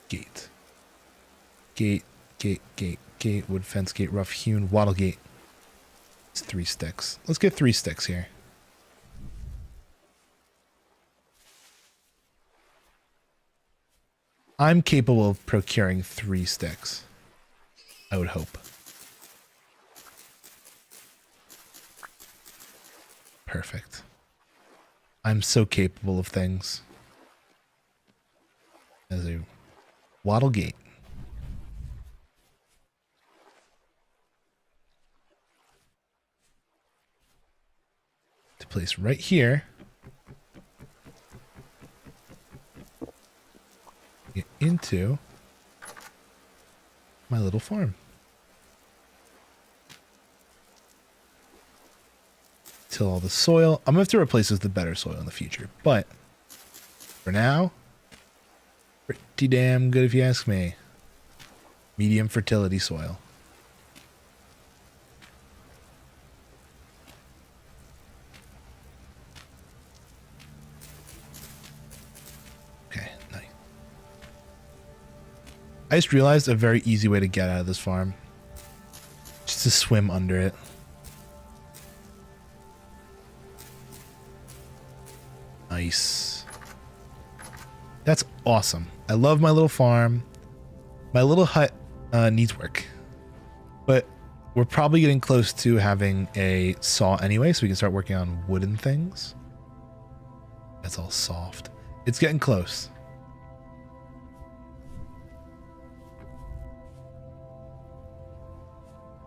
Gate. Gate, wood fence gate, rough hewn, wattle gate. It's 3 sticks. Let's get 3 sticks here. I'm capable of procuring 3 sticks. I would hope. perfect. I'm so capable of things. As a wattle gate. To place right here. Get into my little farm. Till all the soil. I'm going to have to replace this with better soil in the future. But for now, pretty damn good if you ask me. Medium fertility soil. Okay, nice. I just realized a very easy way to get out of this farm. Just to swim under it. Nice. That's awesome. I love my little farm. My little hut needs work. But we're probably getting close to having a saw anyway, so we can start working on wooden things. That's all soft. It's getting close.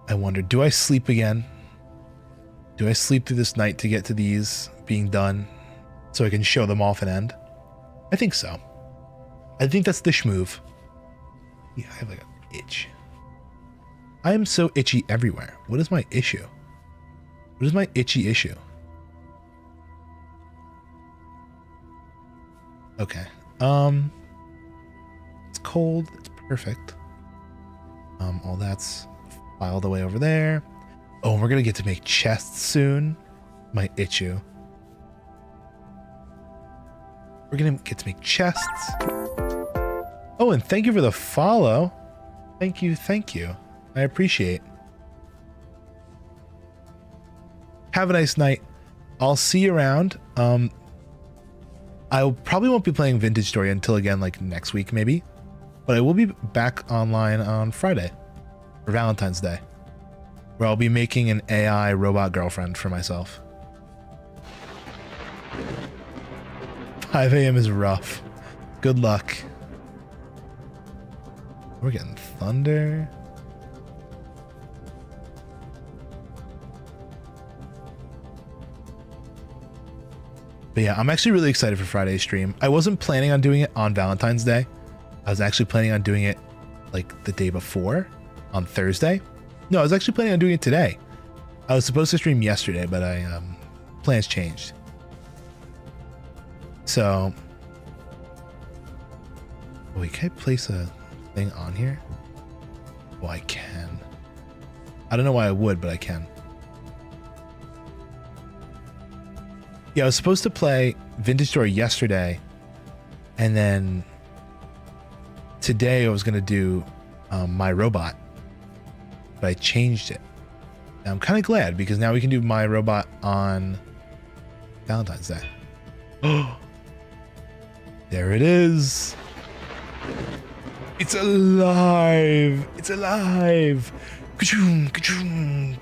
I wonder, do I sleep again? Do I sleep through this night to get to these being done? So I can show them off and end? I think so. I think that's the schmove. Yeah, I have like an itch. I am so itchy everywhere. What is my issue? What is my itchy issue? Okay. It's cold. It's perfect. All that's filed away over there. Oh, we're gonna get to make chests soon. My issue. We're gonna get to make chests. Oh, and thank you for the follow. Thank you, thank you. I appreciate. Have a nice night. I'll see you around. I probably won't be playing Vintage Story until again like next week maybe. But I will be back online on Friday for Valentine's Day, where I'll be making an AI robot girlfriend for myself. 5 a.m. is rough. Good luck. We're getting thunder. But yeah, I'm actually really excited for Friday's stream. I wasn't planning on doing it on Valentine's Day. I was actually planning on doing it like the day before on Thursday. No, I was actually planning on doing it today. I was supposed to stream yesterday, but plans changed. So, wait, can I place a thing on here? Oh, I can. I don't know why I would, but I can. Yeah, I was supposed to play Vintage Story yesterday, and then today I was going to do My Robot, but I changed it. And I'm kind of glad, because now we can do My Robot on Valentine's Day. Oh, there it is. It's alive. It's alive. Ka-choom, ka-choom.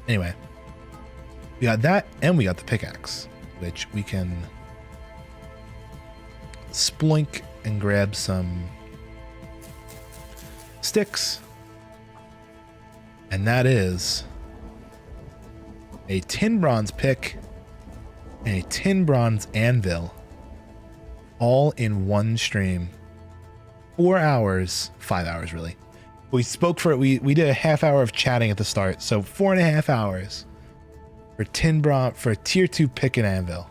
Anyway, we got that, and we got the pickaxe, which we can sploink and grab some sticks. And that is a tin bronze pick and a tin bronze anvil, all in one stream. 4 hours, 5 hours really. We spoke for it. We did a half hour of chatting at the start, so 4.5 hours for tin bronze for a tier 2 pick and anvil.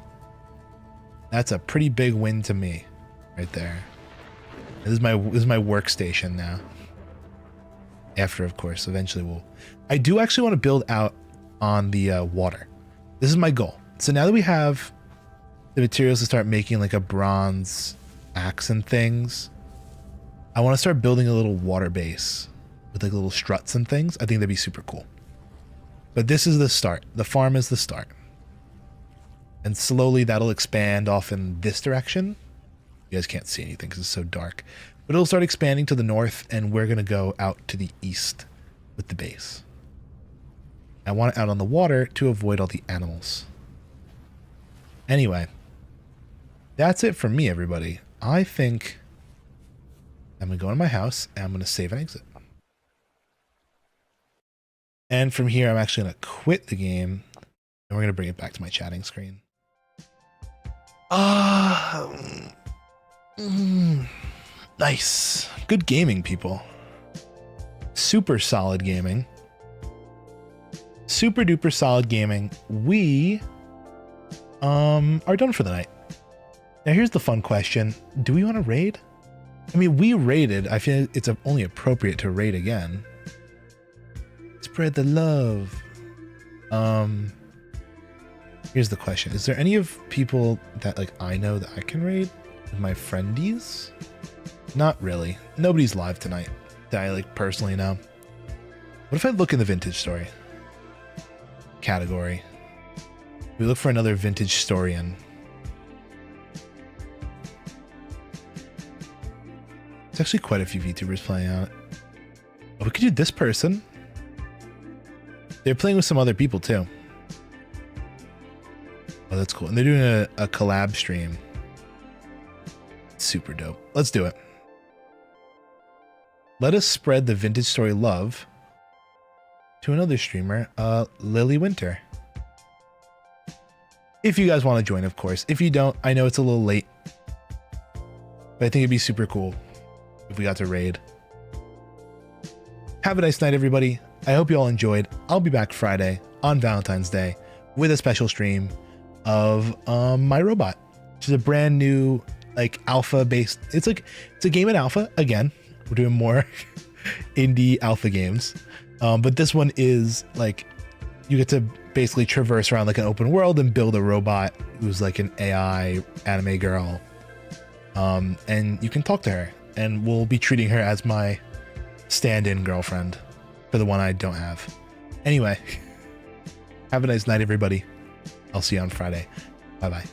That's a pretty big win to me, right there. This is my workstation now. After, of course, eventually we'll. I do actually want to build out on the water. This is my goal. So now that we have the materials to start making like a bronze axe and things, I want to start building a little water base with like little struts and things. I think that'd be super cool. But this is the start. The farm is the start. And slowly that'll expand off in this direction. You guys can't see anything because it's so dark. But it'll start expanding to the north, and we're going to go out to the east with the base. I want it out on the water to avoid all the animals. Anyway, that's it for me, everybody. I think I'm going to go into my house and I'm going to save and exit. And from here, I'm actually going to quit the game and we're going to bring it back to my chatting screen. Nice. Good gaming, people. Super solid gaming. Super duper solid gaming. We are done for the night. Now here's the fun question. Do we want to raid? I mean, we raided. I feel it's only appropriate to raid again. Spread the love. Here's the question. Is there any of people that like I know that I can raid with my friendies? Not really. Nobody's live tonight that I like personally know. What if I look in the vintage story category? We look for another vintage historian. There's actually quite a few VTubers playing on it. Oh, we could do this person. They're playing with some other people too. Oh, that's cool. And they're doing a collab stream. Super dope. Let's do it. Let us spread the vintage story love to another streamer, Lily Winter. If you guys want to join, of course. If you don't, I know it's a little late, but I think it'd be super cool if we got to raid. Have a nice night, everybody. I hope you all enjoyed. I'll be back Friday on Valentine's Day with a special stream of My Robot, which is a brand new like alpha based. It's a game in alpha again. We're doing more indie alpha games, but this one is like you get to basically traverse around like an open world and build a robot who's like an AI anime girl, and you can talk to her, and we'll be treating her as my stand-in girlfriend for the one I don't have. Anyway, have a nice night, everybody. I'll see you on Friday. Bye-bye.